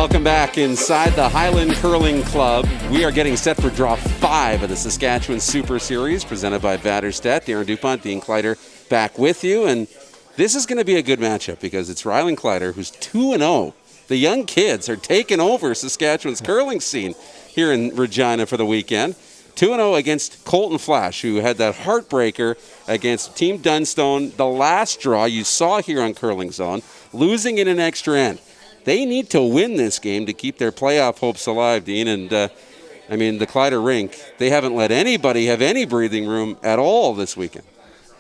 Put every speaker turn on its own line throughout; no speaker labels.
Welcome back inside the Highland Curling Club. We are getting set for Draw 5 of the Saskatchewan Super Series, presented by Vaderstad. Darren Dupont, Dean Kleiter, back with you. And this is going to be a good matchup because it's Rylan Kleiter, who's 2-0. The young kids are taking over Saskatchewan's curling scene here in Regina for the weekend. 2-0 against Colton Flasch, who had that heartbreaker against Team Dunstone, the last draw you saw here on Curling Zone, losing in an extra end. They need to win this game to keep their playoff hopes alive, Dean. And, the Kleiter rink, they haven't let anybody have any breathing room at all this weekend.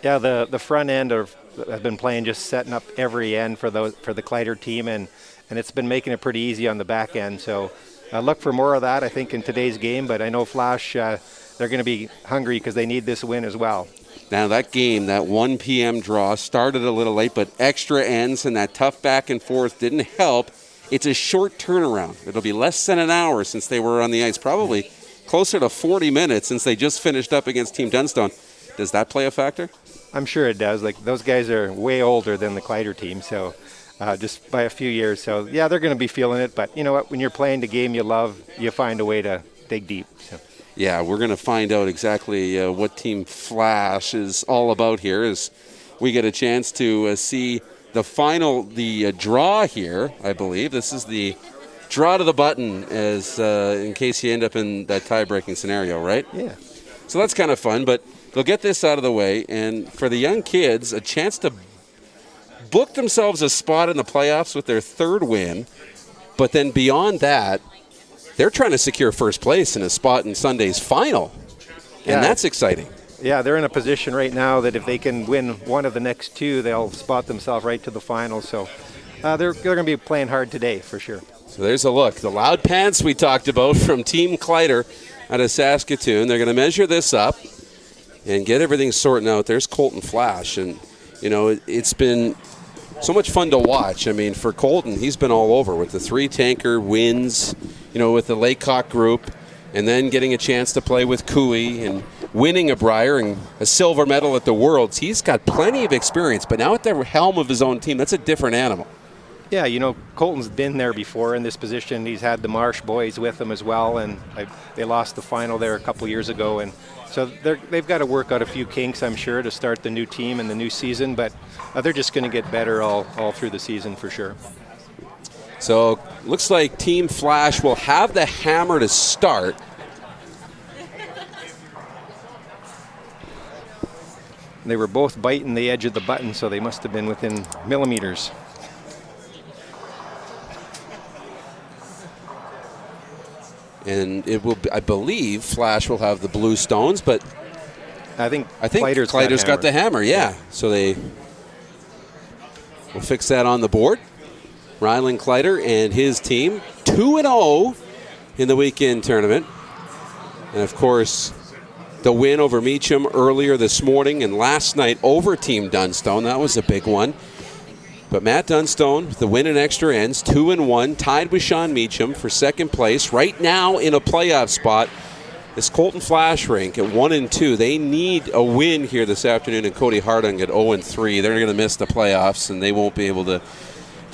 Yeah, the front end have been playing, just setting up every end for the Kleiter team, and it's been making it pretty easy on the back end. So look for more of that, I think, in today's game. But I know Flasch, they're going to be hungry because they need this win as well.
Now that game, that 1 p.m. draw, started a little late, but extra ends and that tough back and forth didn't help. It's a short turnaround. It'll be less than an hour since they were on the ice, probably closer to 40 minutes since they just finished up against Team Dunstone. Does that play a factor?
I'm sure it does. Like, those guys are way older than the Kleiter team, so just by a few years. So, yeah, they're going to be feeling it. But you know what? When you're playing the game you love, you find a way to dig deep. So.
Yeah, we're going to find out exactly what Team Flasch is all about here as we get a chance to see the draw here, I believe. This is the draw to the button as in case you end up in that tie-breaking scenario, right?
Yeah.
So that's kind of fun, but they'll get this out of the way, and for the young kids, a chance to book themselves a spot in the playoffs with their third win, but then beyond that, they're trying to secure first place in a spot in Sunday's final, and that's exciting.
Yeah, they're in a position right now that if they can win one of the next two, they'll spot themselves right to the final. So they're going to be playing hard today for sure.
So there's a look. The loud pants we talked about from Team Kleiter out of Saskatoon. They're going to measure this up and get everything sorted out. There's Colton Flasch, and it's been so much fun to watch. I mean, for Colton, he's been all over with the 3-tanker wins, with the Laycock group, and then getting a chance to play with Cooey and winning a Brier and a silver medal at the Worlds. He's got plenty of experience, but now at the helm of his own team, that's a different animal.
Yeah, Colton's been there before in this position. He's had the Marsh boys with him as well, and they lost the final there a couple years ago. And so they've got to work out a few kinks, I'm sure, to start the new team and the new season, but they're just going to get better all through the season for sure.
So looks like Team Flasch will have the hammer to start.
They were both biting the edge of the button, so they must have been within millimeters.
And it will, I believe, Flasch will have the blue stones, but
I think
Kleiter's got the hammer. Yeah. So they will fix that on the board. Rylan Kleiter and his team 2-0 in the weekend tournament, and of course the win over Meacham earlier this morning and last night over Team Dunstone. That was a big one. But Matt Dunstone, the win in extra ends, 2-1, tied with Sean Meacham for second place. Right now in a playoff spot, this Colton Flasch rink at 1-2. They need a win here this afternoon, and Cody Hardung at 0-3. They're going to miss the playoffs, and they won't be able to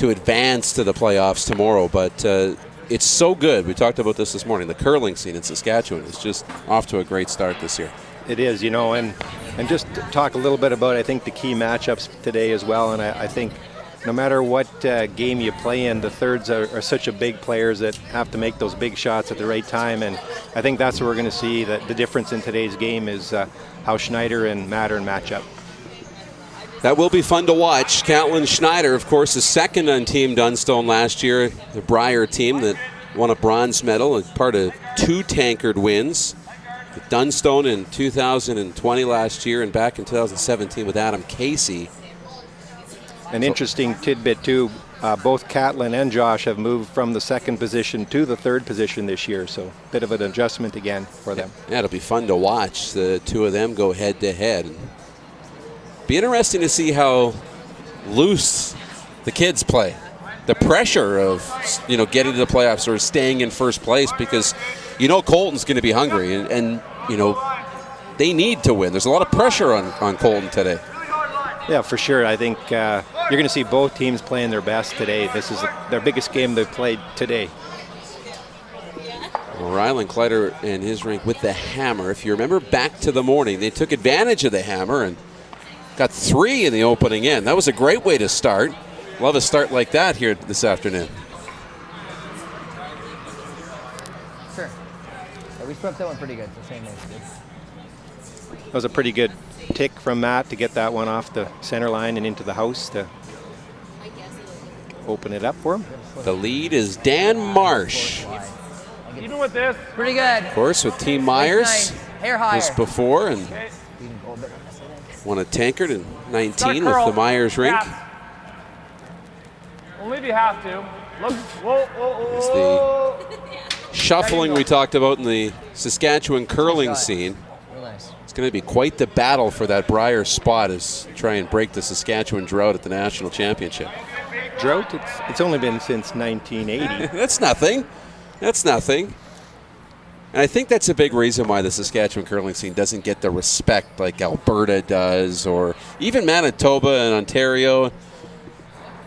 advance to the playoffs tomorrow. But it's so good. We talked about this morning. The curling scene in Saskatchewan is just off to a great start this year.
It is, and just talk a little bit about, I think, the key matchups today as well. And I think no matter what game you play in, the thirds are such a big players that have to make those big shots at the right time. And I think that's what we're going to see. That the difference in today's game is how Schneider and Mattern match up.
That will be fun to watch. Calidon Schneider, of course, is second on Team Dunstone last year, the Brier team that won a bronze medal and part of 2 tankered wins. With Dunstone in 2020 last year and back in 2017 with Adam Casey.
An interesting tidbit, too. Both Catlin and Josh have moved from the second position to the third position this year, so a bit of an adjustment again for them.
Yeah, it'll be fun to watch the two of them go head-to-head. Be interesting to see how loose the kids play. The pressure of getting to the playoffs or staying in first place, because Colton's going to be hungry and they need to win. There's a lot of pressure on Colton today.
Yeah, for sure. I think you're going to see both teams playing their best today. This is their biggest game they've played today.
Well, Rylan Kleiter and his rink with the hammer. If you remember back to the morning, they took advantage of the hammer and got 3 in the opening end. That was a great way to start. Love a start like that here this afternoon.
Sure. Yeah, we swept that one pretty good. So same as good.
That was a pretty good tick from Matt to get that one off the center line and into the house to open it up for him.
The lead is Dan Marsh.
Even with this.
Pretty good.
Of course, with Team Myers.
Nice. Hair higher.
Was before and won a tankard in 19 with the Myers rink.
Only if you have to. Look. Whoa, whoa, whoa.
It's the shuffling we talked about in the Saskatchewan curling scene. It's going to be quite the battle for that Brier spot as try and break the Saskatchewan drought at the national championship.
Drought? It's only been since 1980.
That's nothing. That's nothing. And I think that's a big reason why the Saskatchewan curling scene doesn't get the respect like Alberta does, or even Manitoba and Ontario.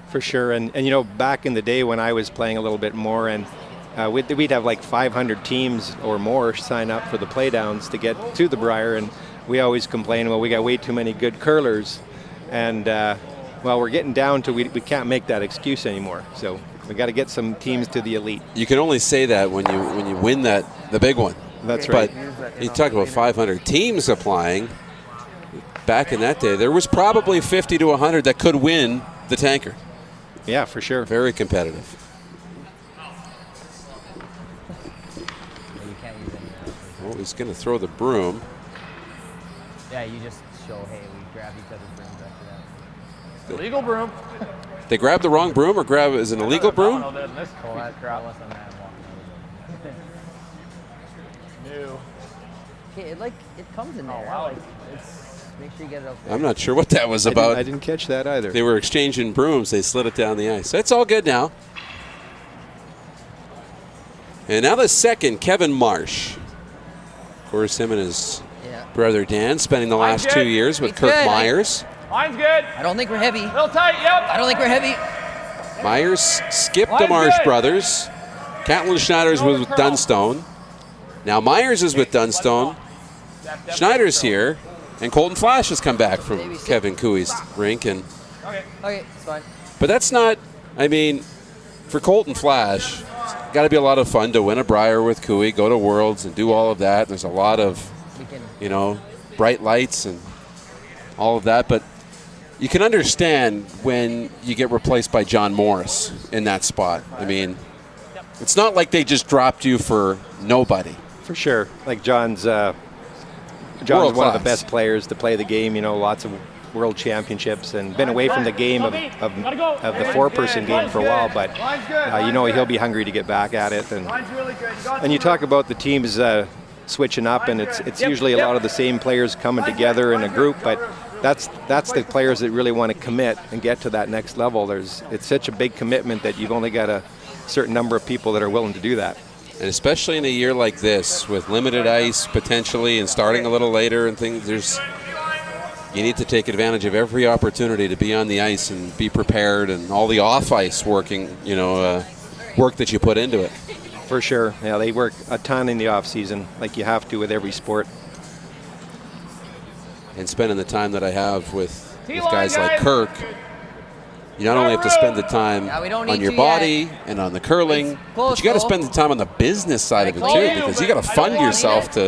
For sure. And you know, back in the day when I was playing a little bit more, and we'd have like 500 teams or more sign up for the playdowns to get to the Brier, and we always complain, well, we got way too many good curlers, and well, we're getting down to we can't make that excuse anymore. So we got to get some teams to the elite.
You can only say that when you win the big one.
That's right.
But you talk about 500 teams applying. Back in that day, there was probably 50 to 100 that could win the tankard.
Yeah, for sure.
Very competitive. Oh, he's going to throw the broom.
Yeah, you just show, hey, we grab each other's brooms after that.
Illegal broom.
They grab the wrong broom or grab is an illegal broom?
This
wasn't that
New.
Okay, it comes in there.
wow.
Like, make sure you get it up there.
I'm not sure what that was about.
I didn't catch that either.
They were exchanging brooms. They slid it down the ice. That's all good now. And now the second, Kevin Marsh. Of course, him and his brother Dan spending the last 2 years with Kirk Myers.
Line's good.
I don't think we're heavy.
Little tight, yep.
I don't think we're heavy.
Myers skipped the Marsh brothers. Catlin Schneider's was with Dunstone. Now Myers is with Dunstone. Schneider's here. And Colton Flasch has come back from Kevin Cooey's rink. And
Okay, it's fine.
but that's not, I mean, for Colton Flasch, it's got to be a lot of fun to win a Brier with Cooey, go to Worlds and do all of that. There's a lot of, you know, bright lights and all of that. But you can understand when you get replaced by John Morris in that spot. I mean, it's not like they just dropped you for nobody.
For sure. Like John's one of the best players to play the game, you know, lots of world championships and been away from the game of the four-person game for a while, but you know, he'll be hungry to get back at it. And you talk about the teams switching up, and it's usually a lot of the same players coming together in a group, but that's the players that really want to commit and get to that next level. It's such a big commitment that you've only got a certain number of people that are willing to do that.
And especially in a year like this, with limited ice potentially and starting a little later and things, you need to take advantage of every opportunity to be on the ice and be prepared, and all the off-ice working, you know, work that you put into it.
For sure. Yeah, they work a ton in the off-season, like you have to with every sport.
And spending the time that I have with guys like Kirk, you not only have to spend the time on your body and on the curling, but you got to spend the time on the business side of it too, because you got to fund yourself to,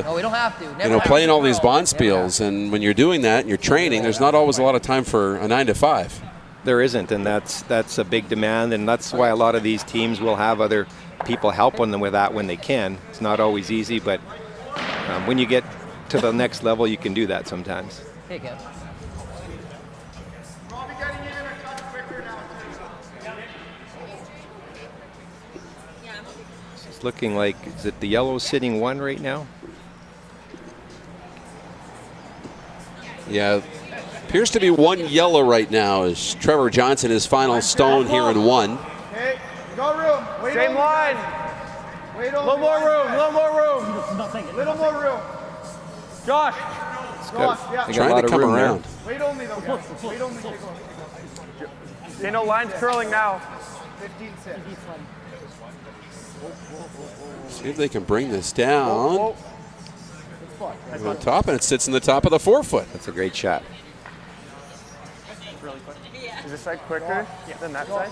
you know, play in all these bonspiels. And when you're doing that and you're training, there's not always a lot of time for a 9 to 5.
There isn't, and that's a big demand, and that's why a lot of these teams will have other people helping them with that when they can. It's not always easy, but when you get to the next level, you can do that sometimes.
Hey, Kev.
It's looking like, is it the yellow sitting one right now?
Yeah, appears to be one yellow right now as Trevor Johnson is final stone here in one.
Okay, go room. Same line. Little more room, little more room. Little more room. Josh.
got a
Trying
lot
to
of
come
room there.
around.
Wait only though, guys. Wait only. Okay, no lines curling now. 15-6.
See if they can bring this down.
Whoa.
On top, and it sits in the top of the 4-foot.
That's a great shot.
Is this side quicker than that side?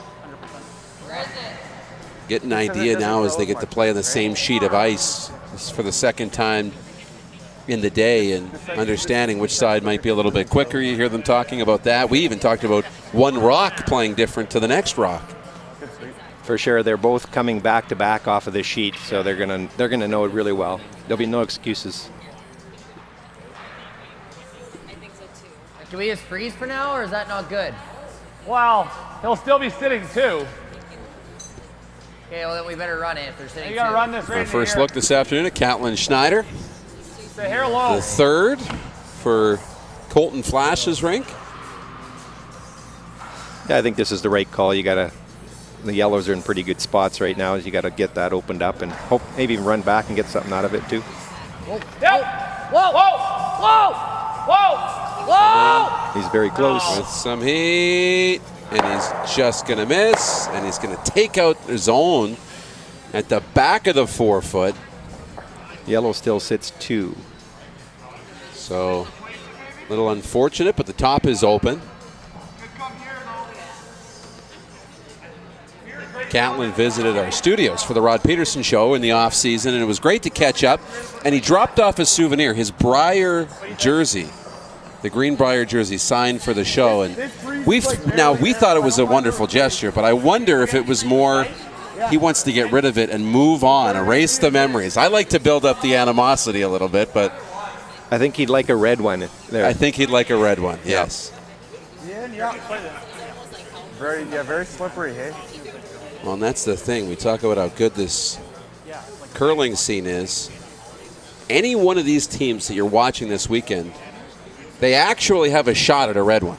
Get an idea now as they get to play on the same sheet of ice for the second time in the day, and understanding which side might be a little bit quicker. You hear them talking about that. We even talked about one rock playing different to the next rock.
For sure, they're both coming back to back off of the sheet, so they're gonna know it really well. There'll be no excuses.
Can we just freeze for now, or is that not good?
Well, he'll still be sitting too.
Okay, well then we better run it if they're sitting
You gotta
two.
run this right
Our
in
first
here.
look this afternoon at Calidon Schneider,
The hair low.
the third for Colton Flasch's rink.
Yeah, I think this is the right call. The yellows are in pretty good spots right now. You got to get that opened up and hope maybe even run back and get something out of it too.
Whoa,
Yep.
whoa,
Whoa! Whoa! Whoa!
whoa!
He's very close.
With some heat, and he's just going to miss, and he's going to take out the zone at the back of the 4-foot.
Yellow still sits 2.
So, a little unfortunate, but the top is open. Catlin visited our studios for the Rod Peterson Show in the off-season, and it was great to catch up. And he dropped off his souvenir, his Briar jersey, the green Briar jersey signed for the show. And we thought it was a wonderful gesture, but I wonder if it was more he wants to get rid of it and move on, erase the memories. I like to build up the animosity a little bit, but
I think he'd like a red one there.
I think he'd like a red one. Yes.
Very slippery, hey?
Well, and that's the thing. We talk about how good this curling scene is. Any one of these teams that you're watching this weekend, they actually have a shot at a red one.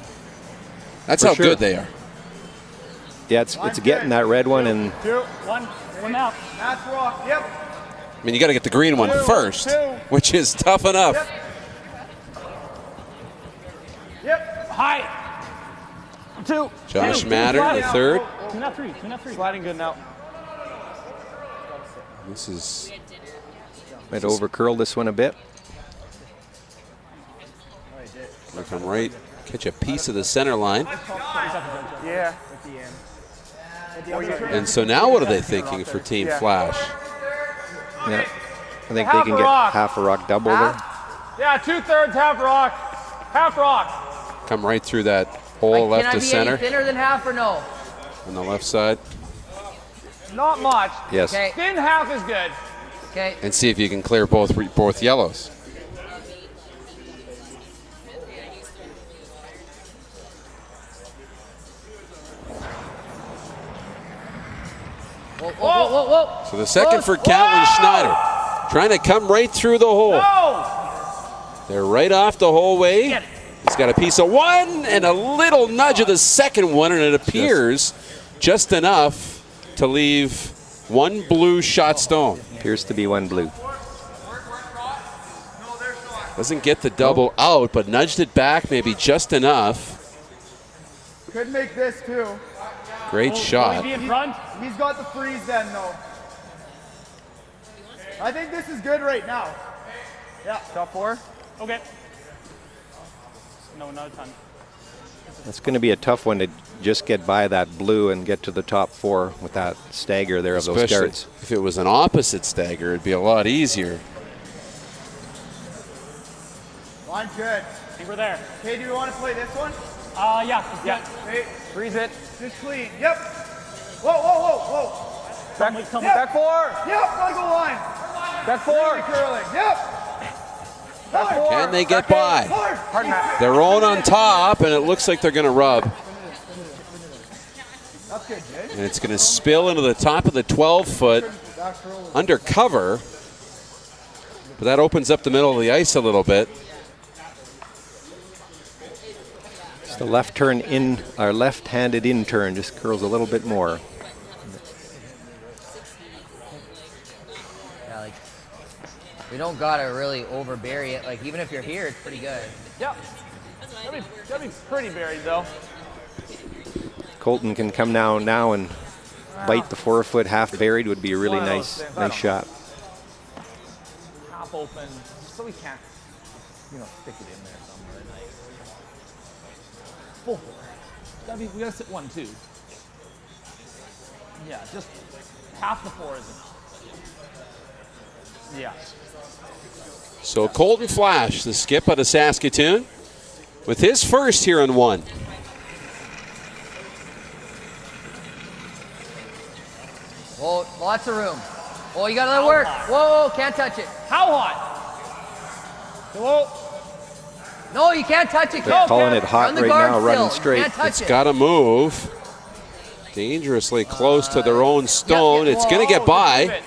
That's
For
how
sure.
good they are.
Yeah, it's getting that red one, and
2, 1 out. That's rock. Yep.
I mean, you got to get the green one first, which is tough enough.
Yep. High. 2.
Josh Matter, the third.
2 not 3. 2 not 3. Sliding good now.
This is
might overcurl this one a bit.
gonna come right, catch a piece of the center line.
Yeah.
And so now what are they thinking for Team Flash?
Yeah, I think they can get half a rock double there.
Yeah, 2/3 half rock. Half rock.
Come right through that hole left
Can I
to
be
center
any thinner than half or no?
on the left side.
Not much.
Yes.
Okay.
Thin half is good.
Okay.
And see if you can clear both yellows.
Whoa, whoa, whoa, whoa.
So the second for Calidon Schneider, trying to come right through the hole.
No!
They're right off the whole way. He's got a piece of one and a little nudge of the second one, and it appears just enough to leave one blue shot stone.
Appears to be one blue.
Doesn't get the double out, but nudged it back maybe just enough.
Could make this too.
Great shot.
In front? He's got the freeze then though. I think this is good right now. Yeah. Top 4? Okay. No, not a ton.
That's going to be a tough one to just get by that blue and get to the top 4 with that stagger there of those
Especially
darts.
if it was an opposite stagger, it'd be a lot easier.
Line's good. I think we're there. Okay, do you want to play this one? Yeah. Hey, freeze it. Just clean. Yep. Whoa, whoa, whoa, whoa. Back 4. Yep, gotta go line. Back 4. Curling. Yep. Back 4.
Can they get by?
Hard mat.
They're rolling on top, and it looks like they're going to rub.
That's good, Jay.
And it's going to spill into the top of the 12-foot under cover. But that opens up the middle of the ice a little bit.
It's the left turn in, our left-handed in turn just curls a little bit more.
Yeah, like We don't gotta really overbury it. Like even if you're here, it's pretty good.
Yep. That'd be pretty buried though.
Colton can come now and bite the 4-foot half buried would be a really nice shot.
Half open, so we can't, stick it in there somewhere. Full 4. We gotta sit 1, 2. Yeah, just half the 4 isn't. Yeah.
So Colton Flasch, the skip out of Saskatoon, with his first here on 1.
Oh, lots of room. Oh, you gotta let it work. Whoa, can't touch it.
How hot? Whoa.
No, you can't touch it.
They're calling it hot right now, running straight.
Can't touch
It's
it.
got to move. Dangerously close to their own stone. It's going to get by.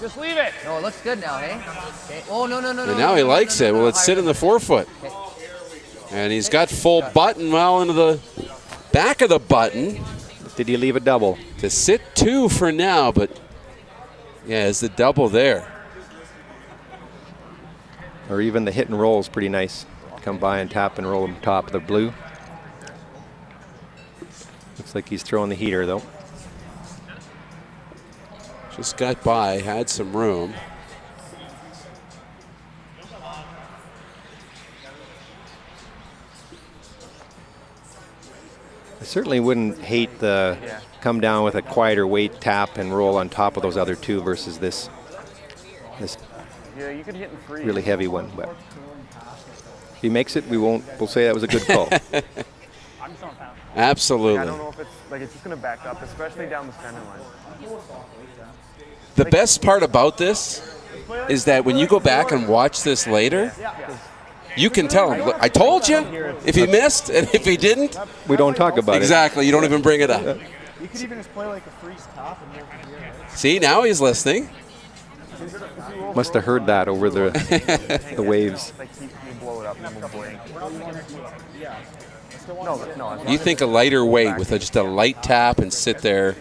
Just leave it.
No, it looks good now, hey? Okay. Oh, no.
And now he likes it. Well, it's sit in the 4-foot.
Okay.
And he's got full button well into the back of the button.
Did he leave a double?
To sit 2 for now, but yeah, is the double there.
Or even the hit and roll is pretty nice. Come by and tap and roll him top of the blue. Looks like he's throwing the heater though.
Just got by, had some room.
I certainly wouldn't hate the come down with a quieter weight, tap and roll on top of those other 2 versus this
Yeah, you could hit and freeze.
really heavy one. But if he makes it, we'll say that was a good call.
I'm just on pound.
Absolutely.
I don't know if it's just going to back up, especially down the center line.
The best part about this is that when you go back and watch this later, you can tell him, look, I told you, if he missed and if he didn't.
We don't talk about it.
Exactly, you don't even bring it up.
You could even just play like a freeze top and
See, now he's listening.
Must have heard that over the waves.
like you blow it up and we'll blank. No.
You think a lighter weight with just a light tap and sit there.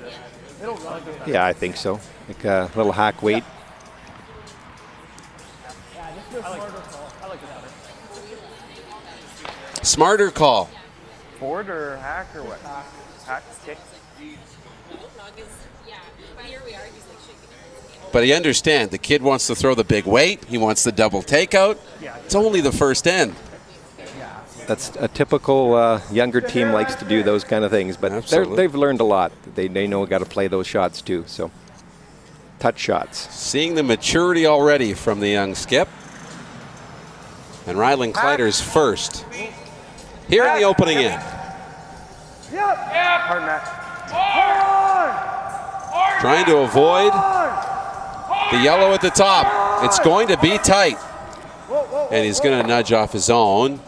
Yeah, I think so. Like a little hack weight.
Smarter call.
Board or hack or what? Hack, kick.
But he understands the kid wants to throw the big weight. He wants the double takeout. It's only the first end.
That's a typical younger team likes to do those kind of things, but they've learned a lot. They know got to play those shots too. So touch shots.
Seeing the maturity already from the young skip. And Rylan Kleiter's first here in the opening end.
Hard net.
Trying to avoid the yellow at the top. It's going to be tight. And he's going to nudge off his own.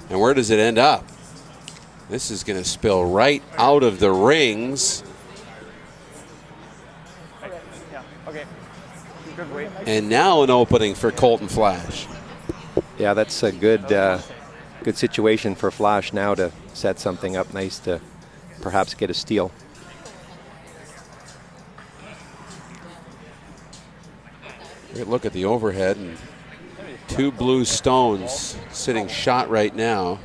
And where does it end up? This is going to spill right out of the rings.
Okay. Good weight.
And now an opening for Colton Flasch.
Yeah, that's a good situation for Flasch now to set something up nice to perhaps get a steal.
Great look at the overhead and 2 blue stones sitting shot right now.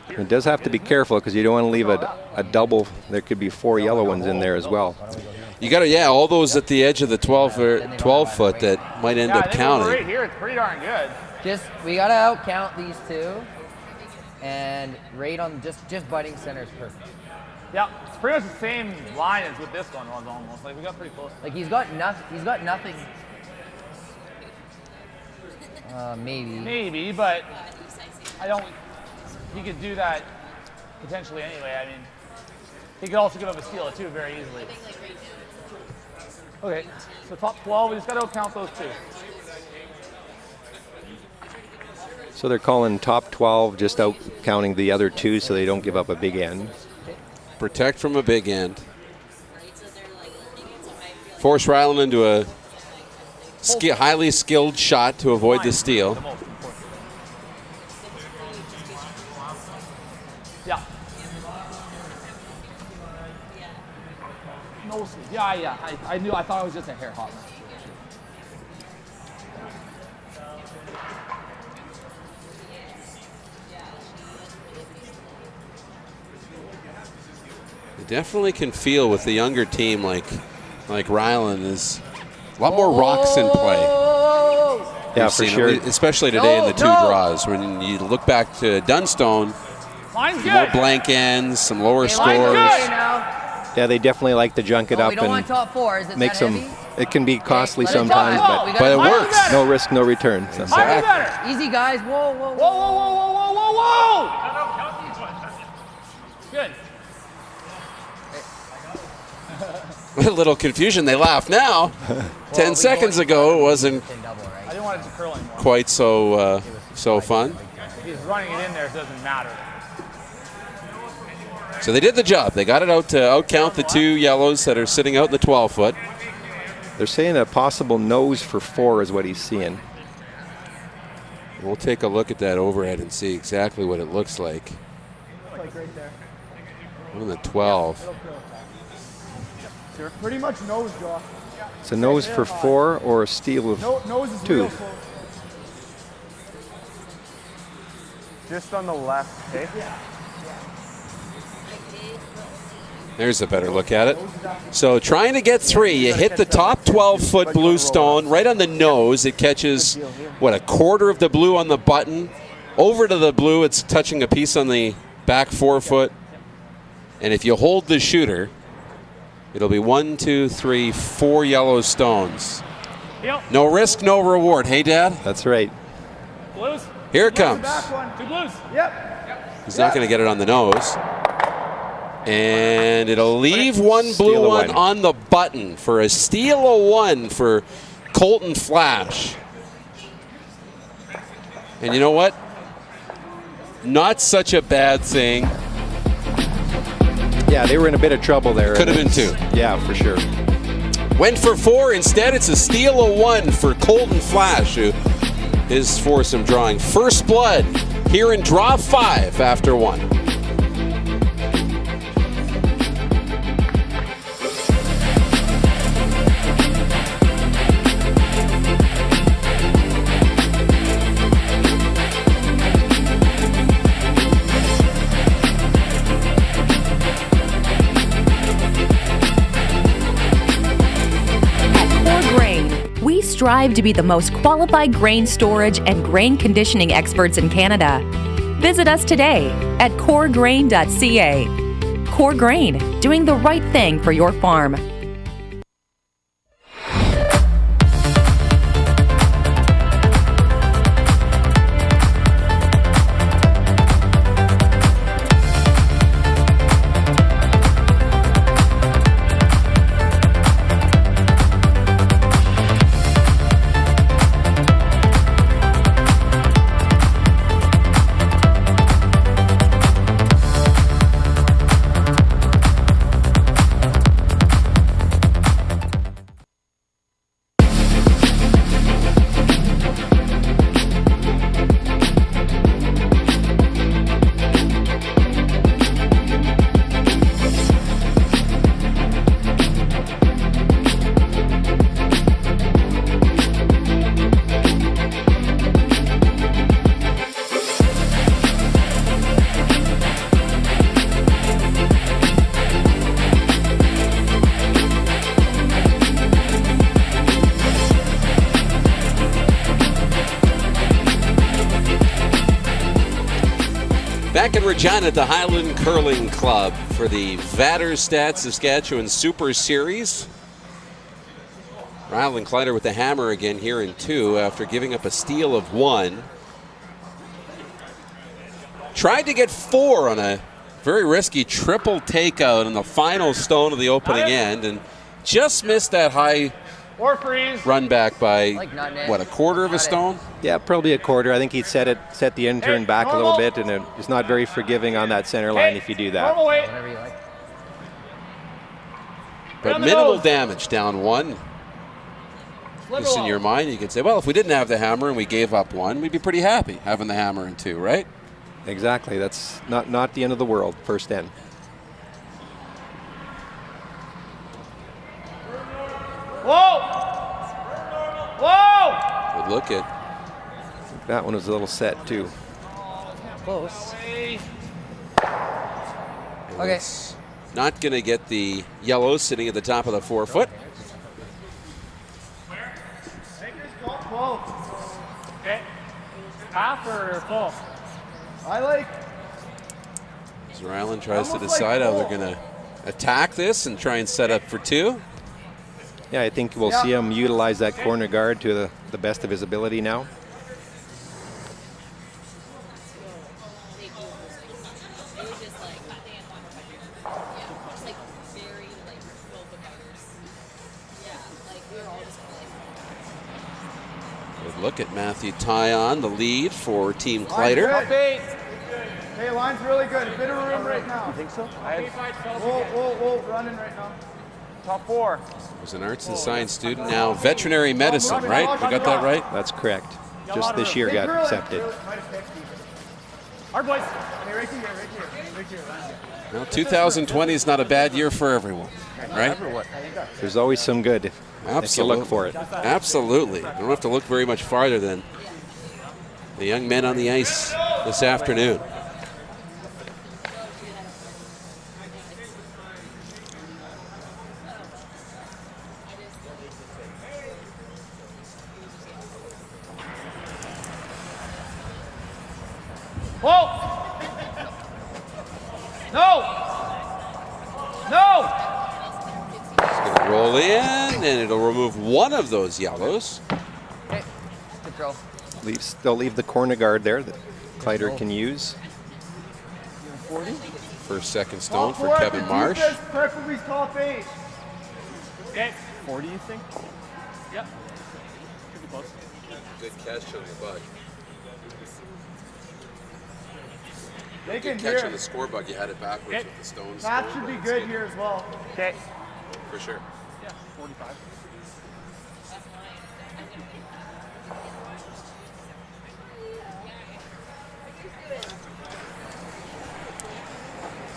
It does have to be careful because you don't want to leave a double. There could be 4 yellow ones in there as well.
You got to, all those at the edge of the 12 foot that might end up counting.
Right here, it's pretty darn good.
We gotta out count these 2, and rate on just butting center is perfect.
Yeah, it's pretty much the same line as what this one was almost. Like we got pretty close.
Like he's got nothing. Maybe.
Maybe, but I don't. He could do that potentially anyway. I mean, he could also give up a steal too very easily. Okay, so top 12, we just got to count those 2.
So they're calling top 12, just out counting the other 2 so they don't give up a big end.
Protect from a big end. Force Rylan into a highly skilled shot to avoid the steal.
Yeah. No, yeah. I thought it was just a hair hot.
You definitely can feel with the younger team like Rylan is a lot more rocks in play.
Yeah, for sure.
Especially today in the 2 draws. When you look back to Dunstone, more blank ends, some lower scores.
Yeah, they definitely like to junk it up
we don't
and
want top 4. Is it
make
that
some.
heavy?
It can be costly
Let it
sometimes,
go.
but it works.
No risk, no return. So.
Easy, guys. Whoa, whoa,
Whoa, whoa, whoa, whoa, whoa, whoa, whoa! Good.
A little confusion. They laugh now. 10 seconds ago, it wasn't
I didn't want it to curl anymore.
quite so fun.
If he's running it in there, it doesn't matter.
So they did the job. They got it out to outcount the 2 yellows that are sitting out in the 12-foot.
They're saying a possible nose for 4 is what he's seeing.
We'll take a look at that overhead and see exactly what it looks like.
Like right there.
On the 12.
Pretty much nose, Josh.
It's a nose for 4 or a steal of
Nose is
2.
real close. Just on the left, okay?
There's a better look at it. So trying to get 3, you hit the top 12-foot blue stone right on the nose. It catches, what, a quarter of the blue on the button. Over to the blue, it's touching a piece on the back 4-foot. And if you hold the shooter, it'll be 1, 2, 3, 4 yellow stones. No risk, no reward. Hey, Dad?
That's right.
Blues.
Here it comes.
2 blues. Yep.
He's not going to get it on the nose. And it'll leave 1 blue one on the button for a steal of 1 for Colton Flasch. And you know what? Not such a bad thing.
Yeah, they were in a bit of trouble there.
Could have been 2.
Yeah, for sure.
Went for 4. Instead, it's a steal of 1 for Colton Flasch, who is foursome drawing first blood here in draw 5 after 1.
Strive to be the most qualified grain storage and grain conditioning experts in Canada. Visit us today at coregrain.ca. Core Grain, doing the right thing for your farm.
Back in Regina at the Highland Curling Club for the Vaderstad Saskatchewan Super Series. Rylan Kleiter with the hammer again here in 2 after giving up a steal of 1. Tried to get 4 on a very risky triple takeout on the final stone of the opening end and just missed that high
Or freeze.
run back by,
Like
what, a quarter of a stone?
Yeah, probably a quarter. I think he set the intern back a little bit, and it's not very forgiving on that center line if you do that.
Normal weight.
Whatever you like.
But
Down the
minimal
nose.
damage, down 1. Just in your mind, you could say, well, if we didn't have the hammer and we gave up 1, we'd be pretty happy having the hammer in 2, right?
Exactly. That's not the end of the world, first end.
Whoa! Whoa!
Good look at.
That one was a little set, too.
Close.
And
Okay.
it's Not going to get the yellow sitting at the top of the 4 foot.
Okay. Half or full?
I like.
As Rylan tries to decide how they're going to attack this and try and set up for 2.
Yeah, I think we'll see him utilize that corner guard to the best of his ability now.
Good look at Matthew Tyon, the lead for Team Kleiter.
Hey, line's really good. A bit of room right now. You think so? Whoa, running right now. Top 4.
Was an arts and science student, now veterinary medicine, right? We got that right?
That's correct. Just this year got accepted.
Hard boys. Hey, right here.
Well, 2020 is not a bad year for everyone, right?
There's always some good if you look for it.
Absolutely. You don't have to look very much farther than the young men on the ice this afternoon.
Whoa! No!
It's going to roll in, and it'll remove one of those yellows.
Okay. Good throw.
They'll leave the corner guard there that Kleiter can use.
40?
First, second stone for Kevin Marsh.
Preferably top 8. Okay. 40, you think? Yep. Could be close.
Good catch on the bug.
They
Good
can
catch
hear.
on the score bug. You had it backwards with the stones.
That should be good here as well. Okay.
For sure.
Yeah, 45.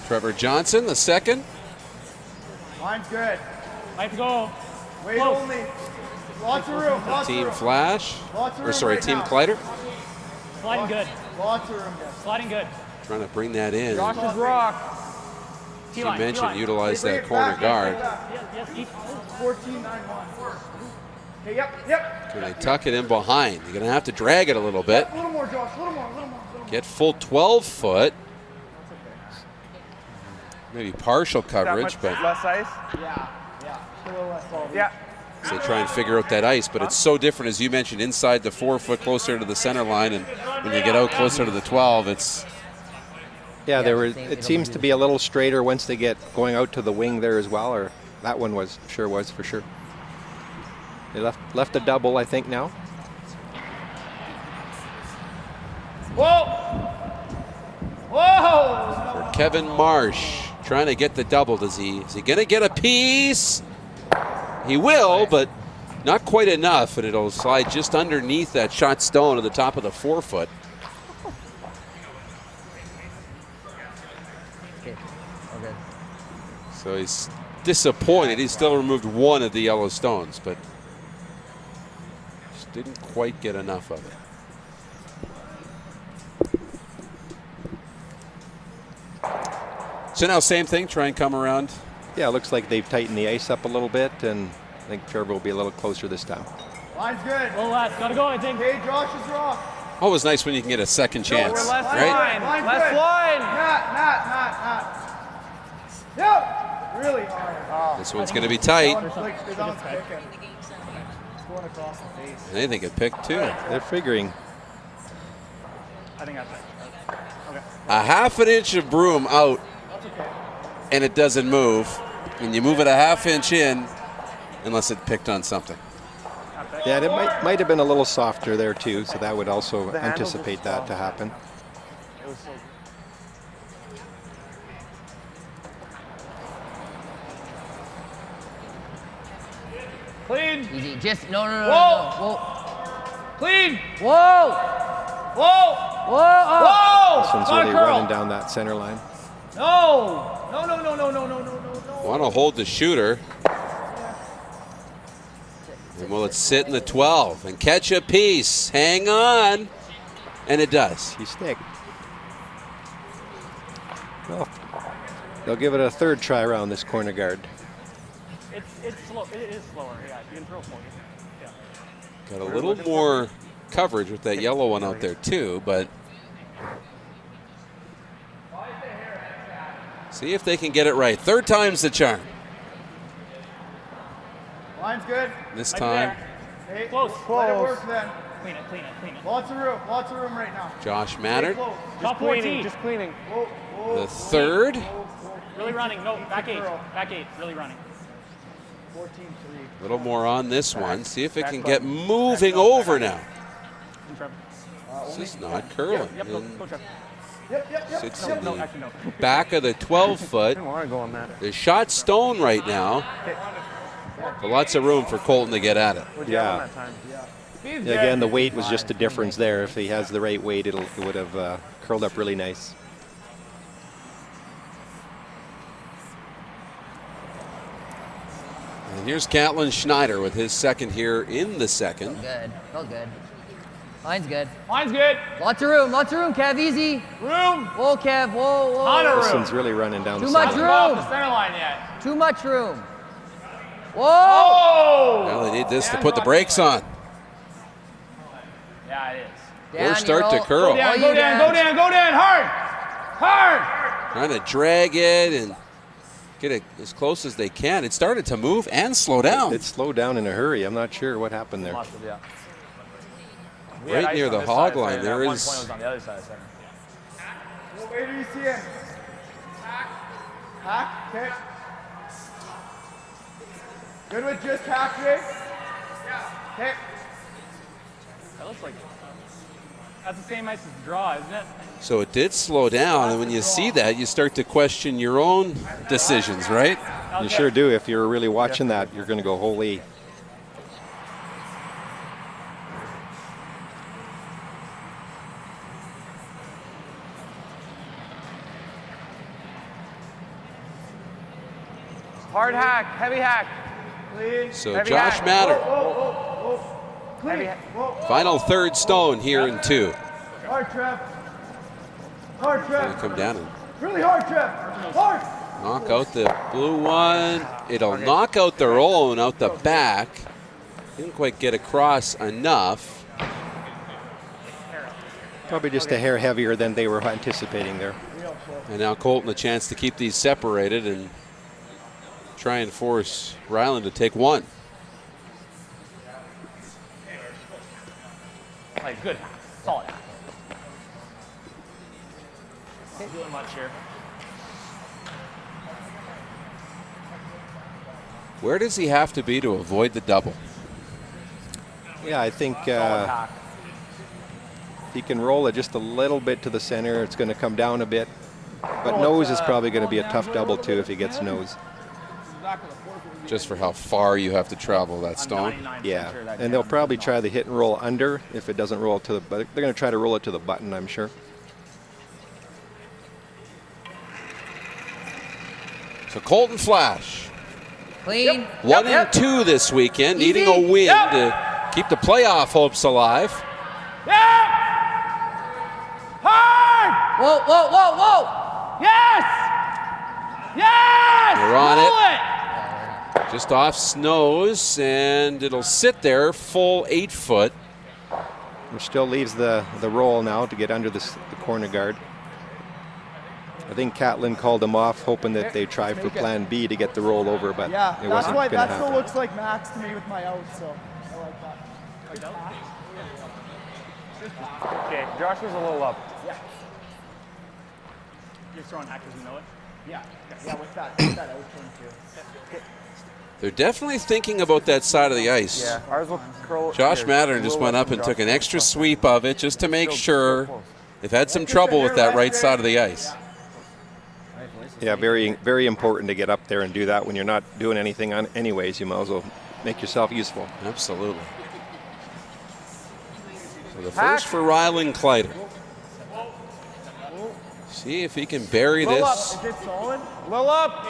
Trevor Johnson, the second.
Line's good. Might go. Wait
Close.
only. Lots of room. Lots
Team
of room.
Flasch.
Lots of room
Or sorry,
right
Team
now.
Kleiter.
Sliding good. Lots of room, guys. Sliding good.
Trying to bring that in.
Josh is rock.
As you mentioned, utilize that corner guard.
Yes, 14-9-1. Okay, yep.
Can they tuck it in behind? You're going to have to drag it a little bit.
A little more, Josh. A little more.
Get full 12 foot. Maybe partial coverage, but
less ice? Yeah. A little less ball. Yeah.
as they try and figure out that ice. But it's so different, as you mentioned, inside the 4 foot closer to the center line, and when you get out closer to the 12, it's...
Yeah, it seems to be a little straighter once they get going out to the wing there as well, or that one was for sure. They left a double, I think, now.
Whoa!
For Kevin Marsh, trying to get the double. Is he going to get a piece? He will, but not quite enough, and it'll slide just underneath that shot stone at the top of the 4 foot.
Okay.
So he's disappointed. He still removed one of the yellow stones, but just didn't quite get enough of it. So now same thing, try and come around.
Yeah, it looks like they've tightened the ice up a little bit, and I think Trevor will be a little closer this time.
Line's good. Well, last. Gotta go, I think. Hey, Josh is rock.
Always nice when you can get a second chance,
We're less
right?
line. Less line. Not. Yep. Really hard.
This one's going to be tight.
That one's kicking. It's going across the face.
And they think it picked too.
They're figuring.
I think that's it. Okay.
A half an inch of broom out, and it doesn't move. And you move it a half inch in, unless it picked on something.
Yeah, and it might have been a little softer there too, so that would also anticipate that to happen.
It was so good. Clean.
Easy. Just no.
Whoa.
Whoa.
Clean.
Whoa.
Whoa.
Whoa.
This one's
Not a
really
curl.
running down that center line.
No.
Want to hold the shooter. And will it sit in the 12 and catch a piece? Hang on. And it does.
He stick. Well, They'll give it a third try around this corner guard.
It's slow. It is slower. Yeah, you can throw for you. Yeah.
Got a little more coverage with that yellow one out there too, but see if they can get it right. Third time's the charm.
Line's good.
This time,
Hey, close. Let it work then. Clean it, clean it, clean it. Lots of room right now.
Josh Mattert,
Top 14. Just cleaning.
the third.
Really running. No, back 8. Back 8. Really running. 14-3.
A little more on this one. See if it can get moving over now. This is not curling.
Yep, go Trevor.
Sits in the back of the 12-foot. The shot stone right now. But lots of room for Colton to get at it.
Yeah. Again, the weight was just the difference there. If he has the right weight, it would have curled up really nice.
And here's Catlin Schneider with his second here in the second.
Good. Felt good. Line's good.
Line's good.
Lots of room, Kev, easy.
Room.
Whoa, Kev, whoa.
This one's really running down
Too
the
much
side.
room.
Off the center line yet.
Too much room. Whoa!
Oh!
Now they need this to put the brakes on.
Yeah, it is.
Or start to curl.
Go down, go down, hard!
Trying to drag it and get it as close as they can. It started to move and slow down.
It slowed down in a hurry. I'm not sure what happened there.
Right near the hog line, there is.
Was on the other side of center.
Where do you see him? Hack, okay. Good with just hack, Jay? Yeah. Okay.
That looks like that's the same ice as the draw, isn't it?
So it did slow down, and when you see that, you start to question your own decisions, right?
You sure do. If you're really watching that, you're going to go, holy.
Hard hack, heavy hack.
So
Heavy
Josh
hack.
Matter,
Heavy hack.
final third stone here in 2.
Hard, Trev. Hard,
Gonna
Trev.
come down and
Really hard, Trev. Hard.
knock out the blue one. It'll knock out their own out the back. Didn't quite get across enough.
Probably just a hair heavier than they were anticipating there.
And now Colton a chance to keep these separated and try and force Rylan to take one.
Like good, solid. Can't do much here.
Where does he have to be to avoid the double?
Yeah, I think
Solid hack.
if he can roll it just a little bit to the center, it's going to come down a bit. But nose is probably going to be a tough double too if he gets nose.
Just for how far you have to travel that stone.
Yeah, and they'll probably try the hit and roll under if it doesn't roll to the. But they're going to try to roll it to the button, I'm sure.
So Colton Flasch,
Clean.
1 and 2 this weekend, needing a win to keep the playoff hopes alive.
Yeah! Hard!
Whoa.
Yes! Yes!
We're on
Roll
it. Just off Snows, and it'll sit there full 8 foot.
Which still leaves the roll now to get under the corner guard. I think Catlin called him off, hoping that they try for plan B to get the roll over, but
Yeah,
it
that's
wasn't
why
going to
that still
happen.
looks like max to me with my out, so I like that.
Okay, Josh was a little up. Yeah. You're throwing hack as you know it?
Yeah, with that out turn too.
They're definitely thinking about that side of the ice.
Yeah, ours will curl.
Josh Mattern just went up and took an extra sweep of it just to make sure. They've had some trouble with that right side of the ice.
Yeah, very, very important to get up there and do that when you're not doing anything on anyways. You might as well make yourself useful.
Absolutely. So the first for Rylan Kleiter. See if he can bury this
Is it solid?
Little up.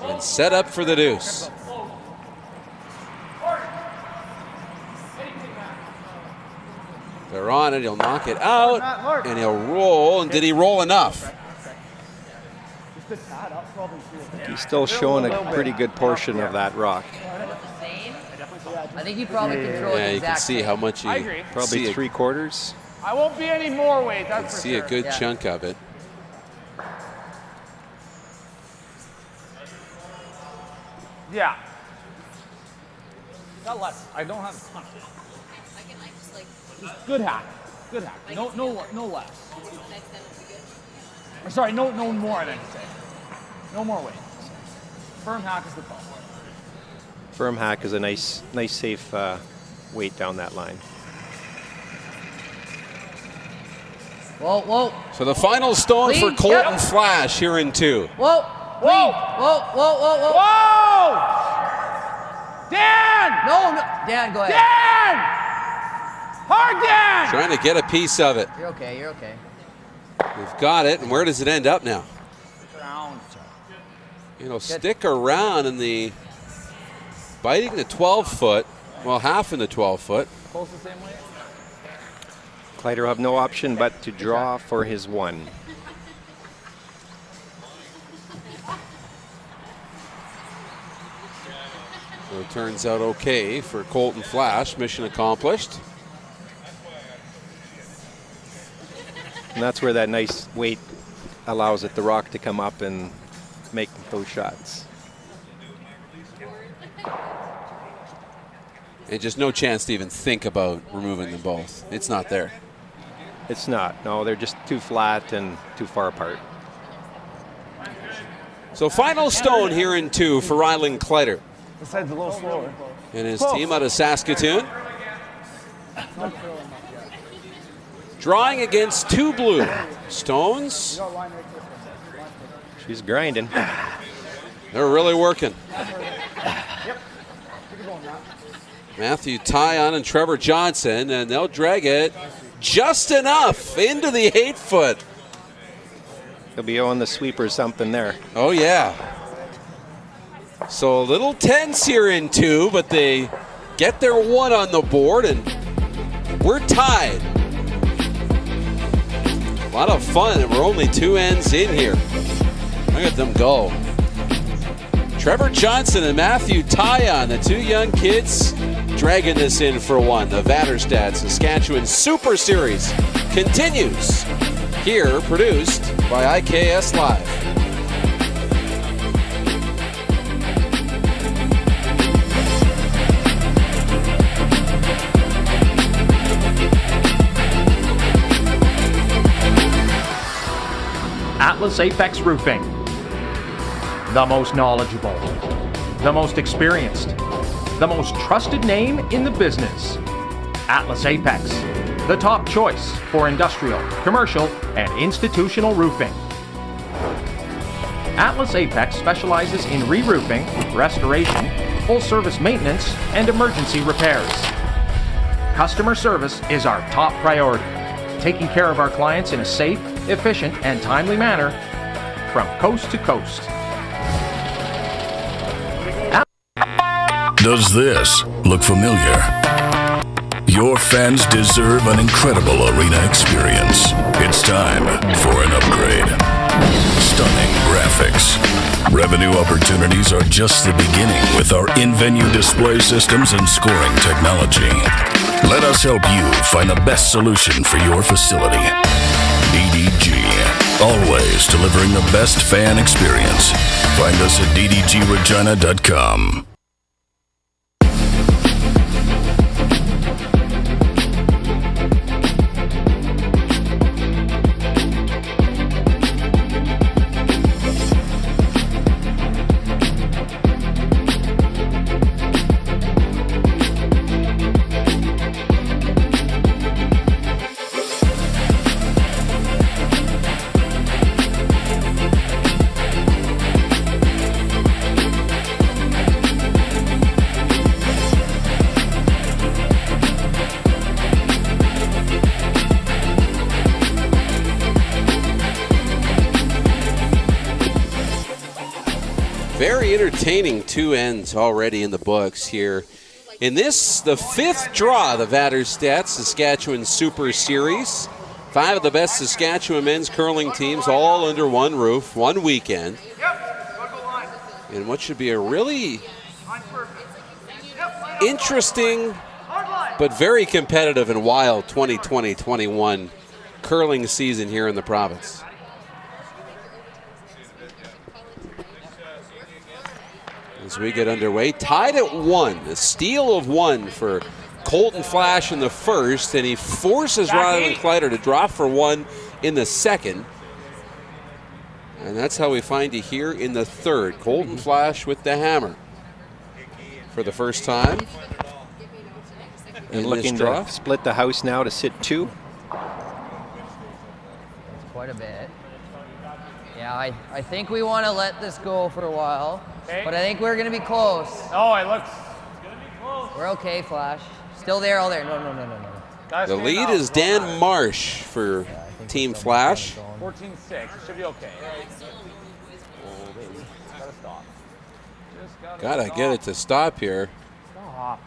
and set up for the deuce. They're on it. He'll knock it out, and he'll roll. And did he roll enough?
Just a tad up, probably.
He's still showing a pretty good portion of that rock.
I think he probably controls
Yeah,
the
you can
exact
see
same.
how much he
I agree.
Probably 3/4.
I won't be any more weight,
can
that's for
see
sure.
a good
Yeah.
chunk of it.
Yeah. Got less. I don't have a ton. Good hack. Good hack. No less. Or sorry, no more, I meant to say. No more weight. Firm hack is the call.
Firm hack is a nice safe weight down that line.
Whoa.
So the final stone
Clean,
for Colton
yep.
Flasch here in 2.
Whoa.
Whoa! Dan!
No. Dan, go ahead.
Dan! Hard Dan!
Trying to get a piece of it.
You're okay.
We've got it, and where does it end up now?
Round.
Stick around in the biting the 12-foot, well, half in the 12-foot.
Close the same way.
Kleiter will have no option but to draw for his 1.
So it turns out okay for Colton Flasch. Mission accomplished.
And that's where that nice weight allows the rock to come up and make those shots.
And just no chance to even think about removing them both. It's not there.
It's not. No, they're just too flat and too far apart.
So final stone here in 2 for Rylan Kleiter
This side's a little slower.
and his team out of Saskatoon. Drawing against 2 blue stones.
She's grinding.
They're really working. Matthew Tyon and Trevor Johnson, and they'll drag it just enough into the 8-foot.
He'll be on the sweep or something there.
Oh, yeah. So a little tense here in 2, but they get their 1 on the board, and we're tied. A lot of fun, and we're only 2 ends in here. Look at them go. Trevor Johnson and Matthew Tyon, the 2 young kids, dragging this in for 1. The Vaderstad Saskatchewan Super Series continues. Here, produced by IKS Live.
Atlas Apex Roofing. The most knowledgeable, the most experienced, the most trusted name in the business. Atlas Apex, the top choice for industrial, commercial, and institutional roofing. Atlas Apex specializes in re-roofing, restoration, full-service maintenance, and emergency repairs. Customer service is our top priority, taking care of our clients in a safe, efficient, and timely manner from coast to coast.
Does this look familiar? Your fans deserve an incredible arena experience. It's time for an upgrade. Stunning graphics. Revenue opportunities are just the beginning with our in-venue display systems and scoring technology. Let us help you find the best solution for your facility. DDG, always delivering the best fan experience. Find us at ddgregina.com.
Very entertaining 2 ends already in the books here. In this, the 5th draw, the Vaderstad Saskatchewan Super Series. 5 of the best Saskatchewan men's curling teams all under one roof, one weekend. In what should be a really interesting but very competitive and wild 2020-21 curling season here in the province. As we get underway, tied at 1, a steal of 1 for Colton Flasch in the first, and he forces Rylan Kleiter to drop for 1 in the second. And that's how we find you here in the third. Colton Flasch with the hammer for the first time.
And looking to split the house now to sit 2.
That's quite a bit. Yeah, I think we want to let this go for a while, but I think we're going to be close.
Oh, it looks. It's going to be close.
We're okay, Flasch. Still there, all there. No.
The lead is Dan Marsh for Team Flasch.
14-6. It should be okay. Gotta stop.
Gotta get it to stop here.
Stop.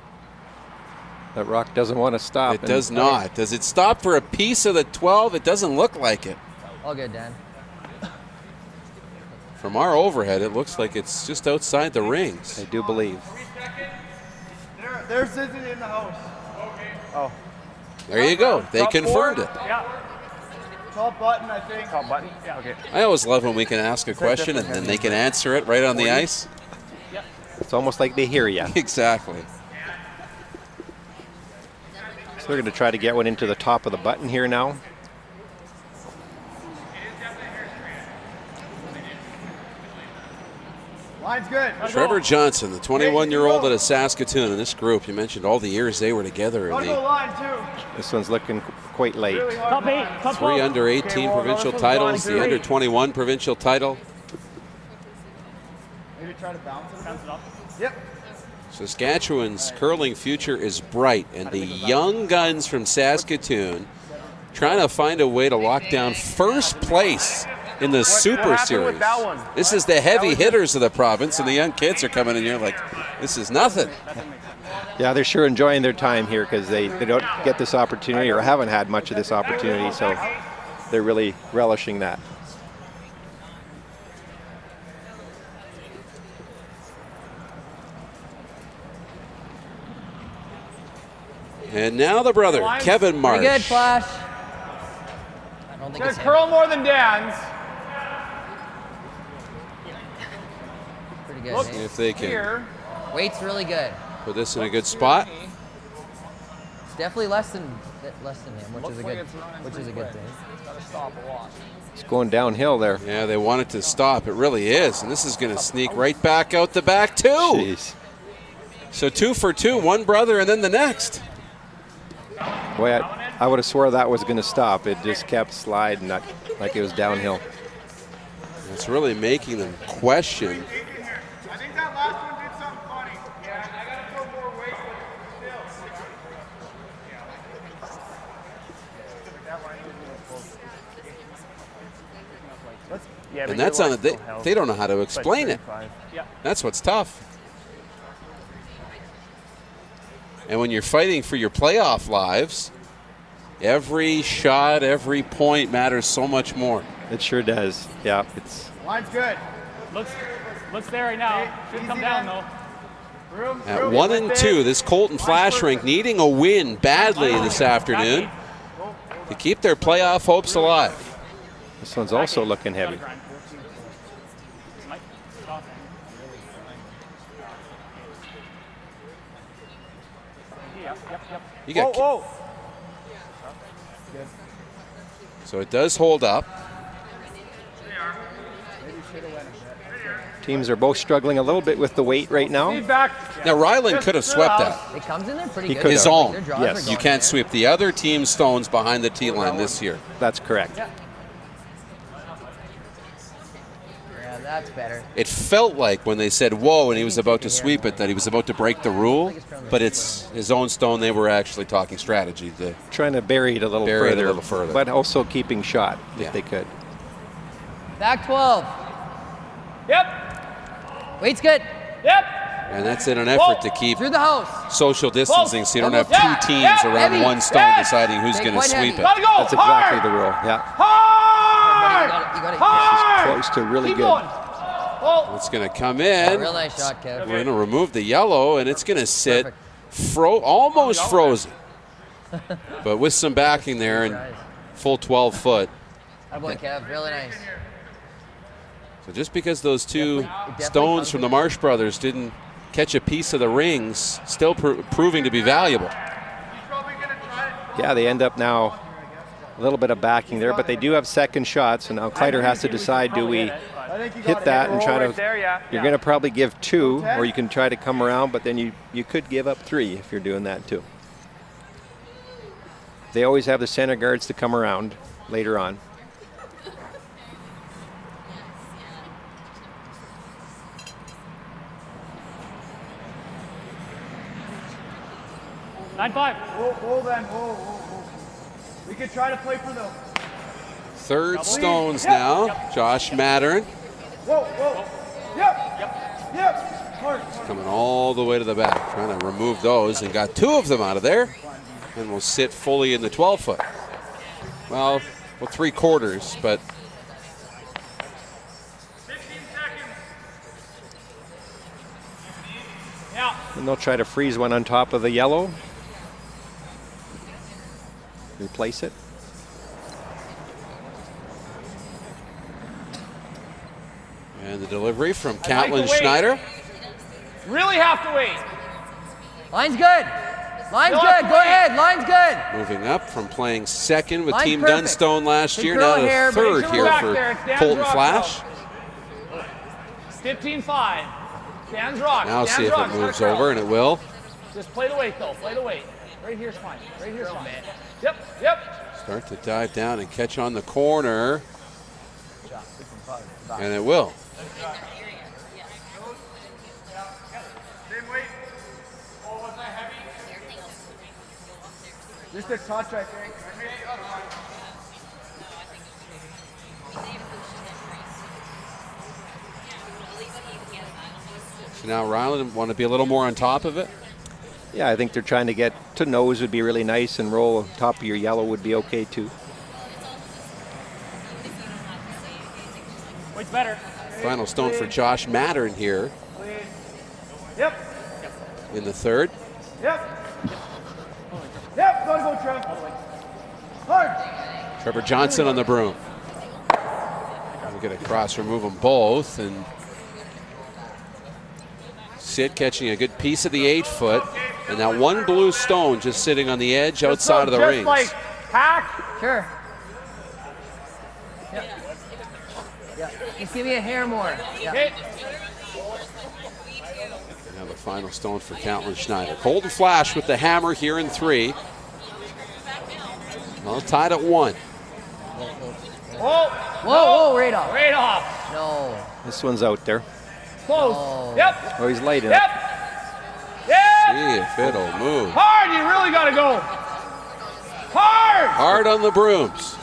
That rock doesn't want to stop.
It does not. Does it stop for a piece of the 12? It doesn't look like it.
All good, Dan.
From our overhead, it looks like it's just outside the rings.
I do believe.
There's Susan in the house. Oh.
There you go. They confirmed it.
Yeah.
Top button, I think.
Top button. Yeah. Okay.
I always love when we can ask a question and then they can answer it right on the ice.
Yeah.
It's almost like they hear you.
Exactly.
So they're going to try to get one into the top of the button here now.
Line's good.
Trevor Johnson, the 21-year-old out of Saskatoon in this group. You mentioned all the years they were together. In the
Line 2.
This one's looking quite late.
Top 8. Top
3 under 18 provincial titles, the under 21 provincial title.
Maybe try to bounce it
up.
Yep.
Saskatchewan's curling future is bright, and the young guns from Saskatoon trying to find a way to lock down first place in the Super Series. This is the heavy hitters of the province, and the young kids are coming in here like, this is nothing.
Yeah, they're sure enjoying their time here because they don't get this opportunity or haven't had much of this opportunity, so they're really relishing that.
And now the brother, Kevin Marsh.
Pretty good, Flasch. I don't think
Gonna curl more than Dan's.
pretty good.
Look
See if they can
here.
Weight's really good.
put this in a good spot.
It's definitely less than him, which is a good thing.
Gotta stop a lot.
It's going downhill there.
Yeah, they want it to stop. It really is. And this is going to sneak right back out the back, too.
Jeez.
So 2 for 2, one brother and then the next.
Boy, I would have swore that was going to stop. It just kept sliding like it was downhill.
It's really making them question.
I think that last one did something funny. Yeah, I got to throw more weight, but still.
And that's on it. They don't know how to explain it. That's what's tough. And when you're fighting for your playoff lives, every shot, every point matters so much more.
It sure does. Yeah, it's.
Line's good.
Looks there right now. Shouldn't come down though.
At 1 and 2, this Colton Flasch rink needing a win badly this afternoon to keep their playoff hopes alive.
This one's also looking heavy.
You got So it does hold up.
Teams are both struggling a little bit with the weight right now.
Now Rylan could have swept that.
It comes in there pretty good.
His own.
Their draws
Yes.
are
You
going
can't
there.
sweep the other team's stones behind the tee line this year.
That's correct.
Yeah, that's better.
It felt like when they said whoa and he was about to sweep it that he was about to break the rule, but it's his own stone. They were actually talking strategy to
Trying to bury it a little further, but also keeping shot if they could.
Back 12.
Yep.
Weight's good.
Yep.
And that's in an effort to keep
Through the house.
social distancing so you don't have two teams around
Heavy.
one stone deciding who's going to
quite
sweep
heavy.
it.
Gotta go.
That's exactly the rule. Yeah.
Hard.
You got it.
Hard.
Close to really
Keep
good.
going. Oh.
It's going to come in.
Real nice shot, Kev.
We're going to remove the yellow, and it's going to sit
Perfect.
almost frozen. But with some backing there and full 12 foot.
That boy, Kev. Really nice.
So just because those two stones from the Marsh brothers didn't catch a piece of the rings, still proving to be valuable.
Yeah, they end up now a little bit of backing there, but they do have second shots, and now Kleiter has to decide, do we hit that and try to, you're going to probably give 2, or you can try to come around, but then you could give up 3 if you're doing that too. They always have the center guards to come around later on.
Nine five.
Whoa, then. Whoa. We could try to play for the.
Third stones now. Josh Mattern
Whoa. Yep. Hard.
coming all the way to the back, trying to remove those, and got 2 of them out of there, and will sit fully in the 12-foot. Well, 3/4, but.
15 seconds.
Yeah.
And they'll try to freeze one on top of the yellow. Replace it.
And the delivery from Calidon Schneider.
Really have to wait.
Line's good. Line's good. Go ahead. Line's good.
Moving up from playing second with
Line's
Team
perfect.
Dunstone last
Big
year,
curl
now the
here,
third
big
here
back
for
there. It's Dan's
Colton
rock,
Flasch.
15-5. Dan's rock.
Now
Dan's
see if
rock.
it moves
Start
over, and it will.
Just play the weight, though. Play the weight. Right here's fine. Right here's fine. Yep.
Start to dive down and catch on the corner. And it will.
Same weight. Oh, was that heavy? Just a touch, I think.
So now Rylan want to be a little more on top of it.
Yeah, I think they're trying to get to nose would be really nice, and roll on top of your yellow would be okay too.
Weight's better.
Final stone for Josh Mattern here
Yep.
in the third.
Yep. Gotta go, Trev. Hard.
Trevor Johnson on the broom. We'll get across, remove them both, and Sid catching a good piece of the 8-foot, and now one blue stone just sitting on the edge outside of the
just
rings.
like hack.
Sure. Yeah. Just give me a hair more. Yeah.
Okay.
Now the final stone for Calidon Schneider. Colton Flasch with the hammer here in 3. Well, tied at 1.
Whoa, right off.
Right off.
No.
This one's out there.
Close.
Oh.
Yep.
Oh, he's light enough.
See if it'll move.
Hard. You really got to go. Hard.
Hard on the brooms.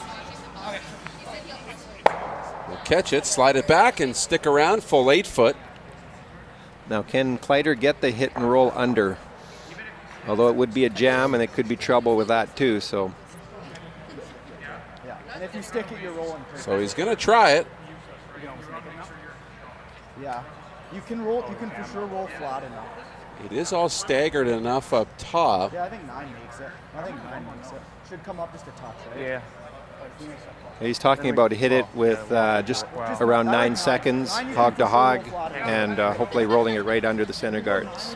We'll catch it, slide it back, and stick around, full 8-foot.
Now, can Kleiter get the hit and roll under? Although it would be a jam, and it could be trouble with that too. So.
Yeah. And if you stick it, you're rolling.
So he's going to try it.
Yeah. You can roll. You can for sure roll flat enough.
It is all staggered enough up top.
Yeah, I think 9 makes it. Should come up just a touch, right?
Yeah.
He's talking about hit it with just around 9 seconds, hog to hog, and hopefully rolling it right under the center guards.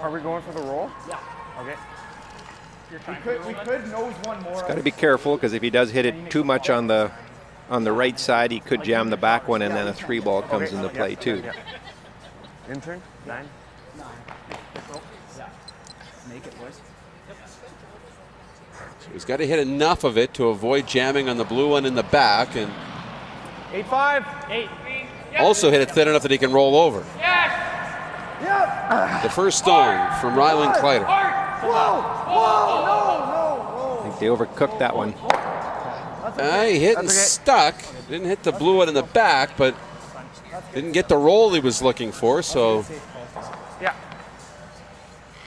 Are we going for the roll?
Yeah.
Okay.
We could nose one more.
Got to be careful, because if he does hit it too much on the right side, he could jam the back one, and then a 3-ball comes into play too.
Intern? 9?
Yeah. Make it, boys.
So he's got to hit enough of it to avoid jamming on the blue one in the back, and
8-5. 8.
also hit it thin enough that he can roll over.
Yes.
Yep.
The first stone from Rylan Kleiter.
I think they overcooked that one.
He hit and stuck. Didn't hit the blue one in the back, but Didn't get the roll he was looking for, so
Yeah.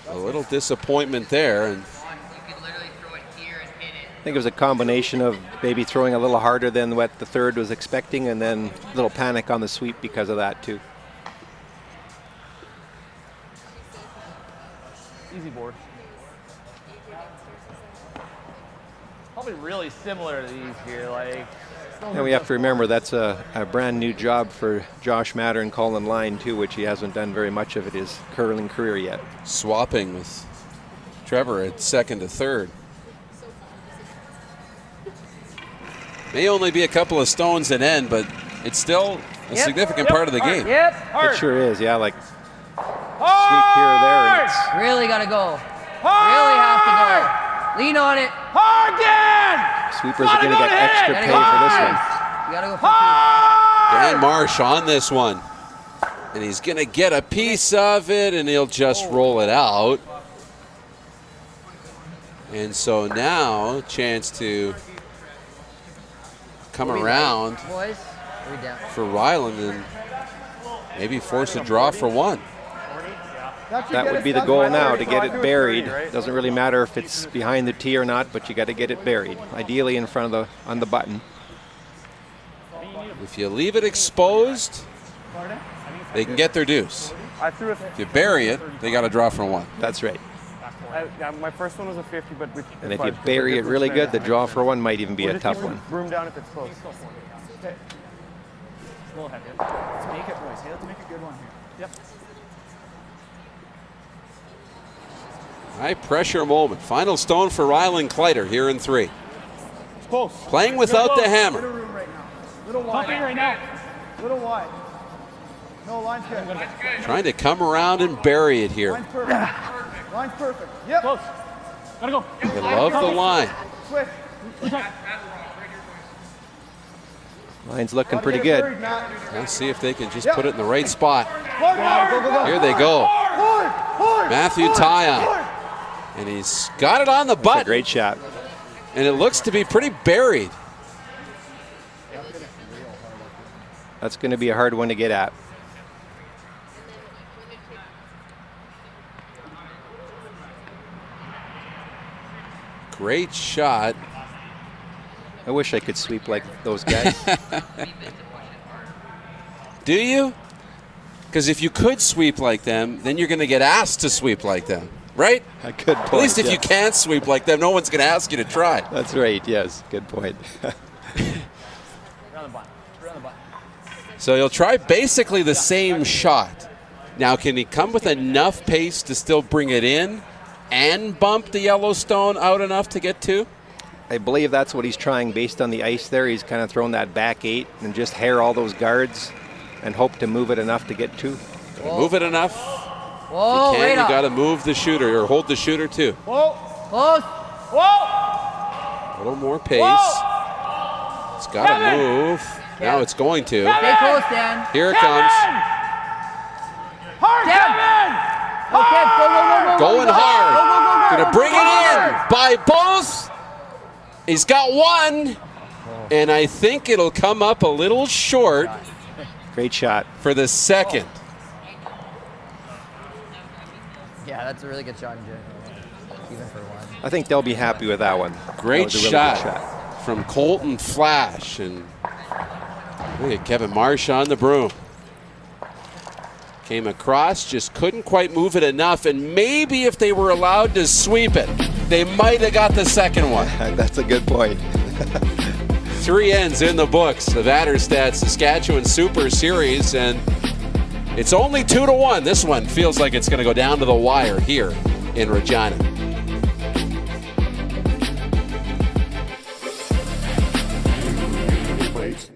a little disappointment there. And
I think it was a combination of maybe throwing a little harder than what the third was expecting, and then a little panic on the sweep because of that too.
Easy board. Probably really similar to these here. Like,
And we have to remember that's a brand new job for Josh Matter and Colin Line too, which he hasn't done very much of it his curling career yet.
Swapping with Trevor at second to third. May only be a couple of stones at end, but it's still a significant part of the game.
Yep.
It sure is, yeah, like sweep here or there. And it's
Really got to go. Really have to go. Lean on it.
hard again!
sweepers are going to get extra pay for this one.
You got to go for
Dan Marsh on this one. And he's going to get a piece of it, and he'll just roll it out. And so now, chance to come around
boys. Are we down?
for Rylan and maybe force a draw for one.
That would be the goal now, to get it buried. Doesn't really matter if it's behind the tee or not, but you got to get it buried, ideally in front of on the button.
If you leave it exposed, they can get their deuce. If you bury it, they got to draw for one.
That's right.
My first one was a 50, but
And if you bury it really good, the draw for one might even be a tough one.
Broom down if it's close. Okay. A little heavier.
Let's make it, boys. Hey, let's make a good one here.
Yep.
High pressure moment. Final stone for Rylan Kleiter here in 3.
It's close.
Playing without the
Little
hammer.
room right now. Little wide.
Pumping right now.
Little wide. No, line's good.
Trying to come around and bury it here.
Line's perfect. Line's perfect. Yep.
Close. Gotta go.
They love the line.
Switch.
Line's looking pretty good.
Buried, Matt.
Let's see if they can just put it in the right spot.
Hard.
Here they go.
Hard.
Matthew Tyon. And he's got it on the
It's a
butt.
great shot.
And it looks to be pretty buried.
That's going to be a hard one to get at.
Great shot.
I wish I could sweep like those guys.
Do you? Because if you could sweep like them, then you're going to get asked to sweep like them, right?
A good point.
At least if you
yes.
can't sweep like them, no one's going to ask you to try.
That's right, yes. Good point.
Around the button. Around the button.
So he'll try basically the same shot. Now, can he come with enough pace to still bring it in and bump the Yellowstone out enough to get 2?
I believe that's what he's trying based on the ice there. He's kind of thrown that back 8 and just hair all those guards and hope to move it enough to get 2.
Move it enough.
Whoa,
You
wait
got
up.
to move the shooter or hold the shooter too.
Whoa.
Close.
Whoa.
A little more pace. It's got to move. Now it's going to.
Stay close, Dan.
Here it comes.
Hard,
Dan.
Kevin.
Okay, go.
Going hard. Going to bring it in by both. He's got one. And I think it'll come up a little short
Great shot.
for the second.
Yeah, that's a really good shot, Jay. Even for one.
I think they'll be happy with that one.
Great
That was a really
shot,
good shot.
from Colton Flasch. And look at Kevin Marsh on the broom. Came across, just couldn't quite move it enough. And maybe if they were allowed to sweep it, they might have got the second one.
That's a good point.
3 ends in the books, the Vaderstad Saskatchewan Super Series, and it's only 2-1. This one feels like it's going to go down to the wire here in Regina.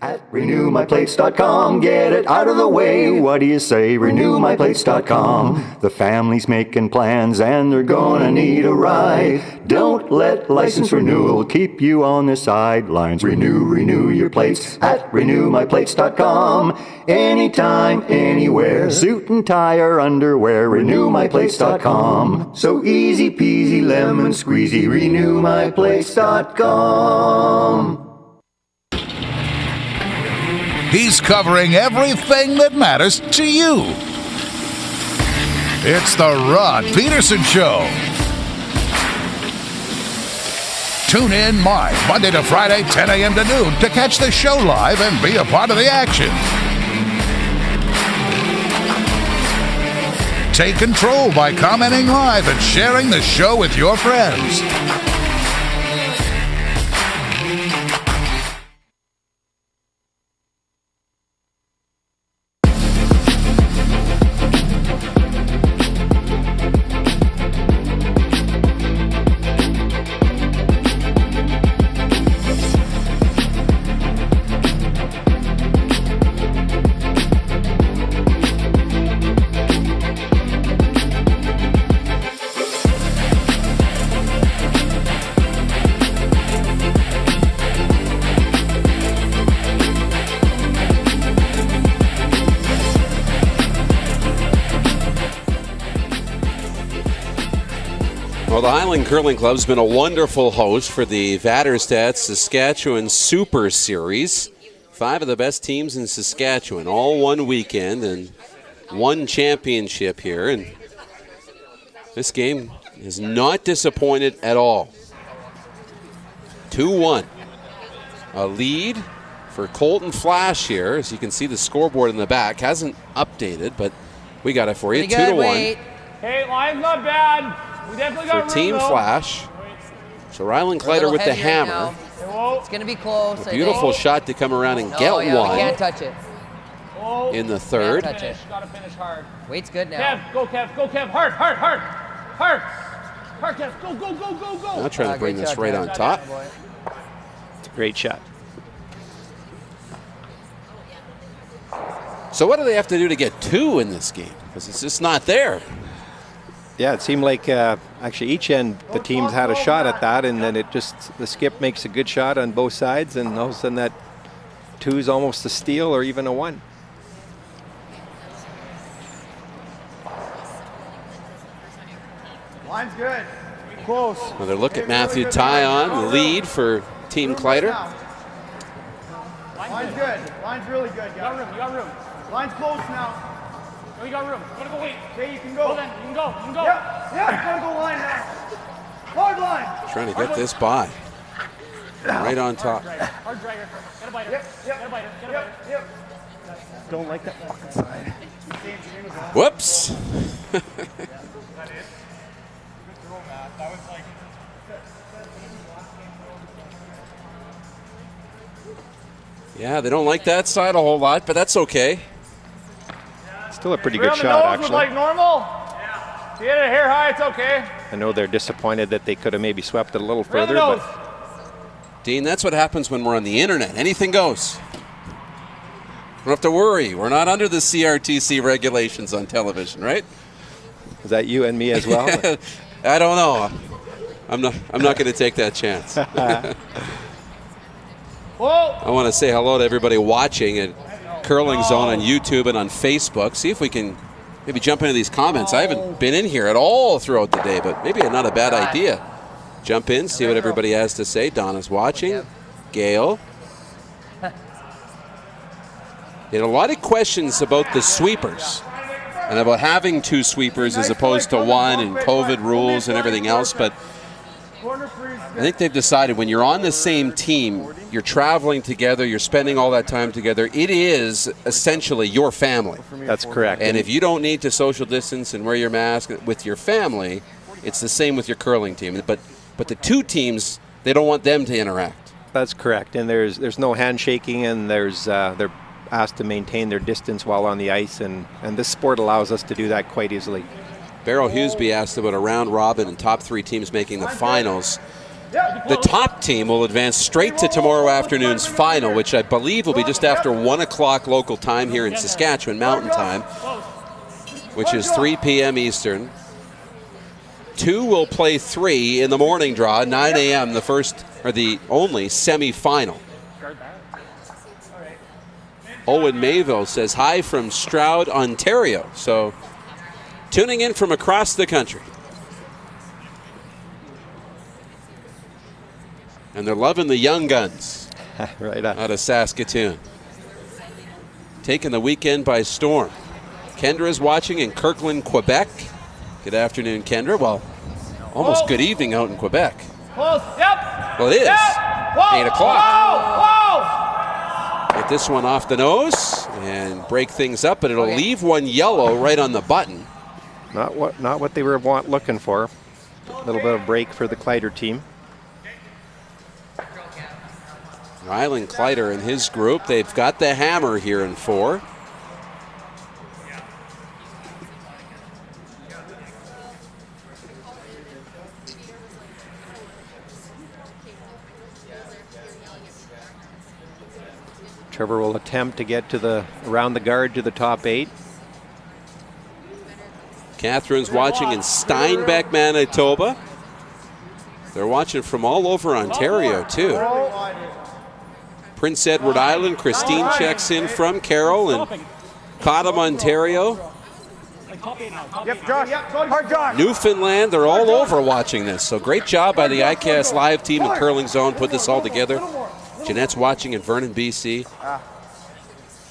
At RenewMyPlace.com, get it out of the way. What do you say? RenewMyPlace.com. The family's making plans and they're gonna need a ride. Don't let license renewal keep you on the sidelines. Renew your plates at RenewMyPlace.com. Anytime, anywhere. Suit and tie or underwear. RenewMyPlace.com. So easy peasy lemon squeezy. RenewMyPlace.com.
He's covering everything that matters to you. It's the Rod Peterson Show. Tune in live Monday to Friday, 10 a.m. to noon to catch the show live and be a part of the action. Take control by commenting live and sharing the show with your friends.
Well, the Highland Curling Club has been a wonderful host for the Vaderstad Saskatchewan Super Series. 5 of the best teams in Saskatchewan, all one weekend and one championship here. And this game is not disappointed at all. 2-1. A lead for Colton Flasch here. As you can see, the scoreboard in the back hasn't updated, but we got it for you. 2-1.
Hey, line's not bad. We definitely got
for Team Flasch. So Rylan Kleiter with the hammer.
It's going to be close.
A beautiful shot to come around and get one.
We can't touch it.
In the third.
Got to
finish hard.
Weight's good now.
Kev, go Kev, go Kev. Hard, hard, hard. Hard. Hard, Kev. Go, go, go, go, go.
Now trying to bring this right on top.
It's a great shot.
So what do they have to do to get 2 in this game? Because it's just not there.
Yeah, it seemed like actually each end the teams had a shot at that, and then the skip makes a good shot on both sides, and all of a sudden that 2 is almost a steal or even a 1.
Line's good. Close.
Another look at Matthew Tyon, the lead for Team Kleiter.
Line's good. Line's really good, guys.
You got room, you got room.
Line's close now.
No, you got room. You gotta go wait.
Okay, you can go.
Go then, you can go, you can go.
Yep, you gotta go line now. Hard line.
Trying to get this by. Right on top.
Hard dragger. Get a biter.
Yep, yep.
Get a biter. Get a biter.
Yep. Don't like that fucking side.
Whoops. Yeah, they don't like that side a whole lot, but that's okay.
Still a pretty good shot, actually.
Like normal. Yeah. If you hit it hair high, it's okay.
I know they're disappointed that they could have maybe swept it a little further, but
Dean, that's what happens when we're on the internet. Anything goes. Don't have to worry. We're not under the CRTC regulations on television, right?
Is that you and me as well?
I don't know. I'm not going to take that chance. I want to say hello to everybody watching at Curling Zone on YouTube and on Facebook. See if we can maybe jump into these comments. I haven't been in here at all throughout the day, but maybe not a bad idea. Jump in, see what everybody has to say. Donna's watching. Gail. They had a lot of questions about the sweepers and about having 2 sweepers as opposed to 1 and COVID rules and everything else, but I think they've decided when you're on the same team, you're traveling together, you're spending all that time together, it is essentially your family.
That's correct.
And if you don't need to social distance and wear your mask with your family, it's the same with your curling team. But the 2 teams, they don't want them to interact.
That's correct. And there's no handshaking, and they're asked to maintain their distance while on the ice, and this sport allows us to do that quite easily.
Beryl Hughesby asked about a round robin and top 3 teams making the finals. The top team will advance straight to tomorrow afternoon's final, which I believe will be just after 1 o'clock local time here in Saskatchewan, Mountain Time, which is 3 p.m. Eastern. 2 will play 3 in the morning draw, 9 a.m., the first or the only semi-final. Owen Mayville says hi from Stroud, Ontario. So tuning in from across the country. And they're loving the young guns
right on.
out of Saskatoon. taken the weekend by storm. Kendra is watching in Kirkland, Quebec. Good afternoon, Kendra. Well, almost good evening out in Quebec.
Close. Yep.
Well, it is.
Yep. Whoa.
8 o'clock.
Whoa.
Get this one off the nose and break things up, but it'll leave one yellow right on the button.
Not what they were looking for. A little bit of break for the Kleiter team.
Rylan Kleiter and his group, they've got the hammer here in 4.
Trevor will attempt to get to around the guard to the top 8.
Catherine's watching in Steinbeck, Manitoba. They're watching from all over Ontario, too. Prince Edward Island, Christine checks in from Carroll, and Cottam, Ontario.
Yep, Josh. Hard Josh.
Newfoundland, they're all over watching this. So great job by the ICAST Live team and Curling Zone, put this all together. Jeanette's watching in Vernon, BC.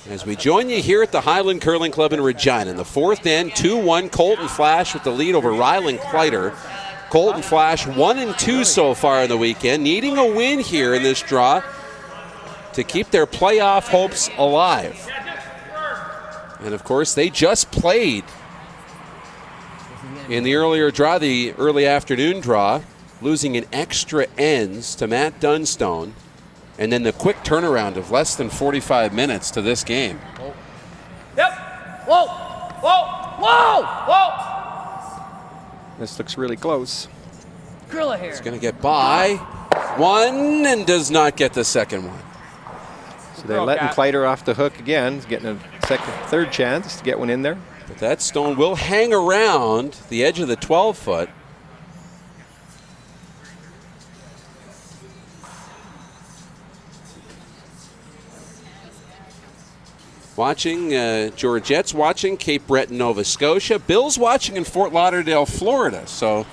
As we join you here at the Highland Curling Club in Regina. In the 4th end, 2-1, Colton Flasch with the lead over Rylan Kleiter. Colton Flasch 1-2 so far in the weekend, needing a win here in this draw to keep their playoff hopes alive. And of course, they just played in the earlier draw, the early afternoon draw, losing in extra ends to Matt Dunstone. And then the quick turnaround of less than 45 minutes to this game.
Yep. Whoa. Whoa. Whoa. Whoa.
This looks really close.
Grilla here.
He's going to get by one and does not get the second one.
So they're letting Kleiter off the hook again. He's getting a third chance to get one in there.
But that stone will hang around the edge of the 12-foot. Watching, Georgette's watching, Cape Breton, Nova Scotia. Bill's watching in Fort Lauderdale, Florida. So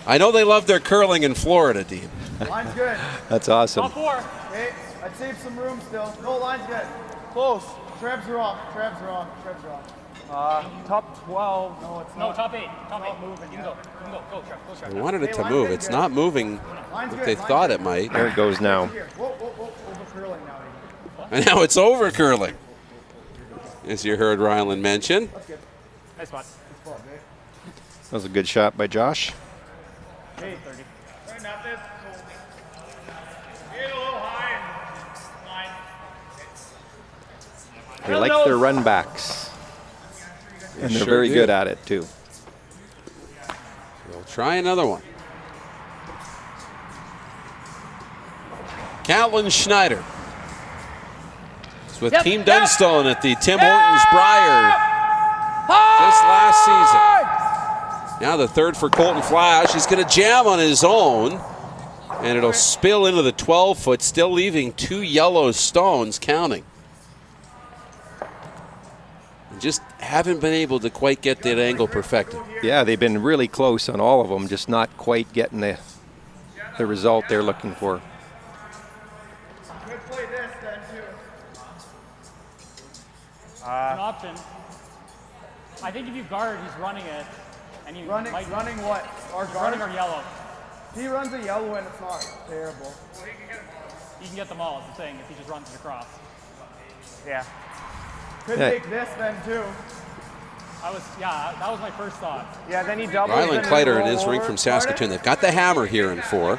I know they love their curling in Florida, Dean.
Line's good.
That's awesome.
Top 4.
Okay, I'd save some room still. No, line's good. Close. Treb's wrong. Top 12. No, it's not.
No, top 8. Top 8. Moving. You can go. Go, Trev.
They wanted it to move. It's not moving what they thought it might.
There it goes now.
Whoa. Over curling now.
And now it's over curling, as you heard Rylan mention.
Nice spot.
That was a good shot by Josh.
Hey, 30.
They like their run backs. And they're
sure
very
do.
good at it, too.
We'll try another one. Calvin Schneider. It's with Team Dunstone at the Tim Hortons Briar just last season. Now the third for Colton Flasch. He's going to jam on his own, and it'll spill into the 12-foot, still leaving 2 yellow stones counting. Just haven't been able to quite get that angle perfected.
Yeah, they've been really close on all of them, just not quite getting the result they're looking for.
An option. I think if you guard, he's running it. And you
running what? Our
he's
guard?
running our yellow.
He runs a yellow and it's not terrible.
You can get them all, is the thing, if he just runs it across.
Yeah. Could make this then too.
That was my first thought.
Yeah, then he doubles.
Rylan Kleiter in his rink from Saskatoon. They've got the hammer here in 4.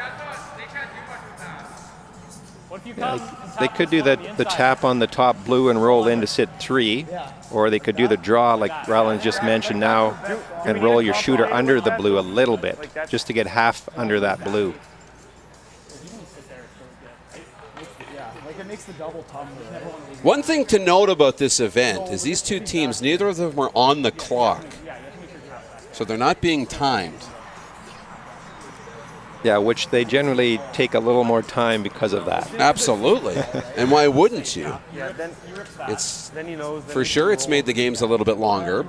What if you come
They could do the tap on the top blue and roll in to sit 3, or they could do the draw like Rylan just mentioned now and roll your shooter under the blue a little bit, just to get half under that blue.
It makes the double tough.
One thing to note about this event is these two teams, neither of them are on the clock. So they're not being timed.
Yeah, which they generally take a little more time because of that.
Absolutely. And why wouldn't you? It's for sure it's made the games a little bit longer,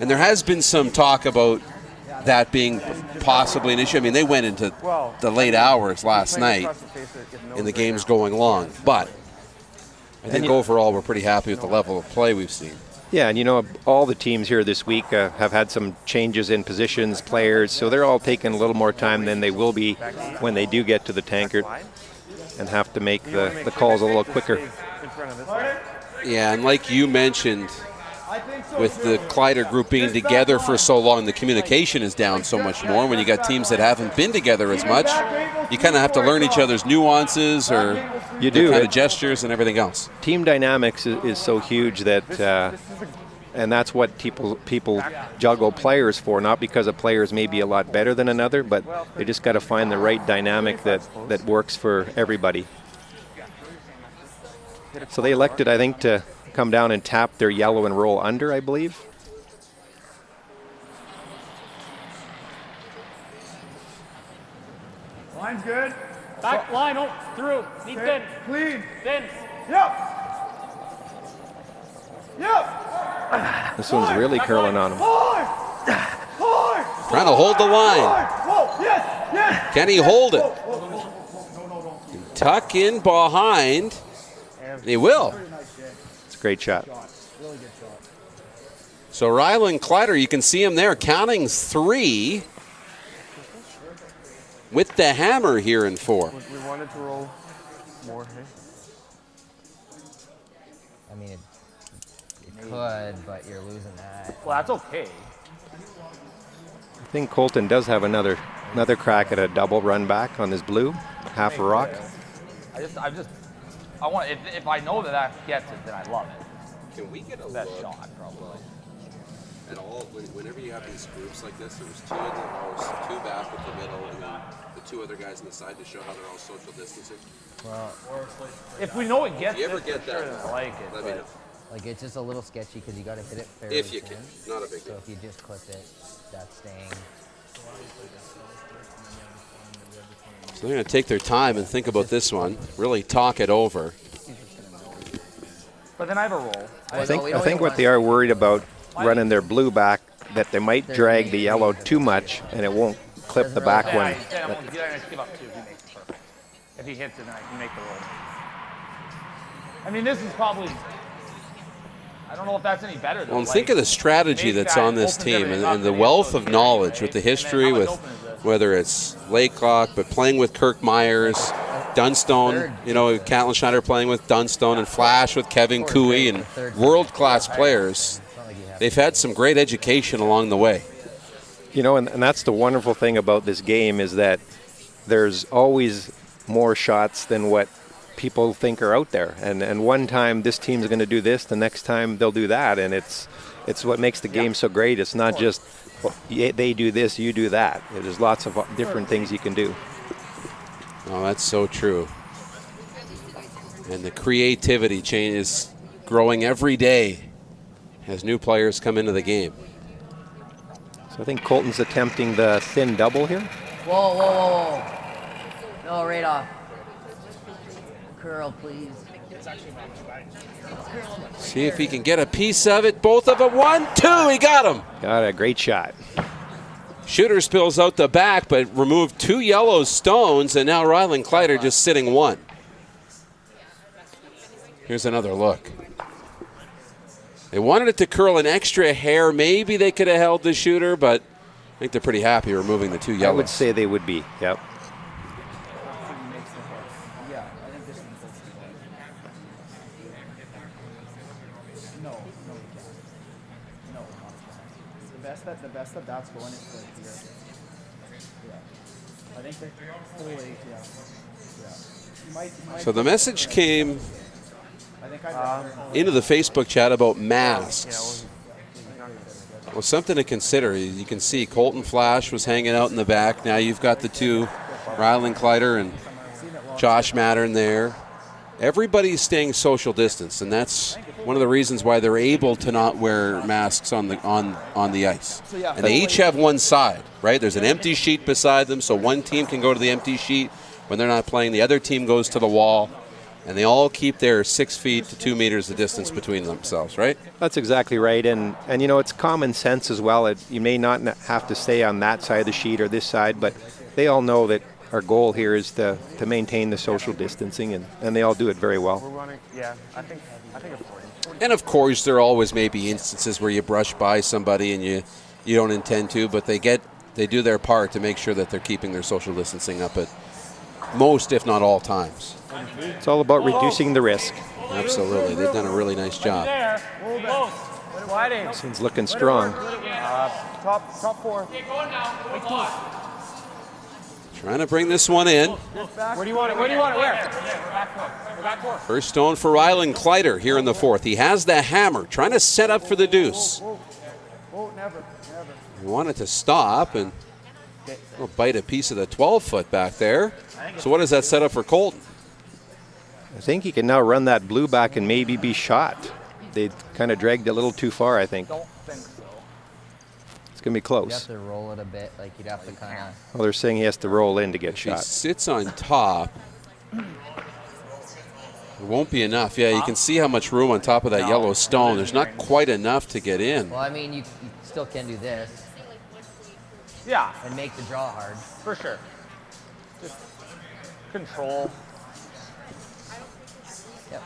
and there has been some talk about that being possibly an issue. I mean, they went into the late hours last night and the game's going long. But I think overall we're pretty happy with the level of play we've seen.
Yeah, and you know, all the teams here this week have had some changes in positions, players, so they're all taking a little more time than they will be when they do get to the tankard and have to make the calls a little quicker.
Yeah, and like you mentioned, with the Kleiter group being together for so long, the communication is down so much more. When you got teams that haven't been together as much, you kind of have to learn each other's nuances or
you do
kind of gestures and everything else.
Team dynamics is so huge that, and that's what people juggle players for, not because a player is maybe a lot better than another, but they just got to find the right dynamic that works for everybody. So they elected, I think, to come down and tap their yellow and roll under, I believe.
Line's good.
Back line, through. Need thin.
Clean.
Thin.
Yep. Yep.
This one's really curling on him.
Hard. Hard.
Trying to hold the line.
Whoa. Yes. Yes.
Can he hold it? Tuck in behind. He will.
It's a great shot.
So Rylan Kleiter, you can see him there counting 3 with the hammer here in 4.
We wanted to roll more, hey?
I mean, it could, but you're losing that.
Well, that's okay.
I think Colton does have another crack at a double run back on his blue, half a rock.
I want, if I know that gets it, then I love it.
Can we get a
that shot, probably?
At all, whenever you have these groups like this, there's 2 in the rows, 2 back with the middle, and then the 2 other guys on the side to show how they're all social distancing.
Well,
if we know it gets
if you ever
it,
get that,
sure, I like it.
let me know.
like it's just a little sketchy because you got to hit it fairly
If you
thin.
can, not a big deal.
So if you just clip it, that's staying.
So they're going to take their time and think about this one, really talk it over.
But then I have a roll.
I think what they are worried about running their blue back, that they might drag the yellow too much and it won't clip the back one.
If he hits it, then I can make the roll. I mean, this is probably, I don't know if that's any better.
Well, and think of the strategy that's on this team and the wealth of knowledge with the history with whether it's Laycock, but playing with Kirk Myers, Dunstone, you know, Catlin Schneider playing with Dunstone, and Flasch with Kevin Cooey, and world-class players. They've had some great education along the way.
You know, and that's the wonderful thing about this game is that there's always more shots than what people think are out there. And one time this team's going to do this, the next time they'll do that, and it's what makes the game so great. It's not just they do this, you do that. There's lots of different things you can do.
Oh, that's so true. And the creativity chain is growing every day as new players come into the game.
So I think Colton's attempting the thin double here.
Whoa, whoa, whoa, whoa. No, right off. Curl, please.
See if he can get a piece of it. Both of them. 1, 2. He got him.
Got a great shot.
Shooter spills out the back, but removed 2 yellow stones, and now Rylan Kleiter just sitting 1. Here's another look. They wanted it to curl an extra hair. Maybe they could have held the shooter, but I think they're pretty happy removing the 2 yellows.
I would say they would be, yep.
The best that that's going is right here. Yeah. I think they're full 8, yeah. You might
so the message came into the Facebook chat about masks. Well, something to consider. You can see Colton Flasch was hanging out in the back. Now you've got the 2, Rylan Kleiter and Josh Mattern there. Everybody's staying social distance, and that's one of the reasons why they're able to not wear masks on the ice. And they each have one side, right? There's an empty sheet beside them, so one team can go to the empty sheet when they're not playing. The other team goes to the wall, and they all keep their 6 feet to 2 meters of distance between themselves, right?
That's exactly right, and you know, it's common sense as well. You may not have to stay on that side of the sheet or this side, but they all know that our goal here is to maintain the social distancing, and they all do it very well.
We're running, yeah, I think it's 40.
And of course, there always may be instances where you brush by somebody and you don't intend to, but they do their part to make sure that they're keeping their social distancing up at most, if not all times.
It's all about reducing the risk.
Absolutely. They've done a really nice job.
This one's looking strong.
Top 4.
Trying to bring this one in.
Where do you want it? Where? Back 4.
First stone for Rylan Kleiter here in the 4th. He has the hammer, trying to set up for the deuce.
Never.
He wanted to stop and bite a piece of the 12-foot back there. So what does that set up for Colton?
I think he can now run that blue back and maybe be shot. They kind of dragged a little too far, I think.
Don't think so.
It's going to be close.
You have to roll it a bit, like you'd have to kind of...
Well, they're saying he has to roll in to get
He
shot.
sits on top. It won't be enough. Yeah, you can see how much room on top of that yellow stone. There's not quite enough to get in.
Well, I mean, you still can do this.
Yeah.
And make the draw hard.
For sure. Just control.
Yep.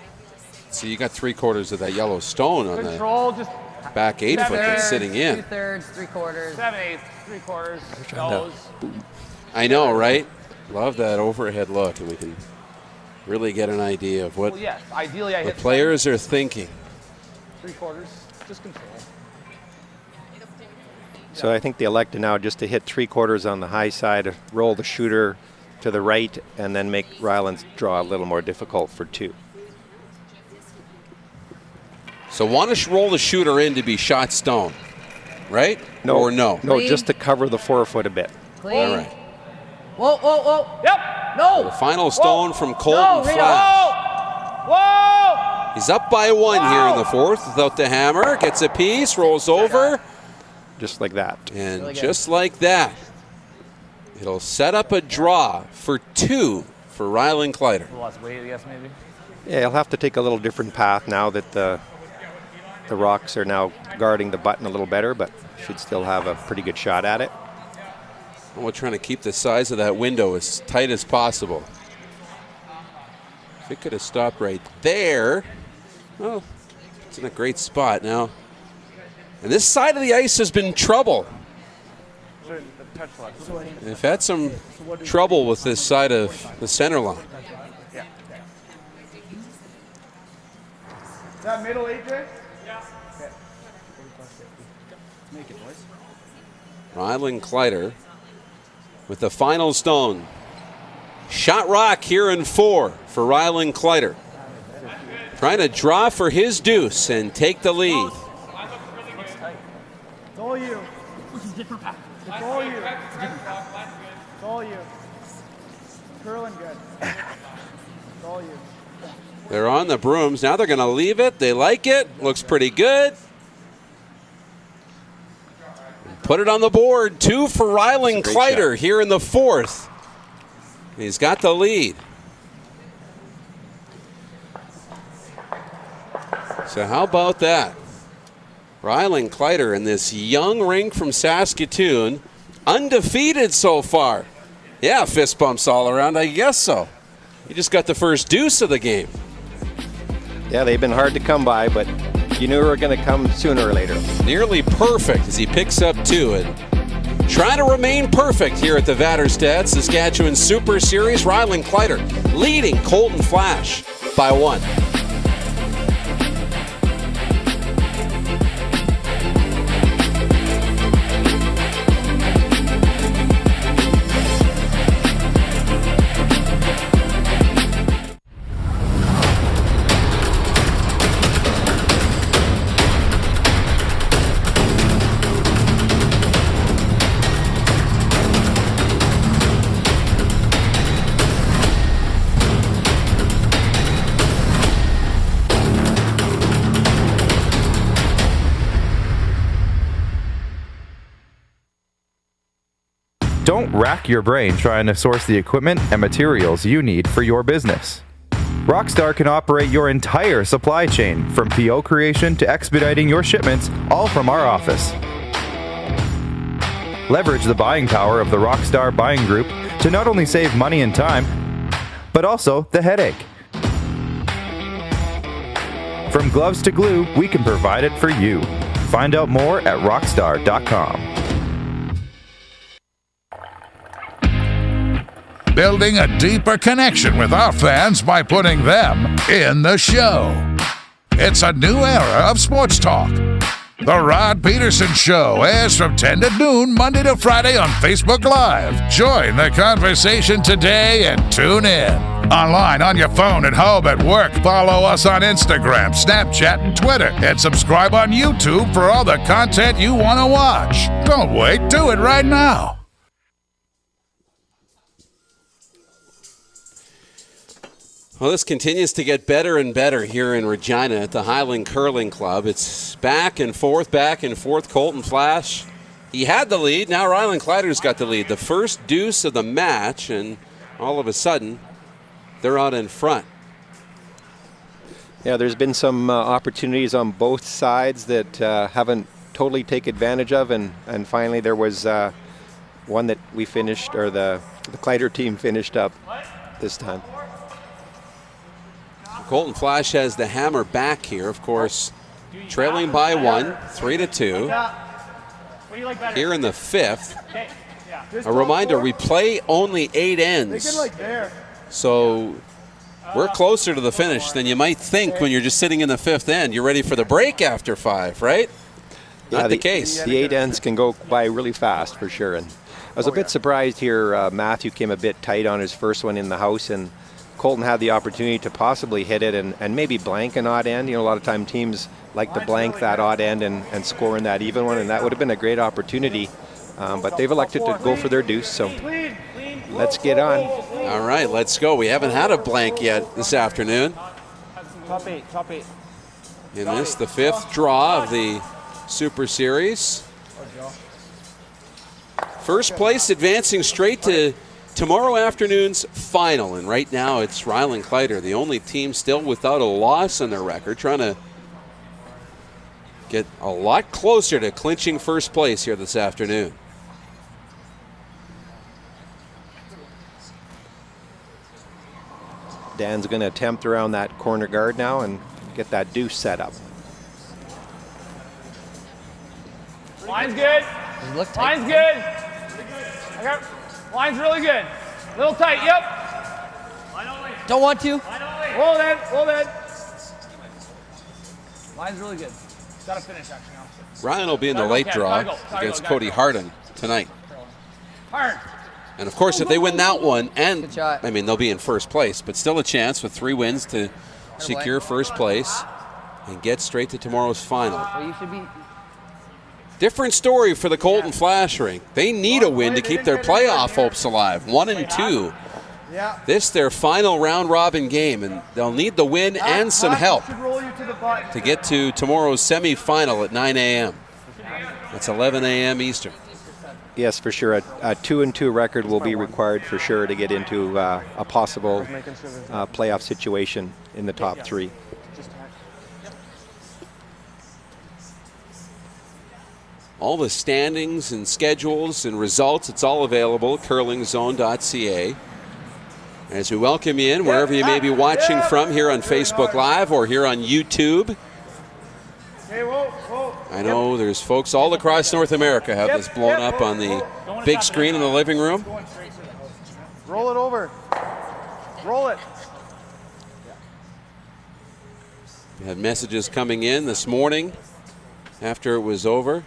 So you got 3/4 of that yellow stone on
Control, just
the back 8-foot that's sitting in.
2/3, 3/4.
7/8, 3/4. Nose.
I know, right? Love that overhead look, and we can really get an idea of what
Yes, ideally I
the
hit
players are thinking.
3/4. Just control.
So I think they elected now just to hit 3/4 on the high side, roll the shooter to the right, and then make Rylan's draw a little more difficult for 2.
So want to roll the shooter in to be shot stone, right?
No,
or no?
No,
Clean.
just to cover the 4-foot a bit.
Clean.
All right.
Whoa.
Yep.
No.
The final stone from Colton
Rita.
Flasch.
Whoa!
He's up by 1 here in the 4th without the hammer. Gets a piece, rolls over.
Just like that.
And
Really good.
just like that, it'll set up a draw for 2 for Rylan Kleiter.
A little less weight, I guess, maybe.
Yeah, he'll have to take a little different path now that the rocks are now guarding the button a little better, but should still have a pretty good shot at it.
And we're trying to keep the size of that window as tight as possible. If it could have stopped right there, well, it's in a great spot now. And this side of the ice has been trouble. They've had some trouble with this side of the center line.
Is that middle, AJ?
Rylan Kleiter with the final stone. Shot rock here in 4 for Rylan Kleiter. Trying to draw for his deuce and take the lead.
It's all you. It's all you. It's all you. Curling good. It's all you.
They're on the brooms. Now they're going to leave it. They like it. Looks pretty good. Put it on the board. 2 for Rylan Kleiter here in the 4th. He's got the lead. So how about that? Rylan Kleiter in this young rink from Saskatoon, undefeated so far. Yeah, fist bumps all around, I guess so. He just got the first deuce of the game.
Yeah, they've been hard to come by, but you knew they were going to come sooner or later.
Nearly perfect as he picks up 2 and trying to remain perfect here at the Vaderstad Saskatchewan Super Series. Rylan Kleiter leading Colton Flasch by 1.
Don't rack your brain trying to source the equipment and materials you need for your business. Rockstar can operate your entire supply chain, from PO creation to expediting your shipments, all from our office. Leverage the buying power of the Rockstar Buying Group to not only save money and time, but also the headache. From gloves to glue, we can provide it for you. Find out more at rockstar.com.
Building a deeper connection with our fans by putting them in the show. It's a new era of sports talk. The Rod Peterson Show airs from 10 to noon, Monday to Friday on Facebook Live. Join the conversation today and tune in. Online, on your phone, at home, at work. Follow us on Instagram, Snapchat, and Twitter. And subscribe on YouTube for all the content you want to watch. Don't wait, do it right now.
Well, this continues to get better and better here in Regina at the Highland Curling Club. It's back and forth. Colton Flasch, he had the lead. Now Rylan Kleiter's got the lead. The first deuce of the match, and all of a sudden, they're out in front.
Yeah, there's been some opportunities on both sides that haven't totally taken advantage of, and finally there was one that we finished, or the Kleiter team finished up this time.
Colton Flasch has the hammer back here, of course, trailing by 1, 3-2. Here in the fifth. A reminder, we play only 8 ends. So we're closer to the finish than you might think when you're just sitting in the fifth end. You're ready for the break after 5, right? Not the case.
The 8 ends can go by really fast, for sure. And I was a bit surprised here. Matthew came a bit tight on his first one in the house, and Colton had the opportunity to possibly hit it and maybe blank an odd end. You know, a lot of time teams like to blank that odd end and score in that even one, and that would have been a great opportunity. But they've elected to go for their deuce, so let's get on.
All right, let's go. We haven't had a blank yet this afternoon.
Top eight.
In this, the fifth draw of the Super Series. First place advancing straight to tomorrow afternoon's final, and right now it's Rylan Kleiter, the only team still without a loss on their record, trying to get a lot closer to clinching first place here this afternoon.
Dan's going to attempt around that corner guard now and get that deuce set up.
Line's good. Line's good. Okay. Line's really good. Little tight, yep.
Don't want to.
Hold in. Line's really good. Gotta finish, actually, now.
Ryan will be in the late draw against Cody Hardin tonight. And of course, if they win that one, and I mean, they'll be in first place, but still a chance with 3 wins to secure first place and get straight to tomorrow's final.
Well, you should be.
Different story for the Colton Flasch ring. They need a win to keep their playoff hopes alive. 1 and 2. This their final round robin game, and they'll need the win and some help to get to tomorrow's semifinal at 9 a.m. That's 11 a.m. Eastern.
Yes, for sure. A 2-2 record will be required for sure to get into a possible playoff situation in the top 3.
All the standings and schedules and results, it's all available at curlingzone.ca. As we welcome you in wherever you may be watching from, here on Facebook Live or here on YouTube. I know there's folks all across North America have this blown up on the big screen in the living room.
Roll it over. Roll it.
We had messages coming in this morning after it was over.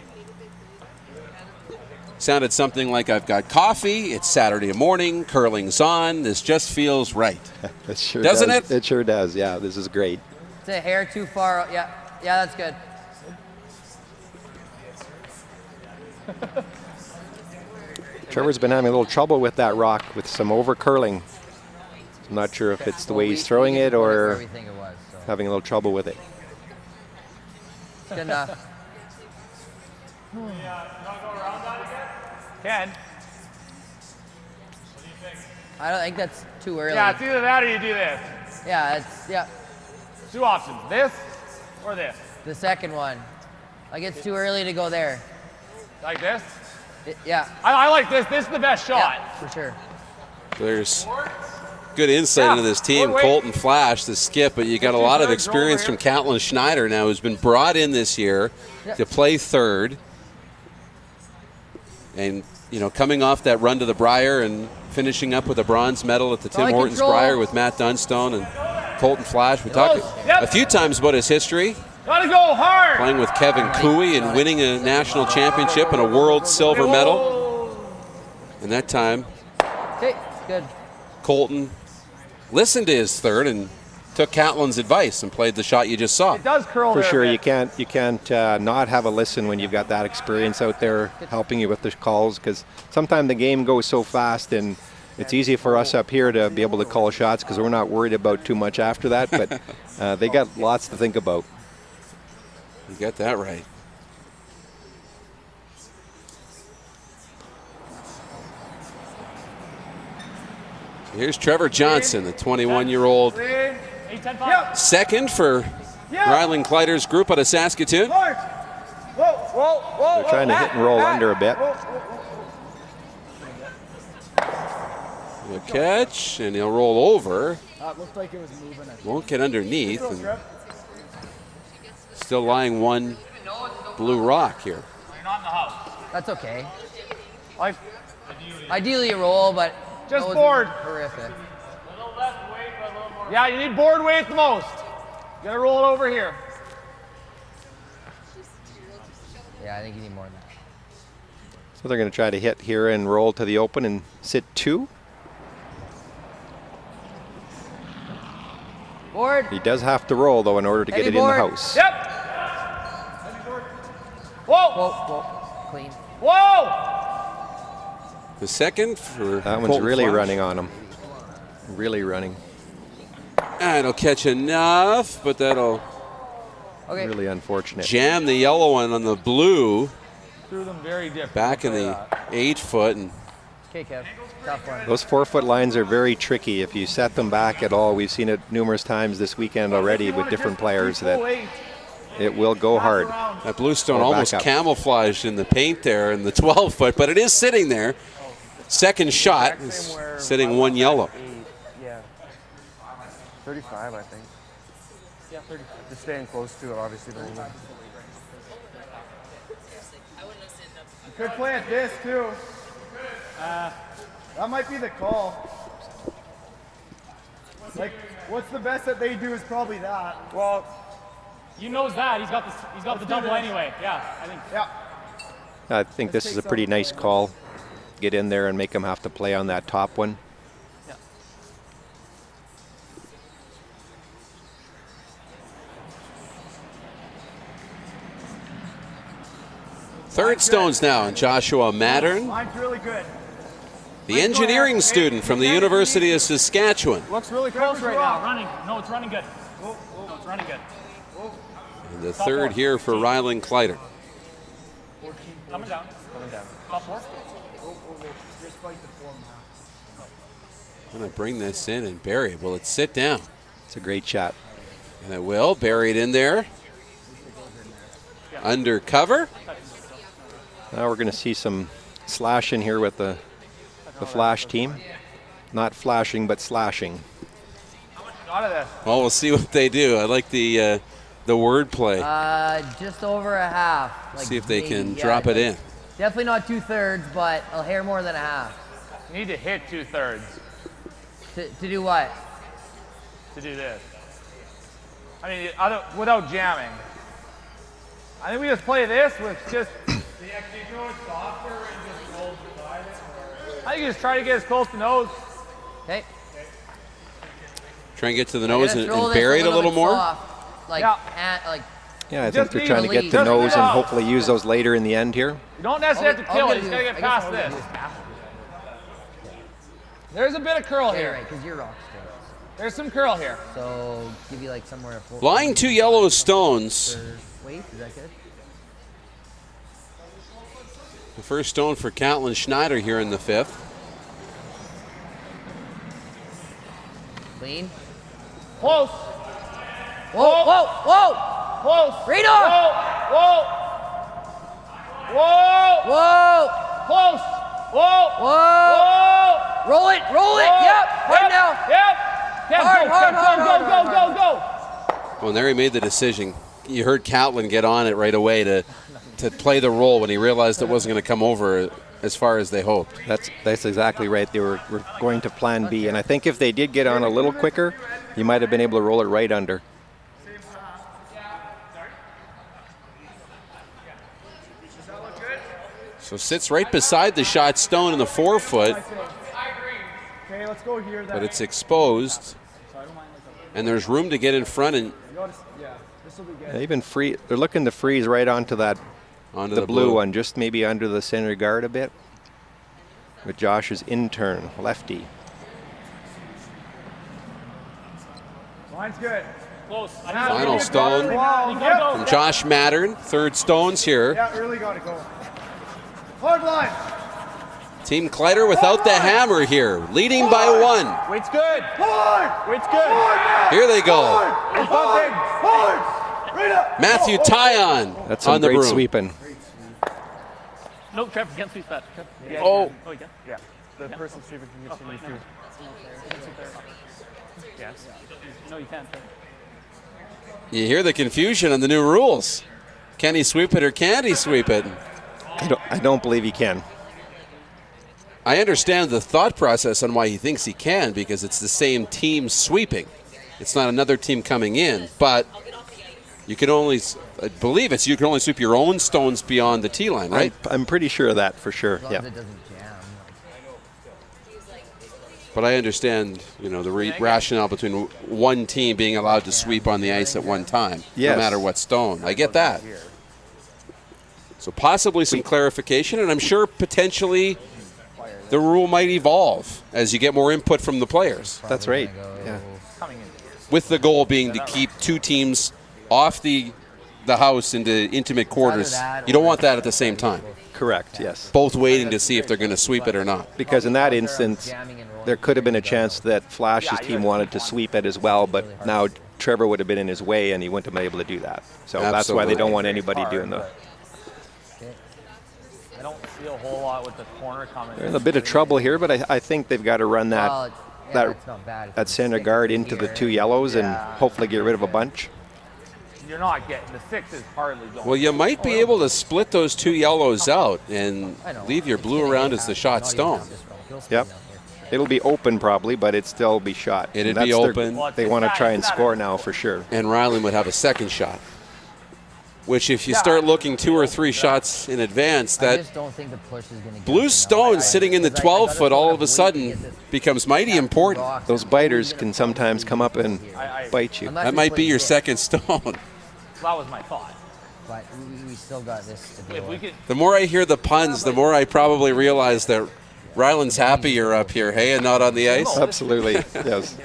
Sounded something like, I've got coffee, it's Saturday morning, curling's on, this just feels right.
It sure
Doesn't
does.
it?
It sure does, yeah, this is great.
It's a hair too far. Yeah, that's good.
Trevor's been having a little trouble with that rock with some over curling. I'm not sure if it's the way he's throwing it or having a little trouble with it.
Good enough.
Ken?
I don't think that's too early.
Yeah, it's either that or you do this.
Yeah.
2 options, this or this.
The second one. Like, it's too early to go there.
Like this?
Yeah.
I like this. This is the best shot.
Yeah, for sure.
There's good insight into this team. Colton Flasch, the skip, but you got a lot of experience from Calidon Schneider now, who's been brought in this year to play third. And, you know, coming off that run to the Brier and finishing up with a bronze medal at the Tim Hortons Brier with Matt Dunstone and Colton Flasch. We talked a few times about his history.
Gotta go hard.
Playing with Kevin Cooey and winning a national championship and a world silver medal. And that time,
good.
Colton listened to his third and took Calidon's advice and played the shot you just saw.
It does curl
for
there
sure.
a bit.
You can't not have a listen when you've got that experience out there helping you with the calls, because sometimes the game goes so fast and it's easy for us up here to be able to call shots because we're not worried about too much after that, but they got lots to think about.
You got that right. Here's Trevor Johnson, the 21-year-old second for Rylan Kleiter's group out of Saskatoon.
They're trying to hit and roll under a bit.
A catch, and he'll roll over.
Looked like it was moving.
Won't get underneath. And still lying one blue rock here.
That's okay. Ideally a roll, but
just board.
Horrific.
Yeah, you need board weight the most. You gotta roll it over here.
Yeah, I think you need more than that.
So they're going to try to hit here and roll to the open and sit 2.
Board.
He does have to roll, though, in order to get it
board.
in the house.
Yep. Whoa.
Whoa. Clean.
Whoa.
The second for
that one's
Colton
really
Flasch.
running on him. Really running.
And it'll catch enough, but that'll
really unfortunate.
Jam the yellow one on the blue.
Threw them very different.
Back in the 8-foot. And
okay, Kev. Tough one.
Those 4-foot lines are very tricky if you set them back at all. We've seen it numerous times this weekend already with different players that it will go hard.
That blue stone almost camouflaged in the paint there in the 12-foot, but it is sitting there. Second shot is sitting one yellow.
Yeah. 35, I think.
Yeah, 35.
Just staying close to it, obviously.
You could plant this too. That might be the call. Like, what's the best that they do is probably that.
Well, you knows that he's got the double anyway. Yeah, I think.
Yeah.
I think this is a pretty nice call. Get in there and make them have to play on that top one.
Yeah.
Third stones now, and Joshua Mattern,
Mine's really good.
the engineering student from the University of Saskatchewan.
Looks really close right now.
Running. No, it's running good. No, it's running good.
And the third here for Rylan Kleiter.
Coming down. Top 4.
I'm going to bring this in and bury it. Will it sit down?
It's a great shot.
And it will. Bury it in there. Under cover.
Now we're going to see some slashing here with the Flasch team. Not flashing, but slashing.
Out of this.
Well, we'll see what they do. I like the word play.
Just over a half. Like
See if they
maybe,
can drop it in.
Definitely not 2/3, but a hair more than a half.
You need to hit 2/3.
To do what?
To do this. I mean, without jamming. I think we just play this with just. I think you just try to get as close to nose.
Okay.
Try and get to the nose and bury it a little more.
Like,
Yeah, I think they're trying to get the nose and hopefully use those later in the end here.
You don't necessarily have to kill it. You just got to get past this. There's a bit of curl here.
Right, because you're rock straight.
There's some curl here.
So give you like somewhere.
Lying 2 yellow stones.
Wait, is that good?
The first stone for Calidon Schneider here in the 5th.
Clean.
Close.
Whoa, whoa, whoa!
Close.
Radar!
Whoa, whoa! Whoa!
Whoa!
Close. Whoa!
Whoa!
Whoa!
Roll it. Yep. Hard now.
Yep. Go.
Well, and there he made the decision. You heard Calton get on it right away to play the roll when he realized it wasn't going to come over as far as they hoped.
That's exactly right. They were going to plan B, and I think if they did get on a little quicker, you might have been able to roll it right under.
So sits right beside the shot stone in the 4-foot.
Okay, let's go here.
But it's exposed, and there's room to get in front. And
Even free, they're looking to freeze right onto that,
onto
the blue one, just maybe under the center guard a bit. With Josh's intern, lefty.
Line's good.
Close.
Final stone from Josh Mattern. Third stones here.
Yeah, really got to go. Hard line.
Team Kleiter without the hammer here, leading by 1.
Weight's good.
Hard.
Weight's good.
Here they go.
Hard. Right up.
Matthew Tyon
That's
on
some
the
great
broom.
sweeping.
No, Trevor, can't sweep that.
Yeah,
Oh.
Oh, you can?
Yeah. The person sweeping can continue through.
Yes. No, you can't.
You hear the confusion on the new rules. Can he sweep it or can't he sweep it?
I don't believe he can.
I understand the thought process on why he thinks he can, because it's the same team sweeping. It's not another team coming in, but you can only, I believe you can only sweep your own stones beyond the tee line, right?
I'm pretty sure of that for sure. Yeah.
But I understand, the rationale between one team being allowed to sweep on the ice at one time,
Yes.
no matter what stone. I get that. So possibly some clarification, and I'm sure potentially the rule might evolve as you get more input from the players.
That's right. Yeah.
With the goal being to keep two teams off the house into intimate quarters. You don't want that at the same time.
Correct, yes.
Both waiting to see if they're going to sweep it or not.
Because in that instance, there could have been a chance that Flash's team wanted to sweep it as well, but now Trevor would have been in his way and he wouldn't have been able to do that. So that's why they don't want anybody doing the...
I don't see a whole lot with the corner coming.
They're in a bit of trouble here, but I think they've got to run that center guard into the two yellows and hopefully get rid of a bunch.
You're not getting the 6 is hardly going.
Well, you might be able to split those two yellows out and leave your blue around as the shot stone.
Yep. It'll be open probably, but it'd still be shot.
It'd be open.
They want to try and score now for sure.
And Rylan would have a second shot. Which, if you start looking 2 or 3 shots in advance, that blue stone sitting in the 12-foot all of a sudden becomes mighty important.
Those biters can sometimes come up and bite you.
That might be your second stone.
That was my thought.
But we still got this to do.
The more I hear the puns, the more I probably realize that Rylan's happier up here, hey, and not on the ice.
Absolutely, yes.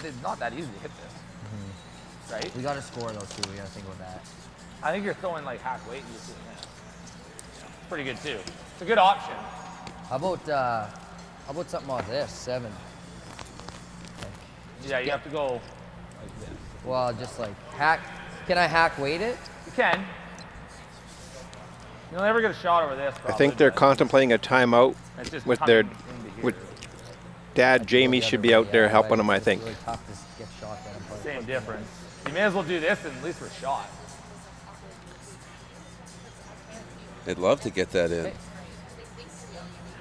It's not that easy to hit this. Right?
We got to score though too. We got to think about that.
I think you're throwing like half weight. It's pretty good too. It's a good option.
How about something like this? 7.
Yeah, you have to go like this.
Well, just like hack. Can I hack weight it?
You can. You'll never get a shot over this. Probably,
I think they're contemplating a timeout with their dad. Jamie should be out there helping them, I think.
Same difference. You may as well do this and at least we're shot.
I'd love to get that in.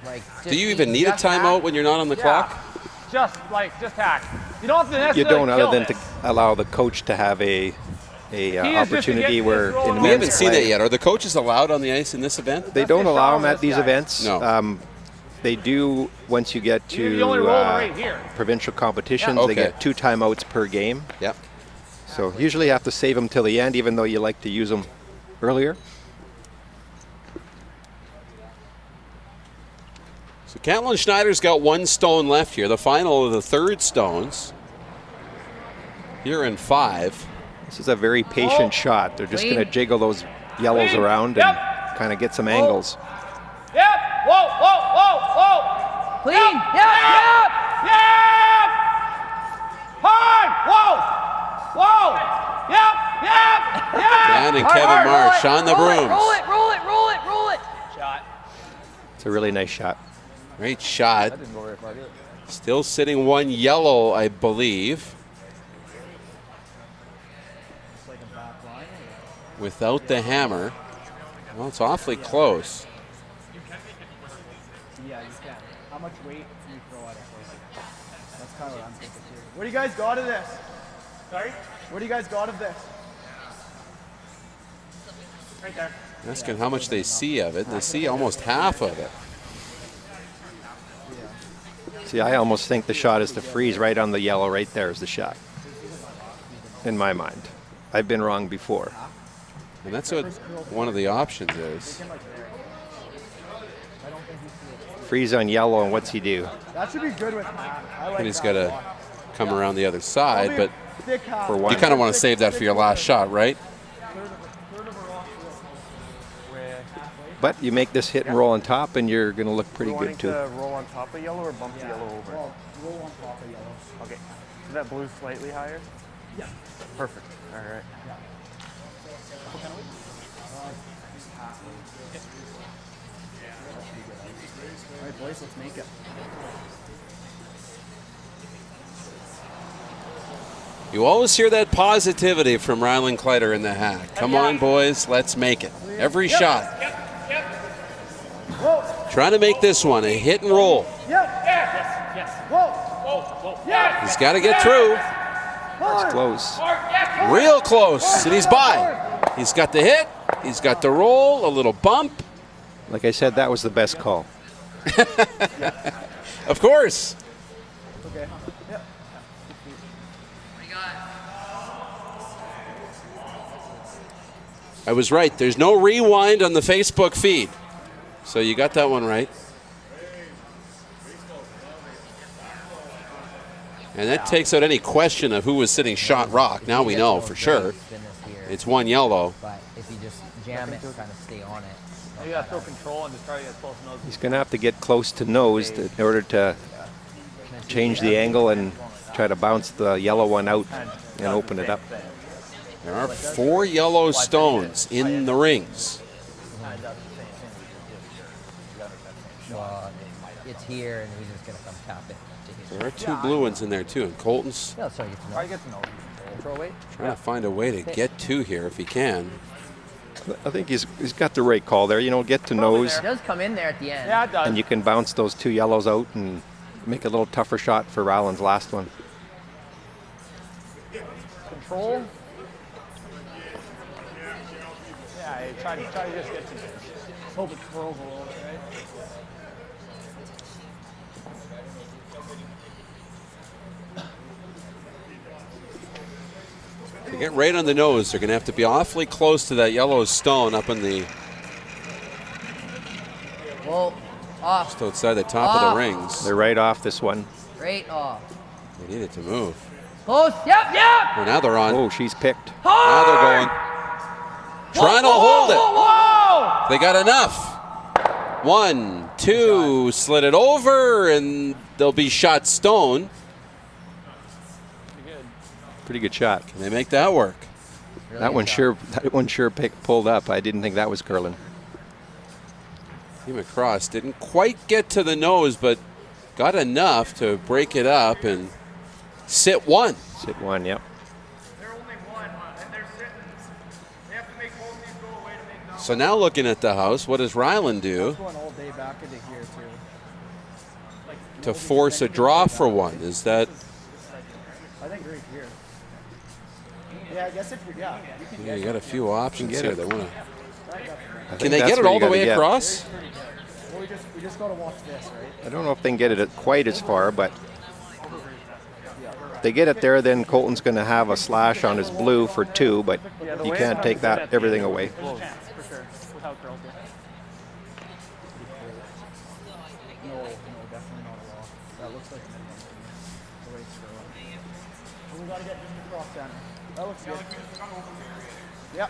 Like,
do you even need a timeout when you're not on the clock?
Just hack. You don't have to necessarily
You don't, other than
this.
to allow the coach to have a opportunity where in
we haven't seen
play,
that yet. Are the coaches allowed on the ice in this event?
They don't allow them at these events.
No.
They do once you get to provincial competitions.
Okay.
They get 2 timeouts per game.
Yep.
So usually you have to save them till the end, even though you like to use them earlier.
So Calidon Schneider's got 1 stone left here. The final of the 3rd stones. Here in 5.
This is a very patient shot. They're just going to jiggle those yellows around and kind of get some angles.
Yep. Whoa.
Clean. Yep.
Hard. Whoa. Yep.
Dan and Kevin Marsh on the brooms.
Roll it.
Shot.
It's a really nice shot.
Great shot.
That didn't go very far, did it?
Still sitting 1 yellow, I believe. Without the hammer. Well, it's awfully close.
Yeah, you can. How much weight do you throw at it? That's kind of what I'm thinking too. What do you guys got of this? Sorry? What do you guys got of this? Right there.
Asking how much they see of it. They see almost half of it.
See, I almost think the shot is to freeze right on the yellow. Right there is the shot, in my mind. I've been wrong before.
And that's what one of the options is.
Freeze on yellow, and what's he do?
That should be good with Matt. I like
And he's
that
got
a
to
lot.
come around the other side, but
Thick half.
For
you
one.
kind of want to save that for your last shot, right?
But you make this hit and roll on top, and you're going to look pretty good too.
To roll on top of yellow or bump the yellow over?
Roll on top of yellow.
Okay. Is that blue slightly higher?
Yeah.
Perfect. All right.
All right, boys, let's make it.
You always hear that positivity from Rylan Kleiter in the hack. Come on, boys, let's make it. Every shot. Trying to make this one a hit and roll. He's got to get through.
It's close.
Real close, and he's by. He's got the hit. He's got the roll, a little bump.
Like I said, that was the best call.
Of course.
Okay. Yep.
I was right. There's no rewind on the Facebook feed. So you got that one right. And that takes out any question of who was sitting shot rock. Now we know for sure. It's 1 yellow.
But if you just jam it, kind of stay on it.
You got to throw control and just try to get close nose.
He's going to have to get close to nose in order to change the angle and try to bounce the yellow one out and open it up.
There are 4 yellow stones in the rings.
Well, it's here, and he's just going to come tap it.
There are 2 blue ones in there too, and Colton's
Yeah, sorry, get to know. Control weight.
trying to find a way to get to here if he can.
I think he's got the right call there. You know, get to nose,
It does come in there at the end.
Yeah, it does.
and you can bounce those 2 yellows out and make a little tougher shot for Rylan's last one.
Control. Yeah, try to just get to it.
Hope it's for overall, right?
To get right on the nose, they're going to have to be awfully close to that yellow stone up in the
Whoa, off.
just outside the top of the rings.
They're right off this one.
Straight off.
They need it to move.
Close. Yep.
Well, now they're on.
Oh, she's picked.
Now they're going. Trying to hold it.
Whoa!
They got enough. 1, 2, slid it over, and they'll be shot stone.
Pretty good shot.
Can they make that work?
Really
That one
good
sure pulled up. I didn't think that was curling.
Came across, didn't quite get to the nose, but got enough to break it up and sit 1.
Sit 1, yep.
They're only 1, and they're sitting. They have to make both these go away to make them.
So now looking at the house, what does Rylan do
Going all day back into here too.
to force a draw for 1? Is that
I think right here. Yeah, I guess if you're you can
yeah, you got a few options here. They want to.
I
Can
think
they
that's
get it
where
all
you
the
gotta
way
get.
across?
Well, we just gotta watch this, right?
I don't know if they can get it quite as far, but if they get it there, then Colton's going to have a slash on his blue for 2, but you can't take that everything away.
For sure. With how it curls here.
No, definitely not a law. That looks like the way it's curling. We gotta get just across center. That looks good. Yep.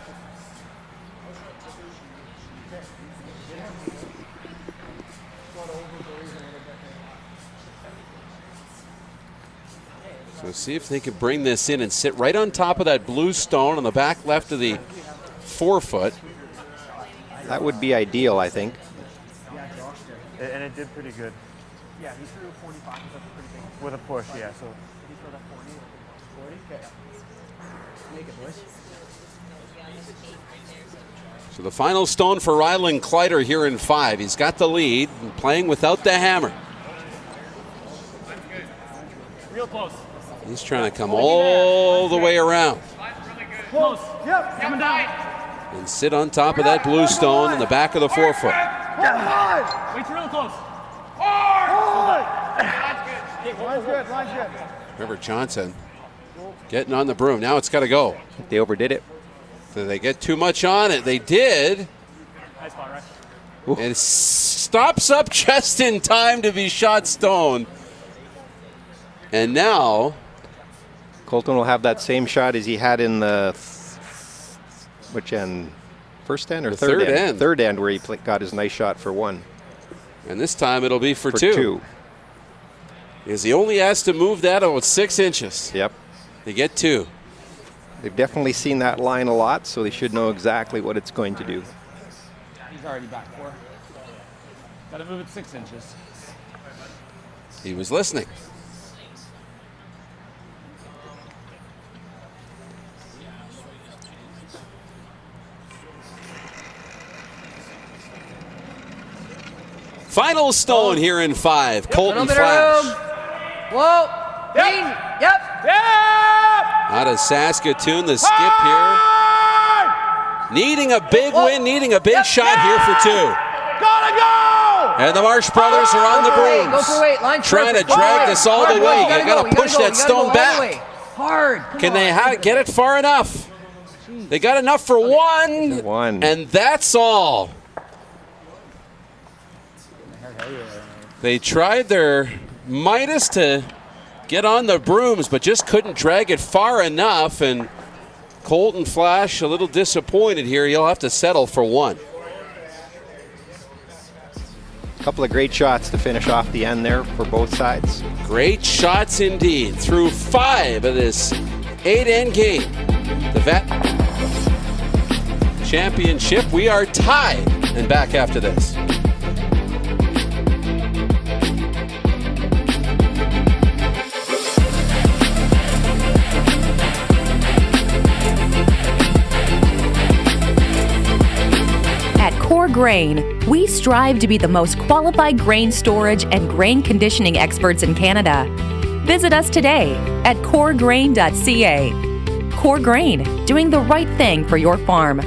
So see if they can bring this in and sit right on top of that blue stone on the back left of the 4-foot.
That would be ideal, I think.
And it did pretty good. Yeah, he threw 45. That's pretty big. With a push, yeah. So. Did he throw that 40? 40? Okay. Make it, boys.
So the final stone for Rylan Kleiter here in 5. He's got the lead and playing without the hammer.
Real close.
He's trying to come all the way around.
Close. Yep. Coming down.
And sit on top of that blue stone in the back of the forefoot.
Wait, real close.
Line's good, line's good.
Trevor Johnson getting on the broom. Now it's got to go.
They overdid it.
Did they get too much on it? They did.
Nice spot, right?
And it stops up just in time to be shot stone. And now
Colton will have that same shot as he had in the which end? First end or
the
third end?
end?
Third end, where he got his nice shot for 1.
And this time it'll be for 2. Because he only has to move that about 6 inches.
Yep.
To get 2.
They've definitely seen that line a lot, so they should know exactly what it's going to do.
He's already back 4. Got to move it 6 inches.
He was listening. Final stone here in 5. Colton Flasch.
Whoa. Green. Yep.
Out of Saskatoon, the skip here. Needing a big win, needing a big shot here for 2.
Gotta go!
And the Marsh brothers are on the brooms.
Go for weight. Line
trying to drag this all the way. You got to push that stone back.
Hard.
Can they get it far enough? They got enough for 1. And that's all. They tried their Midas to get on the brooms, but just couldn't drag it far enough. And Colton Flasch a little disappointed here. He'll have to settle for 1.
A couple of great shots to finish off the end there for both sides.
Great shots indeed. Through 5 of this 8-end game. The VET Championship. We are tied. And back after this.
At Core Grain, we strive to be the most qualified grain storage and grain conditioning experts in Canada. Visit us today at coregrain.ca. Core Grain, doing the right thing for your farm.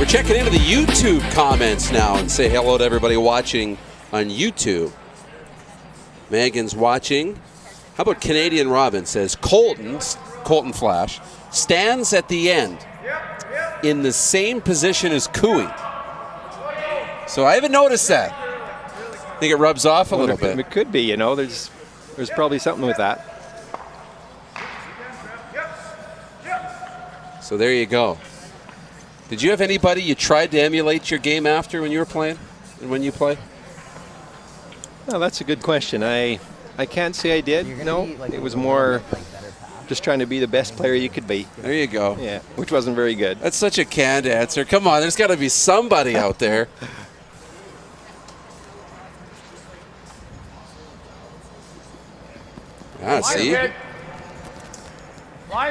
Checking into the YouTube comments now and say hello to everybody watching on YouTube. Megan's watching. How about Canadian Robin says Colton Flasch stands at the end in the same position as Cooey. So I haven't noticed that. I think it rubs off a little bit.
It could be, you know. There's probably something with that.
So there you go. Did you have anybody you tried to emulate your game after when you were playing and when you play?
Well, that's a good question. I can't say I did. No, it was more just trying to be the best player you could be.
There you go.
Yeah, which wasn't very good.
That's such a canned answer. Come on, there's got to be somebody out there. See?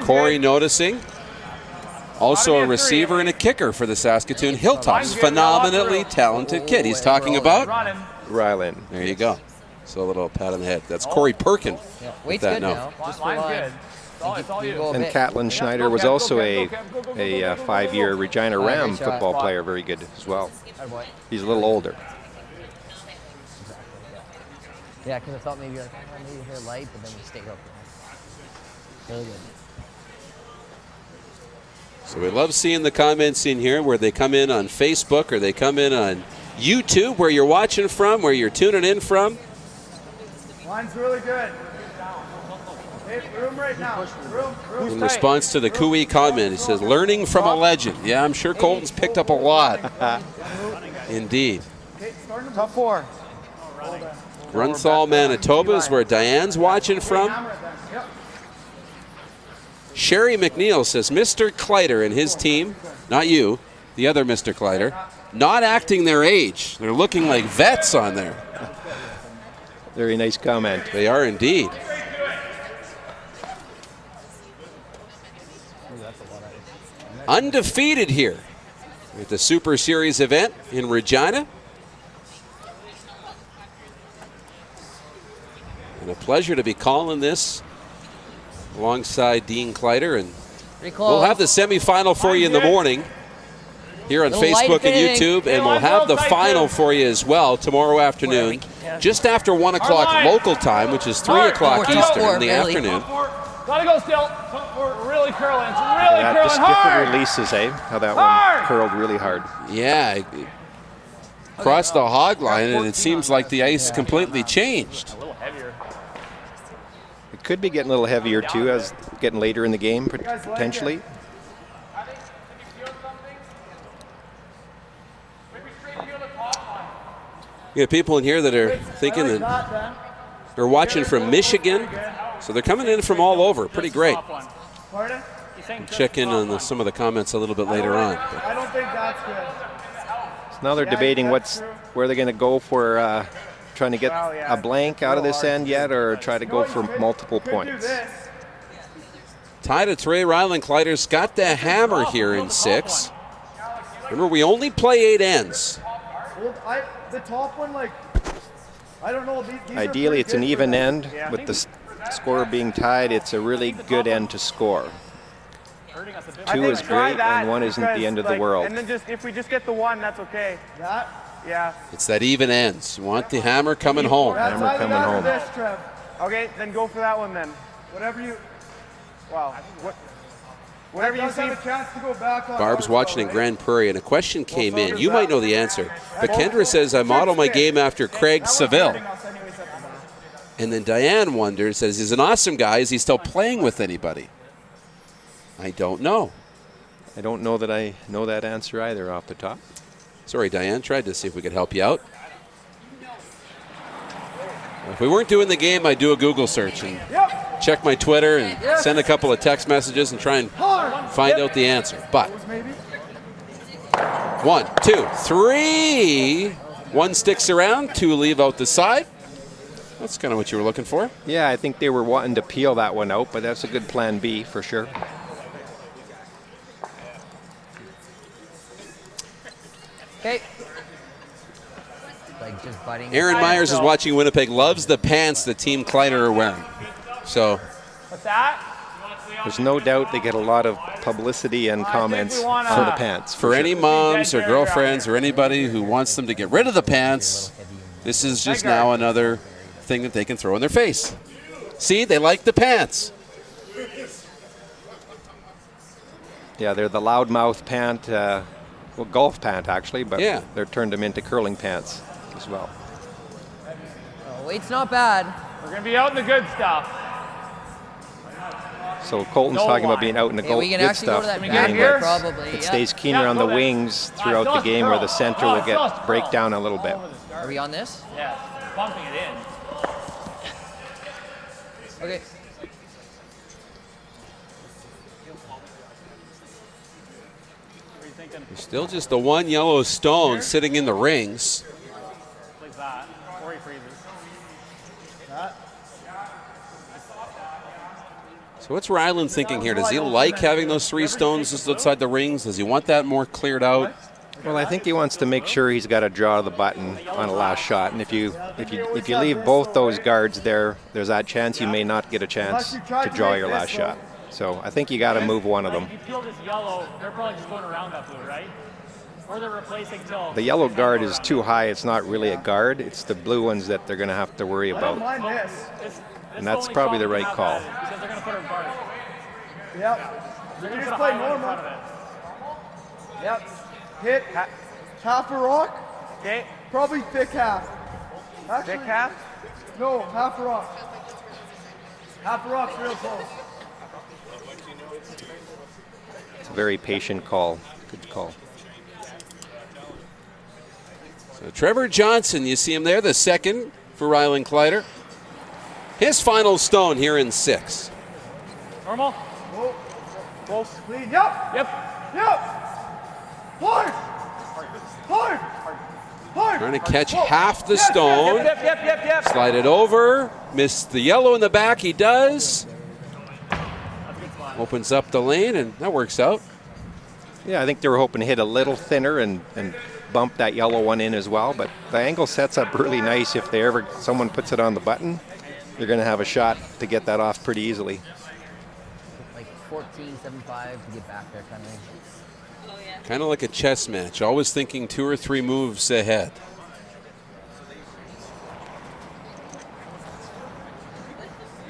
Corey noticing. Also a receiver and a kicker for the Saskatoon Hilltops. Phenomenally talented kid. He's talking about
Rylan.
There you go. So a little pat on the head. That's Corey Perkin.
Yeah. Weight's good now. Just for line.
And Catlin Schneider was also a 5-year Regina Ram football player, very good as well. He's a little older.
Yeah, because I thought maybe you're maybe here light, but then we stayed up there. Really good.
So we love seeing the comments in here where they come in on Facebook or they come in on YouTube, where you're watching from, where you're tuning in from.
Line's really good. Hey, room right now. Room.
In response to the Cooey comment, he says, learning from a legend. Yeah, I'm sure Colton's picked up a lot. Indeed.
Top 4.
Runthal, Manitoba is where Diane's watching from. Sherry McNeil says, Mr. Kleiter and his team, not you, the other Mr. Kleiter, not acting their age. They're looking like vets on there.
Very nice comment.
They are indeed. Undefeated here at the Super Series event in Regina. And a pleasure to be calling this alongside Dean Kleiter. And we'll have the semifinal for you in the morning here on Facebook and YouTube, and we'll have the final for you as well tomorrow afternoon, just after 1 o'clock local time, which is 3 o'clock Eastern in the afternoon.
Gotta go still. We're really curling. It's really curling
just
hard.
different releases, eh? How that one curled really hard.
Yeah. Crossed the hog line, and it seems like the ice completely changed.
A little heavier.
It could be getting a little heavier too, as getting later in the game potentially.
You have people in here that are thinking that they're watching from Michigan, so they're coming in from all over. Pretty great. We'll check in on some of the comments a little bit later on.
I don't think that's good.
So now they're debating where they're going to go for trying to get a blank out of this end yet, or try to go for multiple points.
Tied at 3. Rylan Kleiter's got the hammer here in 6. Remember, we only play 8 ends.
The top one, I don't know. These
Ideally, it's an even end. With the score being tied, it's a really good end to score. 2 is great, and 1 isn't the end of the world.
And then if we just get the 1, that's okay. Yeah.
It's that even ends. You want the hammer coming home.
Hammer coming home.
Okay, then go for that one then.
Whatever you.
Wow. Whatever you see.
Have a chance to go back on.
Barb's watching in Grand Prairie, and a question came in. You might know the answer, but Kendra says, I model my game after Craig Seville. And then Diane wonders, says, he's an awesome guy. Is he still playing with anybody? I don't know.
I don't know that I know that answer either off the top.
Sorry, Diane. Tried to see if we could help you out. If we weren't doing the game, I'd do a Google search and check my Twitter and send a couple of text messages and try and find out the answer. But 1, 2, 3. 1 sticks around, 2 leave out the side. That's kind of what you were looking for.
Yeah, I think they were wanting to peel that one out, but that's a good plan B for sure.
Okay. Just butting.
Aaron Myers is watching Winnipeg, loves the pants that Team Kleiter are wearing. So
What's that?
there's no doubt they get a lot of publicity and comments for the pants.
For any moms or girlfriends or anybody who wants them to get rid of the pants, this is just now another thing that they can throw in their face. See, they like the pants.
Yeah, they're the loudmouth pant, well, golf pant actually, but
yeah,
they're turned them into curling pants as well.
Weight's not bad.
We're going to be out in the good stuff.
So Colton's talking about being out in the good stuff, meaning that it stays keener on the wings throughout the game, where the center will break down a little bit.
Are we on this?
Yeah, bumping it in.
Okay.
There's still just the 1 yellow stone sitting in the rings.
Like that, or he freezes.
So what's Rylan thinking here? Does he like having those 3 stones just outside the rings? Does he want that more cleared out?
Well, I think he wants to make sure he's got to draw the button on a last shot, and if you leave both those guards there, there's that chance you may not get a chance to draw your last shot. So I think you got to move one of them.
If you peel this yellow, they're probably just going around that blue, right? Or they're replacing till.
The yellow guard is too high. It's not really a guard. It's the blue ones that they're going to have to worry about. And that's probably the right call.
Because they're going to put a guard.
Yep.
They're
You
going to
just
put a
play
Highland in
normal.
front of it.
Yep. Hit half a rock.
Okay.
Probably thick half. Actually,
Thick half?
No, half a rock. Half a rock's real close.
It's a very patient call. Good call.
So Trevor Johnson, you see him there, the second for Rylan Kleiter. His final stone here in 6.
Normal?
Whoa. Close. Clean. Yep.
Yep.
Hard. Hard. Hard.
Trying to catch half the stone.
Yep.
Slide it over. Missed the yellow in the back. He does. Opens up the lane, and that works out.
Yeah, I think they were hoping to hit a little thinner and bump that yellow one in as well, but the angle sets up really nice. If someone puts it on the button, you're going to have a shot to get that off pretty easily.
Like 14.75 to get back there kind of thing.
Kind of like a chess match, always thinking 2 or 3 moves ahead.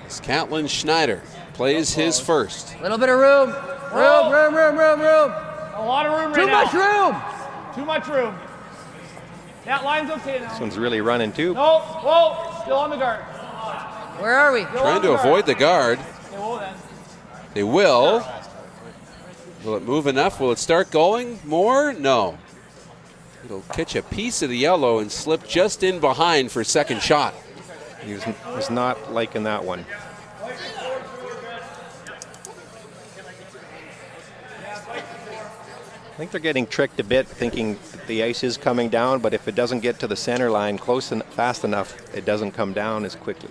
As Catlin Schneider plays his first.
A little bit of room. Room.
A lot of room
Too
right now.
much room.
Too much room. That line's okay now.
This one's really running too.
No, whoa, still on the guard.
Where are we?
Trying to avoid the guard.
Okay, whoa then.
They will. Will it move enough? Will it start going more? No. It'll catch a piece of the yellow and slip just in behind for second shot.
He was not liking that one. I think they're getting tricked a bit, thinking that the ice is coming down, but if it doesn't get to the center line close and fast enough, it doesn't come down as quickly.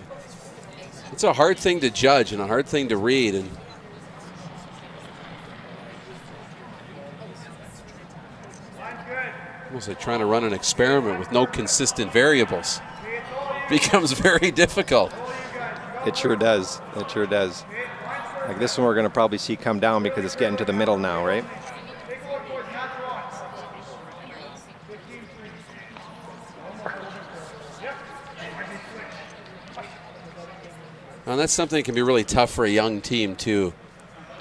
It's a hard thing to judge and a hard thing to read. And almost like trying to run an experiment with no consistent variables. Becomes very difficult.
It sure does. It sure does. Like this one we're going to probably see come down because it's getting to the middle now, right?
And that's something that can be really tough for a young team, too.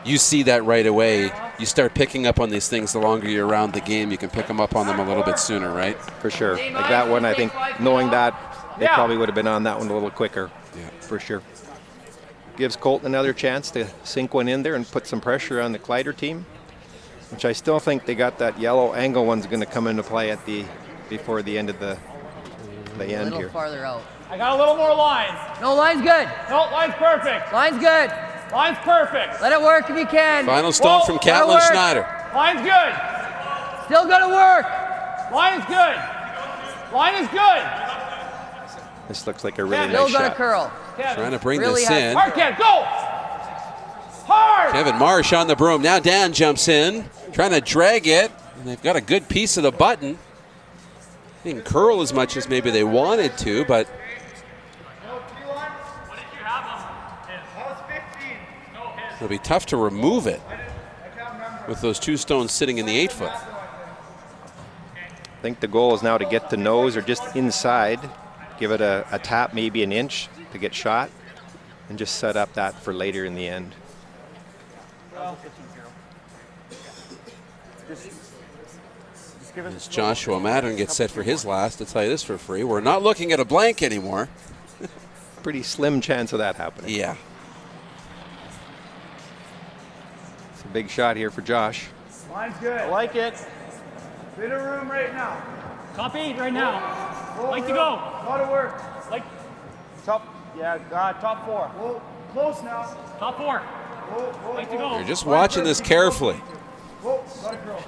You see that right away. You start picking up on these things the longer you're around the game. You can pick them up on them a little bit sooner, right?
For sure. Like that one, I think, knowing that, they probably would have been on that one a little quicker.
Yeah.
For sure. Gives Colton another chance to sink one in there and put some pressure on the Kleiter team, which I still think they got that yellow angle one's going to come into play before the end of the end here.
A little farther out.
I got a little more line.
No, line's good.
No, line's perfect.
Line's good.
Line's perfect.
Let it work if you can.
Final stone from Catlin Schneider.
Line's good.
Still gonna work.
Line's good. Line is good.
This looks like a really
Still
nice
gonna
shot.
curl.
Trying to bring
Really
this
has-
in.
Hard, Kev, go. Hard.
Kevin Marsh on the broom. Now Dan jumps in, trying to drag it. And they've got a good piece of the button. Didn't curl as much as maybe they wanted to, but it'll be tough to remove it with those 2 stones sitting in the 8-foot.
I think the goal is now to get the nose or just inside, give it a tap, maybe an inch to get shot, and just set up that for later in the end.
As Joshua Mattern gets set for his last, I'll tell you this for free, we're not looking at a blank anymore.
Pretty slim chance of that happening.
Yeah.
It's a big shot here for Josh.
Line's good.
I like it.
Bit of room right now.
Top 8 right now. Like to go.
Lot of work.
Like
Top 4.
Whoa, close now.
top 4.
Whoa,
Like to go.
You're just watching this carefully.
Whoa, gotta curl.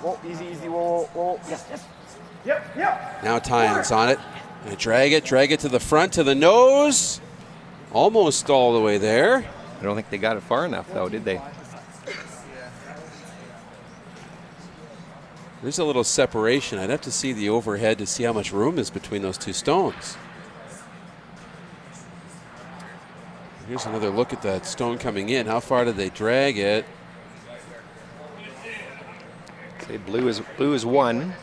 Whoa, easy. Whoa. Yes.
Yep.
Now Tynes on it. And drag it to the front, to the nose. Almost all the way there.
I don't think they got it far enough, though, did they?
There's a little separation. I'd have to see the overhead to see how much room is between those two stones. Here's another look at that stone coming in. How far did they drag it?
Say blue is 1.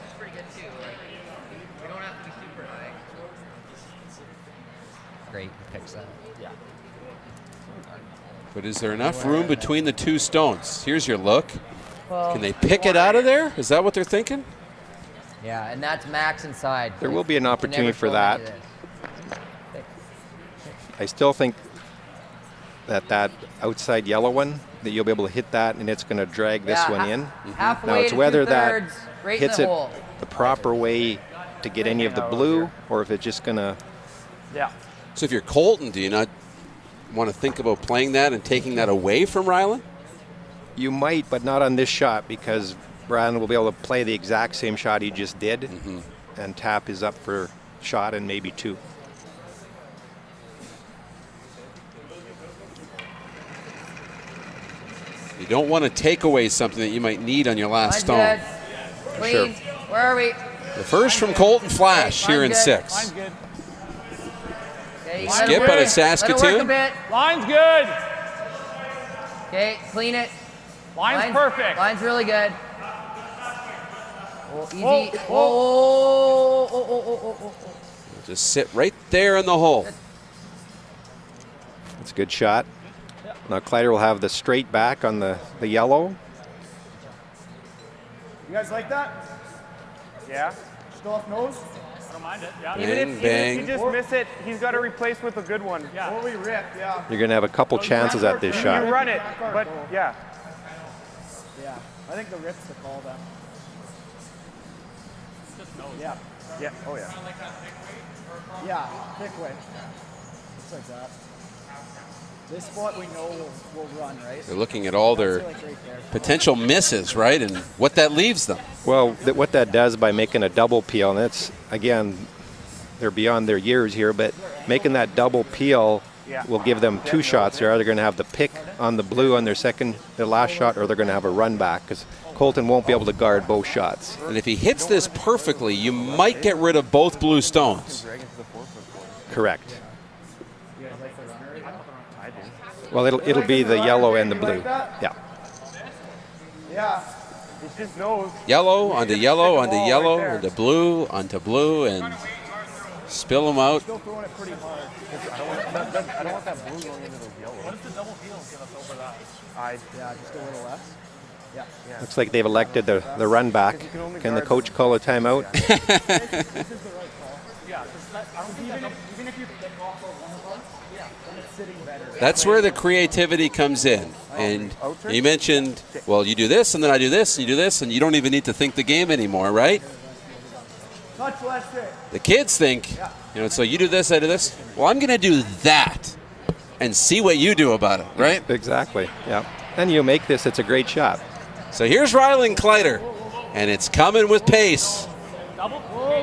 Great, he picks that. Yeah.
But is there enough room between the two stones? Here's your look.
Well,
can they pick it out of there? Is that what they're thinking?
Yeah, and that's max inside.
There will be an opportunity for that. I still think that outside yellow one, that you'll be able to hit that and it's going to drag this one in.
Halfway
Now it's
to
whether that
two-thirds, right in
hits
the
it
hole.
the proper way to get any of the blue, or if it's just going to...
Yeah.
So if you're Colton, do you not want to think about playing that and taking that away from Rylan?
You might, but not on this shot, because Rylan will be able to play the exact same shot he just did, and tap is up for shot and maybe 2.
You don't want to take away something that you might need on your last stone.
Clean. Where are we?
The first from Colton Flasch here in 6.
Line's good.
Okay,
Skip out of Saskatoon.
Let it work a bit.
Line's good.
Okay, clean it.
Line's perfect.
Line's really good. Oh, easy.
Whoa,
Oh.
Just sit right there in the hole.
That's a good shot. Now Kleiter will have the straight back on the yellow.
You guys like that?
Yeah.
Still off nose?
I don't mind it. Yeah.
Bang, bang.
If you just miss it, he's got to replace with a good one.
Yeah.
Or we rip, yeah.
You're going to have a couple chances at this
You
shot.
run it, but yeah.
Yeah. I think the rip's the call then.
Just nose.
Yeah.
Yeah. Oh yeah.
Yeah, thick way. Just like that. This spot we know will run, right?
They're looking at all their
Like right there.
potential misses, right, and what that leaves them.
Well, what that does by making a double peel, and that's, again, they're beyond their years here, but making that double peel will give them 2 shots. They're either going to have the pick on the blue on their last shot, or they're going to have a run back, because Colton won't be able to guard both shots.
And if he hits this perfectly, you might get rid of both blue stones.
Correct. Well, it'll be the yellow and the blue. Yeah.
Yeah.
It's just nose.
Yellow onto yellow onto yellow onto blue and spill them out.
Still throwing it pretty hard.
I don't want that blue going into those yellows.
What if the double peel give us over that?
Yeah, just a little less. Yeah.
Looks like they've elected the run back. Can the coach call a timeout?
This is the right call.
Yeah, I don't think
Even if you pick off of one of them, then it's sitting better.
That's where the creativity comes in. And you mentioned, well, you do this, and then I do this, and you do this, and you don't even need to think the game anymore, right?
Touch left it.
The kids think, so you do this, I do this. Well, I'm going to do that and see what you do about it, right?
Exactly, yeah. And you make this, it's a great shot.
So here's Rylan Kleiter, and it's coming with pace.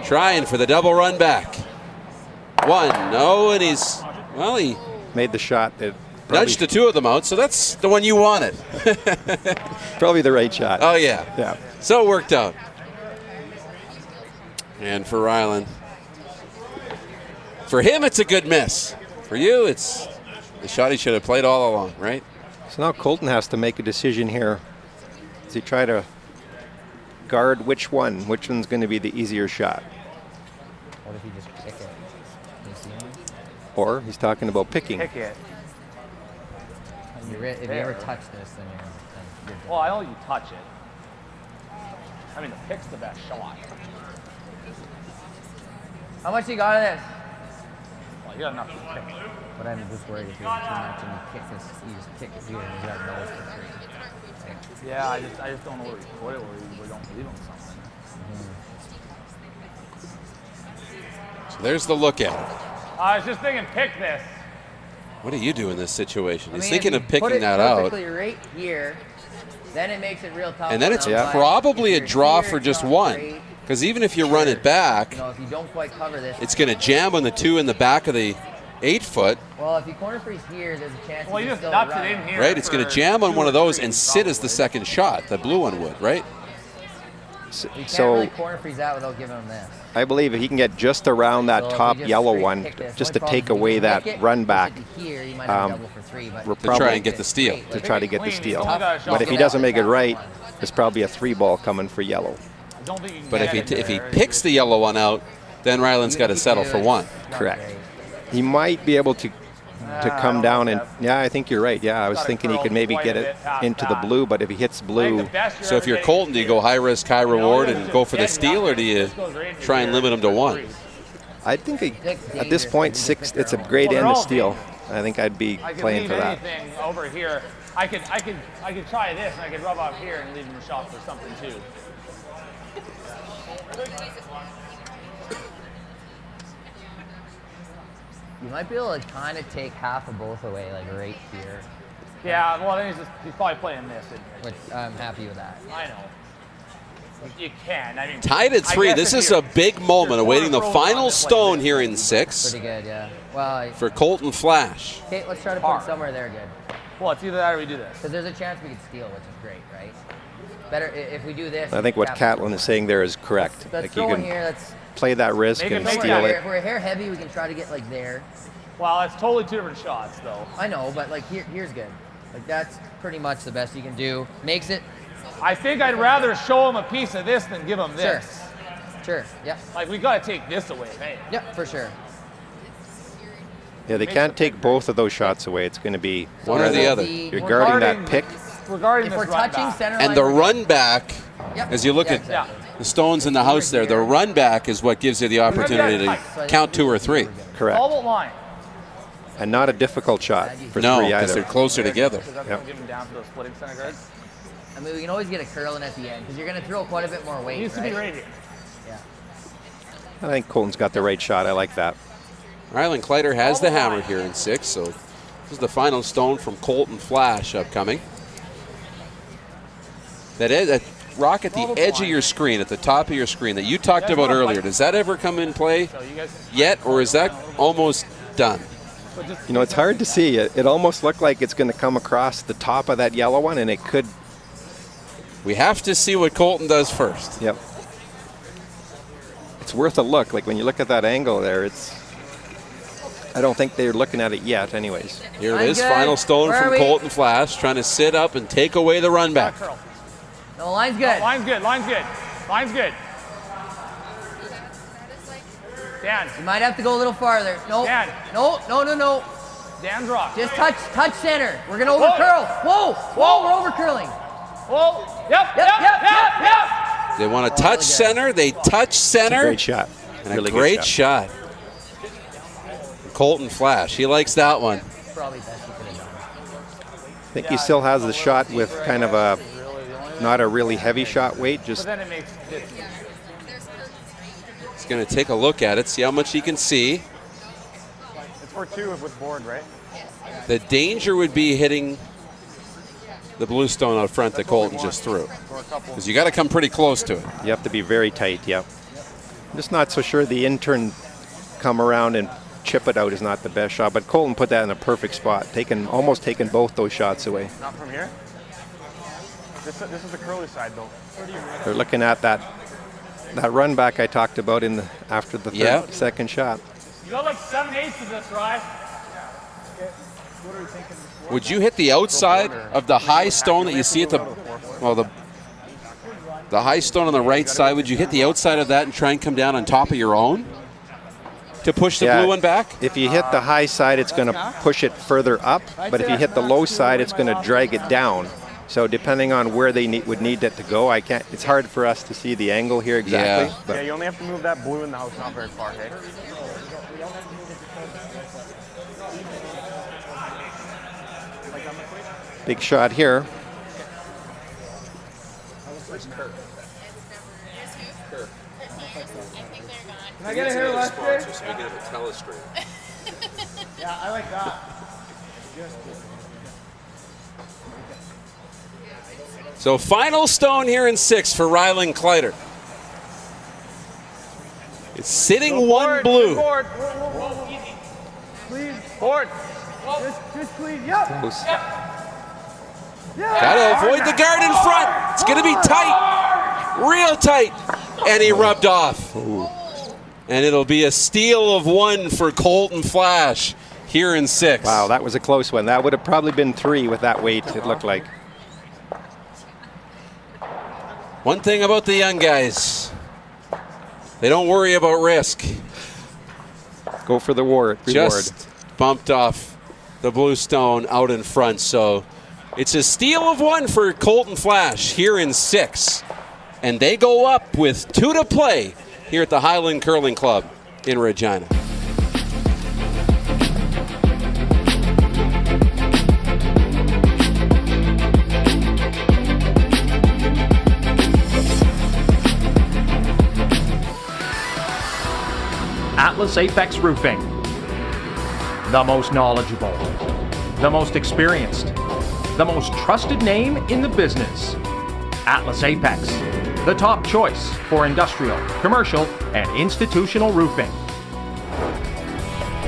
Trying for the double run back. 1, no, and he
made the shot that
nudged the 2 of them out, so that's the one you wanted.
Probably the right shot.
Oh, yeah.
Yeah.
So it worked out. And for Rylan, for him, it's a good miss. For you, it's the shot he should have played all along, right?
So now Colton has to make a decision here. Does he try to guard which one? Which one's going to be the easier shot?
What if he just pick it? Can you see him?
Or he's talking about picking.
Pick it.
If you ever touch this, then you're done.
Well, I know you touch it. I mean, the pick's the best shot.
How much you got in this?
Well, you got enough to pick.
But I'm just worried if you have too much and you kick this, you just kick it here and you got nose for 3.
Yeah, I just don't know where we put it, where we don't believe in something.
So there's the look at it.
I was just thinking, pick this.
What do you do in this situation? He's
I mean,
thinking
if
of
you
picking
put it
that out.
perfectly right here, then it makes it real tough.
And then it's
on them, but
probably
if
a
you're
draw
here,
for
it's
just
not
one.
great.
Because even if you run it back,
If you don't quite cover this,
it's going to jam on the 2 in the back of the 8 foot.
Well, if you corner freeze here, there's a chance.
Well, you
can
just
still
nuts
run.
it in here.
Right, it's going to jam on one of those and sit as the second shot. The blue one would, right?
We can't
So
really corner freeze that without giving him this.
I believe if he can get just around that
So if we
top
just
yellow
straight
one,
pick this,
just
the
to
only
take
problem is
away
if
that
you pick it,
run
push
back,
it to here, you might have double for 3, but
we're
To try
probably
and get the steal.
to try to get the steal.
Only got a shot.
But if he doesn't make it right, there's probably a 3 ball coming for yellow.
I don't think you can
But
get it
if he
there.
picks the yellow one out, then Ryland's got to settle for 1.
Correct. He might be able to come down and, yeah, I think you're right. Yeah, I was thinking he could maybe get it into the blue, but if he hits blue,
So if you're Colton, do you go high risk, high reward and go for the steal, or do you try and limit him to 1?
I think at this point, 6, it's a great end to steal. I think I'd be
I could
playing
leave
for that.
anything over here. I could try this and I could rub off here and leave him a shot for something too.
You might be able to kind of take half of both away, like right here.
Yeah, well then he's probably playing this.
Which I'm happy with that.
I know. You can. I mean,
Tied at 3. This is a big moment, awaiting the final stone here in 6
Pretty good, yeah. Well,
for Colton Flasch.
okay, let's try to put it somewhere there good.
well, it's either that or we do this.
Because there's a chance we could steal, which is great, right? Better if we do this.
I think what Catlin is saying there is correct.
Let's
Like you
throw in
can
here. Let's
play that risk
Make it
and
make
steal
it.
it.
If we're hair heavy, we can try to get like there.
Well, it's totally 2 different shots though.
I know, but like here's good. Like that's pretty much the best you can do. Makes it.
I think I'd rather show him a piece of this than give him this.
Sure. Yep.
Like we got to take this away, hey.
Yep, for sure.
Yeah, they can't take both of those shots away. It's going to be
One or the other.
You're guarding that pick.
Regarding
If
this
we're
run
touching
back.
center
And
line,
the
we're good.
run back,
Yep.
as you look
Yeah,
at
exactly.
the stones in the house there, the run back is what gives you the opportunity to count 2 or 3.
Correct.
All but line.
And not a difficult shot for
No,
3
because
either.
they're closer together.
Because that's
Yep.
going to give him down for those splitting center guards.
I mean, we can always get a curling at the end because you're going to throw quite a bit more weight.
He needs to be right here.
Yeah.
I think Colton's got the right shot. I like that.
Rylan Kleiter has the hammer here in 6, so this is the final stone from Colton Flasch upcoming. That rock at the edge of your screen, at the top of your screen that you talked about earlier, does that ever come in play yet, or is that almost done?
You know, it's hard to see. It almost looked like it's going to come across the top of that yellow one, and it could.
We have to see what Colton does first.
Yep. It's worth a look. Like when you look at that angle there, it's. I don't think they're looking at it yet, anyways.
Here it is, final stone from Colton Flasch, trying to sit up and take away the run back.
No, line's good.
Oh, line's good. Line's good. Line's good. Dan.
You might have to go a little farther. No.
Dan.
No.
Dan's rock.
Just touch center. We're gonna over curl. Whoa. We're over curling.
Whoa. Yep.
They want to touch center. They touch center.
Great shot.
And
Really
a
good
great shot. Colton Flasch. He likes that one.
Probably best he could have done.
I think he still has the shot with kind of a, not a really heavy shot weight. Just.
But then it makes it.
He's going to take a look at it, see how much he can see.
It's for 2 with board, right?
The danger would be hitting the blue stone out front that Colton just threw. Because you got to come pretty close to it.
You have to be very tight, yep. I'm just not so sure the intern come around and chip it out is not the best shot, but Colton put that in a perfect spot, almost taking both those shots away.
Not from here? This is the curly side, though.
They're looking at that run back I talked about after the second shot.
You got like 7/8 of this, right?
Would you hit the outside of the high stone that you see at the high stone on the right side? Would you hit the outside of that and try and come down on top of your own to push the blue one back?
If you hit the high side, it's going to push it further up, but if you hit the low side, it's going to drag it down. So depending on where they would need it to go, it's hard for us to see the angle here exactly.
Yeah, you only have to move that blue in the house not very far, okay?
Big shot here.
Can I get a hair left there?
So we can have a telestream.
Yeah, I like that.
So final stone here in 6 for Rylan Kleiter. It's sitting one blue.
Board. Whoa, easy. Please. Forward.
Just clean. Yep.
Close.
Gotta avoid the guard in front. It's gonna be tight, real tight. And he rubbed off. And it'll be a steal of 1 for Colton Flasch here in 6.
Wow, that was a close one. That would have probably been 3 with that weight, it looked like.
One thing about the young guys, they don't worry about risk.
Go for the reward.
Just bumped off the blue stone out in front. So it's a steal of 1 for Colton Flasch here in 6. And they go up with 2 to play here at the Highland Curling Club in Regina.
Atlas Apex Roofing. The most knowledgeable, the most experienced, the most trusted name in the business. Atlas Apex, the top choice for industrial, commercial, and institutional roofing.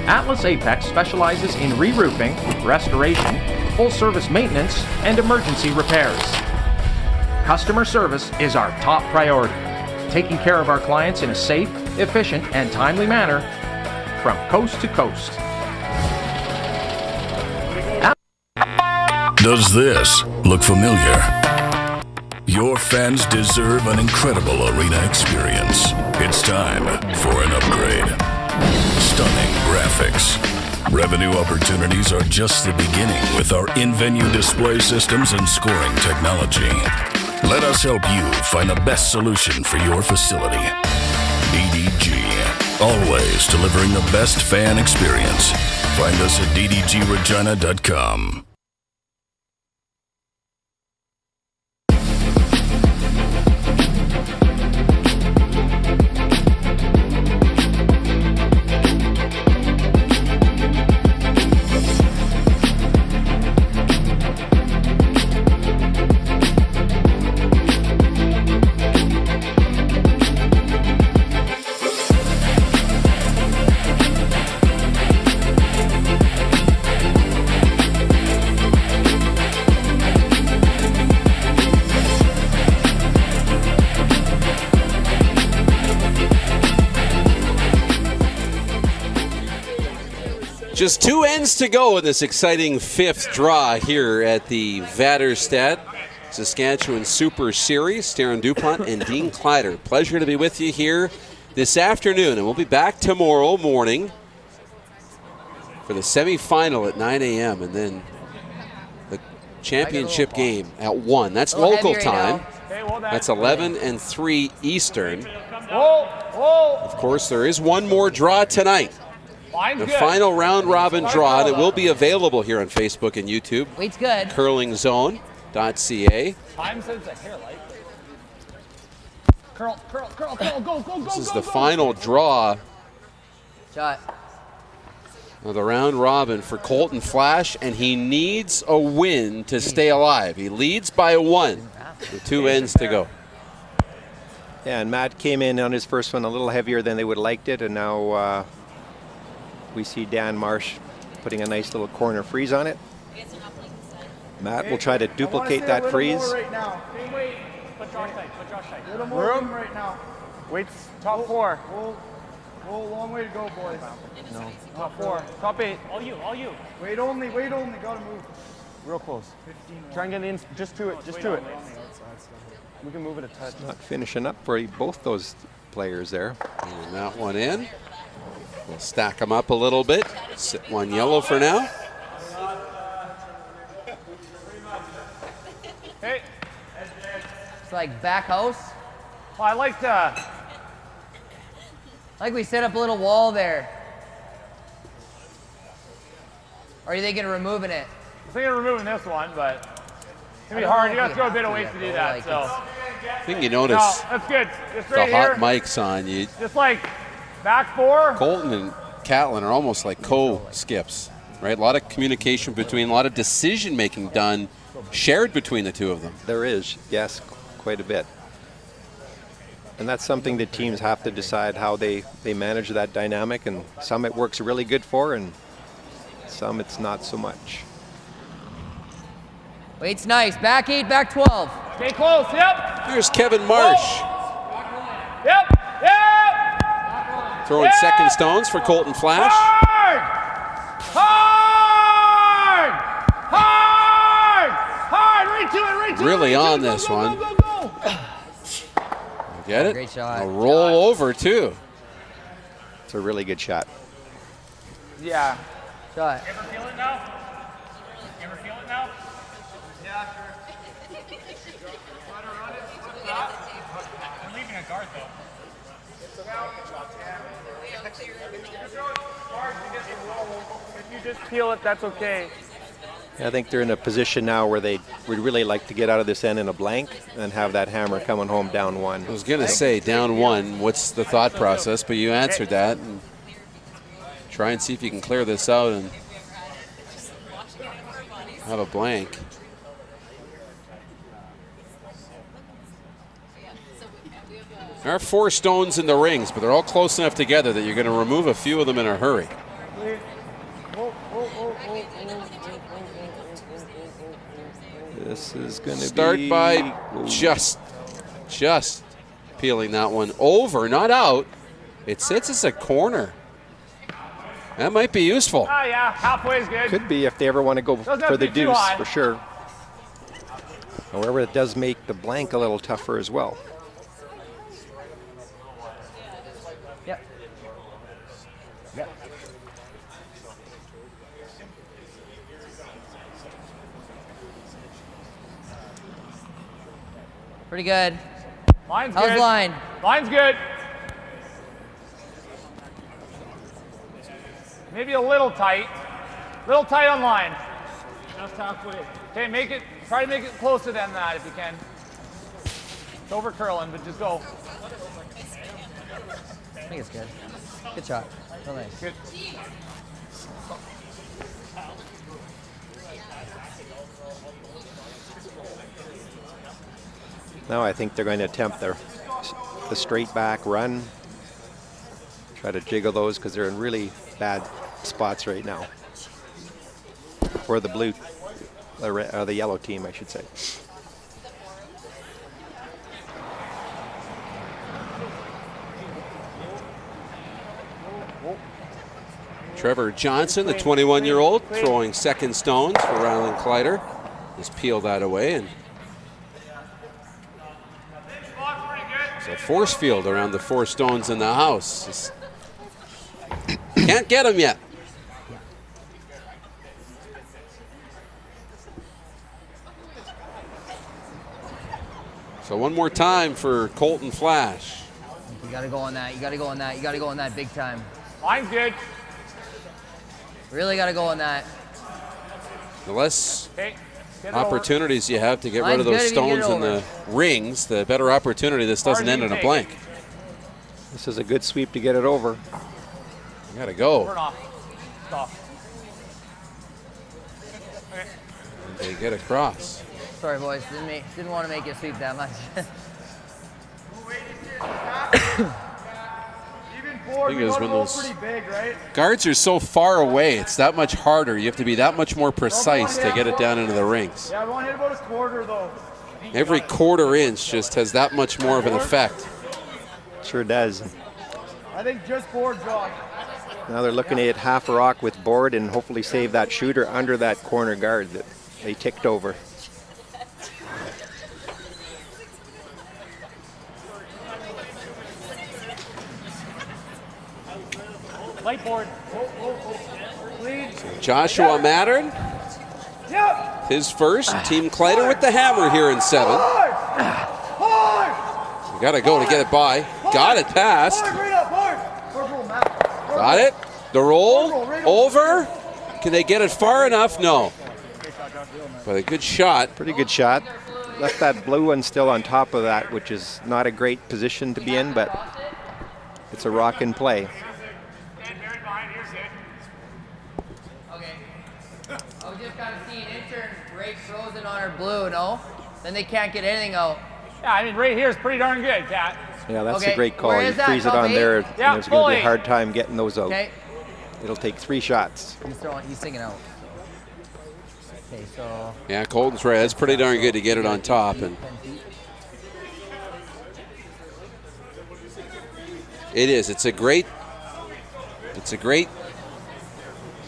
Atlas Apex specializes in re-roofing, restoration, full-service maintenance, and emergency repairs. Customer service is our top priority, taking care of our clients in a safe, efficient, and timely manner from coast to coast.
Does this look familiar? Your fans deserve an incredible arena experience. It's time for an upgrade. Stunning graphics. Revenue opportunities are just the beginning with our in-venue display systems and scoring technology. Let us help you find the best solution for your facility. DDG, always delivering the best fan experience. Find us at ddgregina.com.
Just 2 ends to go in this exciting 5th draw here at the Vaderstad Saskatchewan Super Series. Darren DuPont and Dean Kleiter. Pleasure to be with you here this afternoon, and we'll be back tomorrow morning for the semifinal at 9 a.m. and then the championship game at 1. That's local time. That's 11 and 3 Eastern. Of course, there is one more draw tonight. The final round robin draw, and it will be available here on Facebook and YouTube.
Weight's good.
Curlingzone.ca.
Time says a hair light. Curl, go,
This is the final draw
Shot.
of the round robin for Colton Flasch, and he needs a win to stay alive. He leads by 1 with 2 ends to go.
Yeah, and Matt came in on his first one a little heavier than they would have liked it, and now we see Dan Marsh putting a nice little corner freeze on it. Matt will try to duplicate that freeze.
Right now.
Put Josh tight.
Little more room right now.
Wait's top 4.
Oh, long way to go, boys.
No. Top 4. Top 8. All you.
Wait only. Gotta move.
Real close. 15. Try and get in just to it. We can move it a touch.
Not finishing up for both those players there.
And that one in. We'll stack them up a little bit. Sit 1 yellow for now.
Hey.
It's like back house.
Well, I like
we set up a little wall there. Or are you thinking of removing it?
I'm thinking of removing this one, but it's going to be hard. You got to throw a bit of weight to do that. So
I think you notice
no, that's good. Just right
the hot
here.
mics on you.
Just like back 4.
Colton and Catlin are almost like co-skips, right? A lot of communication between, a lot of decision-making done, shared between the two of them.
There is, yes, quite a bit. And that's something that teams have to decide how they manage that dynamic, and some it works really good for, and Some it's not so much.
Weight's nice. Back 8, back 12.
Stay close. Yep.
Here's Kevin Marsh.
Yep.
Throwing second stones for Colton Flasch.
Hard! Right to it, right to it.
Really
right
on
to it.
this
Go,
one.
Go, go, go.
Get it?
Great shot.
A roll over, too.
It's a really good shot.
Yeah.
Shot.
Ever feel it now? Ever feel it now?
Yeah, sure.
We're leaving a guard though.
If you just peel it, that's okay.
I think they're in a position now where they would really like to get out of this end in a blank and have that hammer coming home down 1.
I was going to say down 1, what's the thought process? But you answered that. And try and see if you can clear this out and have a blank. There are 4 stones in the rings, but they're all close enough together that you're going to remove a few of them in a hurry.
This is going to
Start by just peeling that one over, not out. It sits as a corner. That might be useful.
Oh, yeah. Halfway is good.
Could be if they ever want to go
Doesn't have
for
to
the
be too
deuce,
high.
for sure. However, it does make the blank a little tougher as well.
Yep.
Yep.
Pretty good.
Line's
How's
good.
line?
Line's good. Maybe a little tight. Little tight on line.
Just halfway.
Okay, try to make it closer than that if you can. It's over curling, but just go.
I think it's good. Good shot. Real nice.
Good.
Now I think they're going to attempt the straight back run. Try to jiggle those because they're in really bad spots right now. Or the blue, the yellow team, I should say.
Trevor Johnson, the 21-year-old, throwing second stones for Rylan Kleiter. Just peel that away, and it's a force field around the 4 stones in the house. Just can't get them yet. So one more time for Colton Flasch.
You got to go on that. You got to go on that. You got to go on that big time.
Line's good.
Really got to go on that.
The less
Okay. Get it
opportunities you have to get rid
Line's
of those
good if you get
stones
it
in the
over.
rings, the better opportunity this doesn't
Hard
end in a
take.
blank.
This is a good sweep to get it over.
You gotta
Turn
go.
off. Stop. Okay.
And they get across.
Sorry, boys. Didn't want to make you sweep that much.
Even board,
Thing
we
is,
gotta
when
go
those
pretty big, right?
guards are so far away, it's that much harder. You have to be that much more precise to get it down into the rings.
Yeah, we want to hit about a quarter, though.
Every quarter inch just has that much more of an effect.
Sure does.
I think just board, Josh.
Now they're looking at half a rock with board and hopefully save that shooter under that corner guard that they ticked over.
Light board.
Joshua Mattern,
Yep.
his first. Team Kleiter with the hammer here in 7.
Hard. Hard.
You gotta go to get it by. Got it past.
Hard, right up, hard. Hard roll, Matt.
Got it. The roll over. Can they get it far enough? No. But a good shot.
Pretty good shot. Left that blue one still on top of that, which is not a great position to be in, but it's a rock in play.
Okay. I was just kind of seeing intern break frozen on her blue, no? Then they can't get anything out.
Yeah, I mean, right here is pretty darn good, Cat.
Yeah, that's
Okay,
a great call.
where
You
is that?
freeze it
Top
on
8?
there,
Yeah,
and there's going to be
fully.
a hard time getting those out.
Okay.
it'll take 3 shots.
He's singing out. Okay, so.
Yeah, Colton's right. That's pretty darn good to get it on top. And it is. It's a great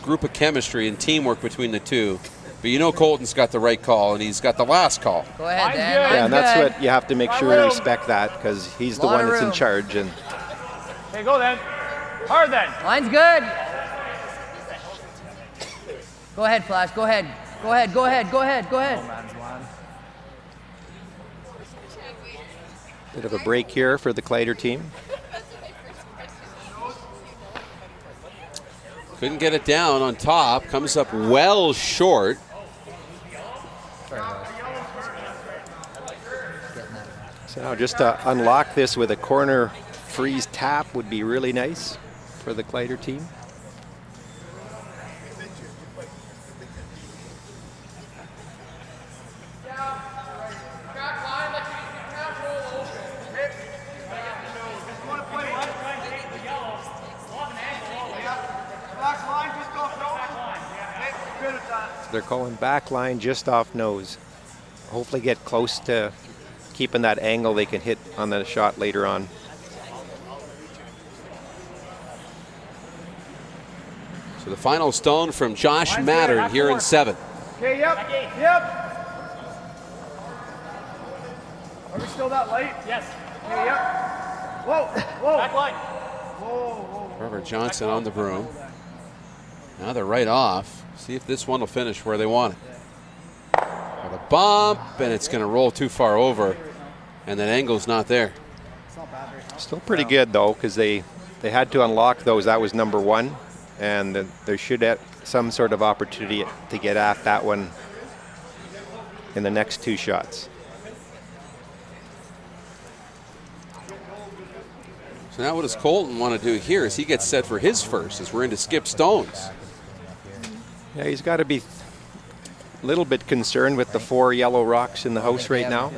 group of chemistry and teamwork between the two. But you know Colton's got the right call, and he's got the last call.
Go ahead, Dan.
Yeah, and that's what you have to make sure to respect that, because he's the one that's in charge. And
Okay, go then. Hard then.
Line's good. Go ahead, Flasch. Go ahead. Go ahead. Go ahead. Go ahead. Go ahead.
bit of a break here for the Kleiter team.
Couldn't get it down on top. Comes up well short.
So now just to unlock this with a corner freeze tap would be really nice for the Kleiter team. They're calling back line just off nose. Hopefully get close to keeping that angle they can hit on the shot later on.
So the final stone from Josh Mattern here in 7.
Okay, yep. Are we still that light?
Yes.
Okay, yep. Whoa, whoa.
Back line.
Whoa, whoa.
Trevor Johnson on the broom. Now they're right off. See if this one will finish where they want it. With a bump, and it's going to roll too far over, and that angle's not there.
Still pretty good though, because they had to unlock those. That was number 1, and there should have some sort of opportunity to get at that one in the next 2 shots.
So now what does Colton want to do here as he gets set for his first, as we're into skip stones?
Yeah, he's got to be a little bit concerned with the 4 yellow rocks in the house right now.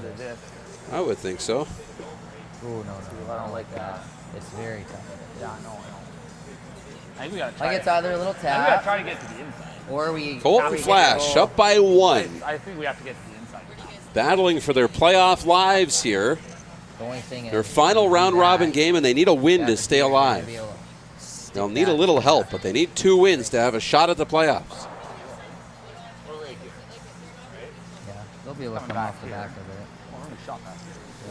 I would think so.
Oh, no, I don't like that. It's very tough.
Yeah, no. I think we got to try.
Like it's either a little
I
tap.
think we got to try to get to the inside.
Or we.
Colton Flasch up by 1.
I think we have to get to the inside.
Battling for their playoff lives here.
The only thing
Their final round robin game, and they need a win to stay alive. They'll need a little help, but they need 2 wins to have a shot at the playoffs.
Yeah, they'll be able to come off the back of it.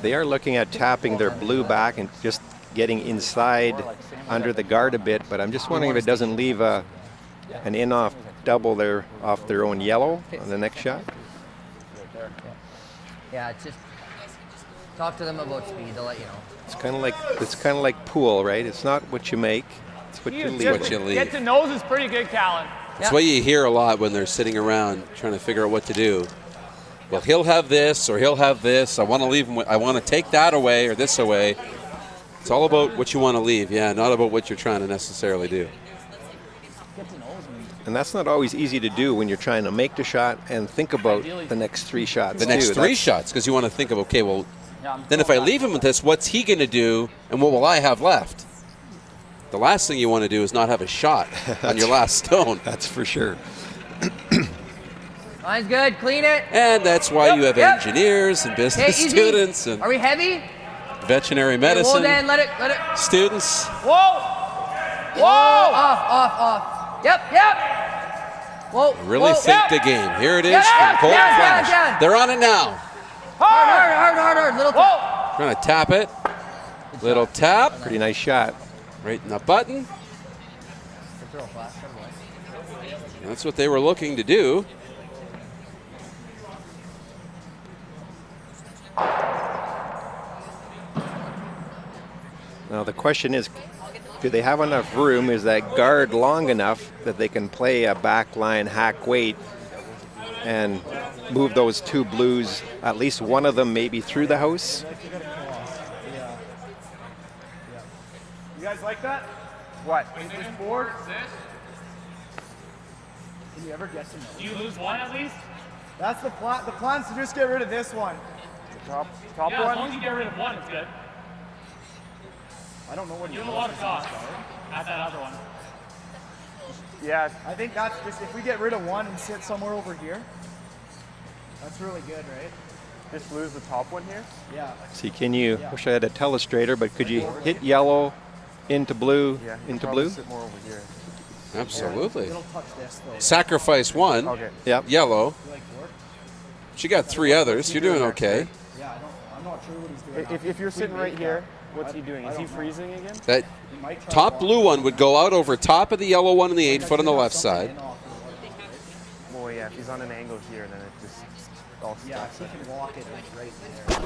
They are looking at tapping their blue back and just getting inside under the guard a bit, but I'm just wondering if it doesn't leave an in-off double there off their own yellow on the next shot.
Yeah, it's just talk to them about speed. They'll let you know.
It's kind of like pool, right? It's not what you make, it's what you leave.
Get to nose is pretty good, Callan.
That's what you hear a lot when they're sitting around trying to figure out what to do. Well, he'll have this or he'll have this. I want to leave him. I want to take that away or this away. It's all about what you want to leave, yeah, not about what you're trying to necessarily do.
And that's not always easy to do when you're trying to make the shot and think about the next 3 shots.
The next 3 shots, because you want to think of, okay, well, then if I leave him with this, what's he going to do and what will I have left? The last thing you want to do is not have a shot on your last stone.
That's for sure.
Line's good, clean it.
And that's why you have engineers and business students and
are we heavy?
Veterinary medicine
Dan, let it.
students.
Whoa! Whoa!
Off. Yep. Whoa.
Really think the game. Here it is from Colton Flasch. They're on it now.
Hard. Little tap.
Trying to tap it. Little tap.
Pretty nice shot.
Right in the button. That's what they were looking to do.
Now the question is, do they have enough room? Is that guard long enough that they can play a backline hack weight and move those 2 blues, at least one of them maybe through the house?
You guys like that?
What?
This board? Can you ever get to know?
Do you lose one at least?
That's the plan. The plan's to just get rid of this one.
Top
Yeah,
one?
as long as you get rid of one, it's good.
I don't know what
You have a lot of sauce at that other one.
Yeah.
I think that's just, if we get rid of one and sit somewhere over here, that's really good, right?
Just lose the top one here?
Yeah.
See, can you, wish I had a telestrator, but could you hit yellow into blue, into blue?
Sit more over here.
Absolutely.
It'll touch this, though.
Sacrifice one.
Okay.
Yep.
Yellow. She got 3 others. You're doing okay.
Yeah, I'm not sure what he's doing.
If you're sitting right here, what's he doing? Is he freezing again?
That top blue one would go out over top of the yellow one in the 8 foot on the left side.
Well, yeah, if he's on an angle here, then it just all stops.
Yeah, if he can walk it right there.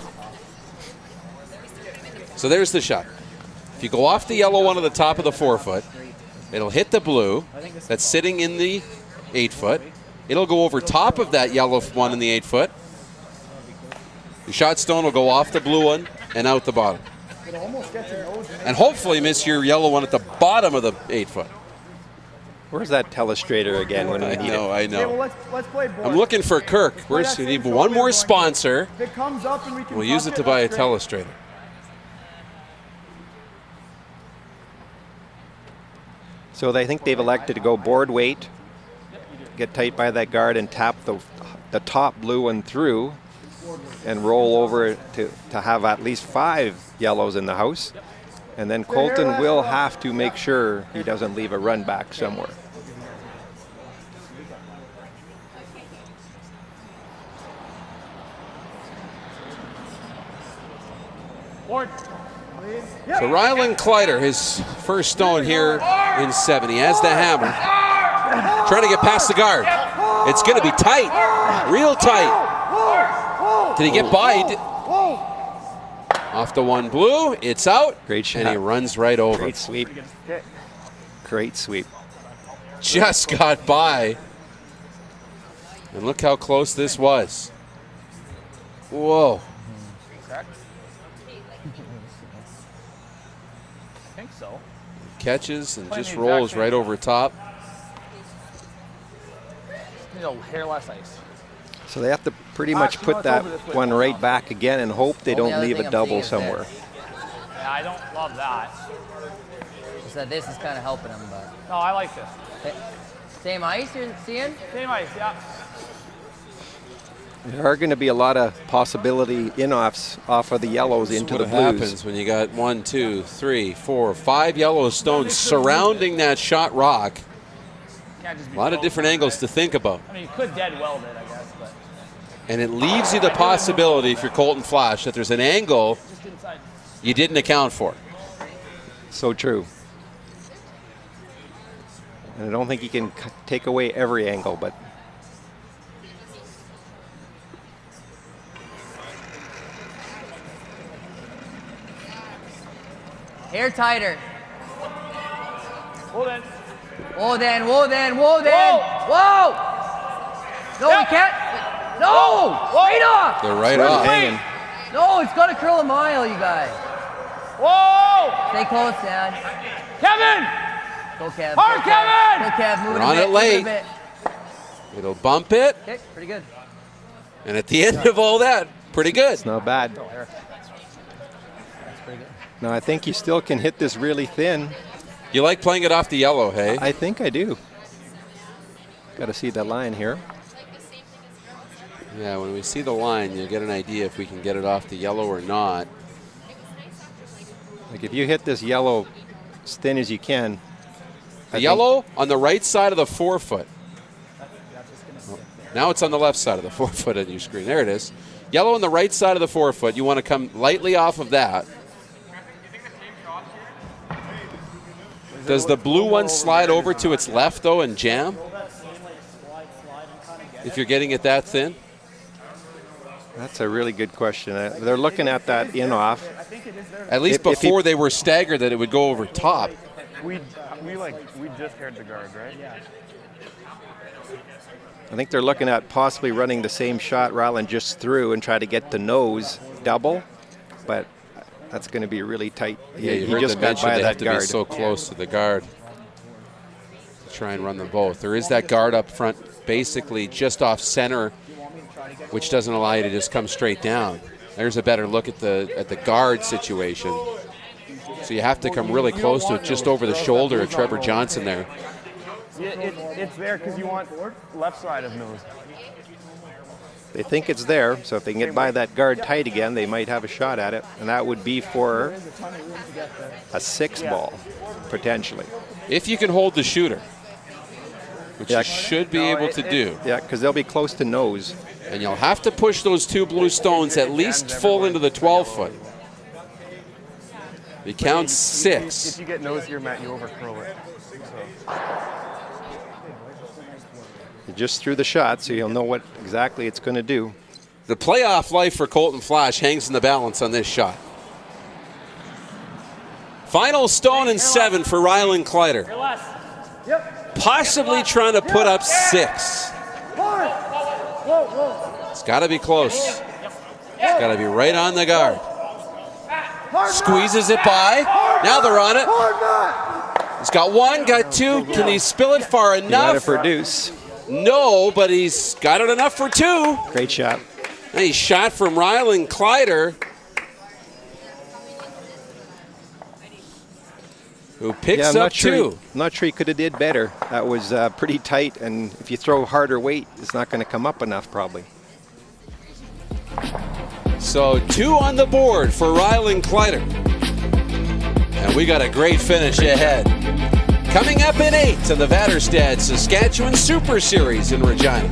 So there's the shot. If you go off the yellow one at the top of the 4 foot, it'll hit the blue that's sitting in the 8 foot. It'll go over top of that yellow one in the 8 foot. Your shot stone will go off the blue one and out the bottom. And hopefully miss your yellow one at the bottom of the 8 foot.
Where's that telestrator again when we need it?
I know.
Okay, well, let's play board.
I'm looking for Kirk. We need one more sponsor.
If it comes up and we can
We'll use it to buy a telestrator.
So I think they've elected to go board weight, get tight by that guard, and tap the top blue one through and roll over to have at least 5 yellows in the house. And then Colton will have to make sure he doesn't leave a run back somewhere.
Board.
So Rylan Kleiter, his first stone here in 7. He has the hammer. Trying to get past the guard. It's going to be tight. Real tight. Did he get by? Off the one blue. It's out.
Great shot.
And he runs right over.
Great sweep. Great sweep.
Just got by. And look how close this was. Whoa.
I think so.
Catches and just rolls right over top.
Need a hair less ice.
So they have to pretty much put that one right back again and hope they don't leave a double somewhere.
Yeah, I don't love that.
So this is kind of helping him, but.
No, I like this.
Same ice you're seeing?
Same ice, yeah.
There are going to be a lot of possibility in-offs off of the yellows into the
What
blues.
happens when you got 1, 2, 3, 4, 5 yellow stones surrounding that shot rock.
Can't just be
A lot of different angles to think about.
I mean, you could dead weld it, I guess, but.
And it leaves you the possibility, if you're Colton Flasch, that there's an angle you didn't account for.
So true. And I don't think he can take away every angle, but
Hair tighter.
Hold in.
Whoa, then. Whoa! No, we can't. No! Straight off!
They're right off.
hanging.
No, it's got to curl a mile, you guys.
Whoa!
Stay close, Dan.
Kevin!
Go, Kev.
Hard, Kevin!
Go, Kev. Move
We're
it a
on
bit.
it late.
Move it a bit.
It'll bump it.
Okay, pretty good.
And at the end of all that, pretty good.
It's not bad.
That's pretty good.
No, I think you still can hit this really thin.
You like playing it off the yellow, hey?
I think I do. Got to see the line here.
Yeah, when we see the line, you'll get an idea if we can get it off the yellow or not.
Like if you hit this yellow as thin as you can.
The yellow on the right side of the 4 foot. Oh, now it's on the left side of the 4 foot on your screen. There it is. Yellow on the right side of the 4 foot. You want to come lightly off of that. Does the blue one slide over to its left, though, and jam? If you're getting it that thin?
That's a really good question. They're looking at that in-off.
At least before they were staggered that it would go over top.
We just heard the guard, right? Yeah.
I think they're looking at possibly running the same shot Rylan just through and try to get the nose double, but that's going to be really tight.
Yeah, you
he
heard
just
them
got
mention
by
they
that
have to
guard.
be so close to the guard to try and run them both. There is that guard up front, basically just off center, which doesn't allow you to just come straight down. There's a better look at the guard situation. So you have to come really close to it, just over the shoulder of Trevor Johnson there.
It's there because you want left side of nose.
They think it's there, so if they can get by that guard tight again, they might have a shot at it, and that would be for a 6 ball, potentially.
If you can hold the shooter, which you should be able to do.
Yeah, because they'll be close to nose.
And you'll have to push those 2 blue stones at least full into the 12-foot. He counts 6.
If you get nose here, Matt, you overcurl it.
You just threw the shot, so you'll know what exactly it's going to do.
The playoff life for Colton Flasch hangs in the balance on this shot. Final stone and 7 for Rylan Kleiter. Possibly trying to put up 6. It's got to be close. It's got to be right on the guard. Squeezes it by. Now they're on it. He's got 1, got 2. Can he spill it far enough?
Got it for deuce.
No, but he's got it enough for 2.
Great shot.
Nice shot from Rylan Kleiter, who picks up 2.
I'm not sure he could have did better. That was pretty tight, and if you throw harder weight, it's not going to come up enough probably.
So 2 on the board for Rylan Kleiter. And we got a great finish ahead. Coming up at 8 to the Vaderstad Saskatchewan Super Series in Regina.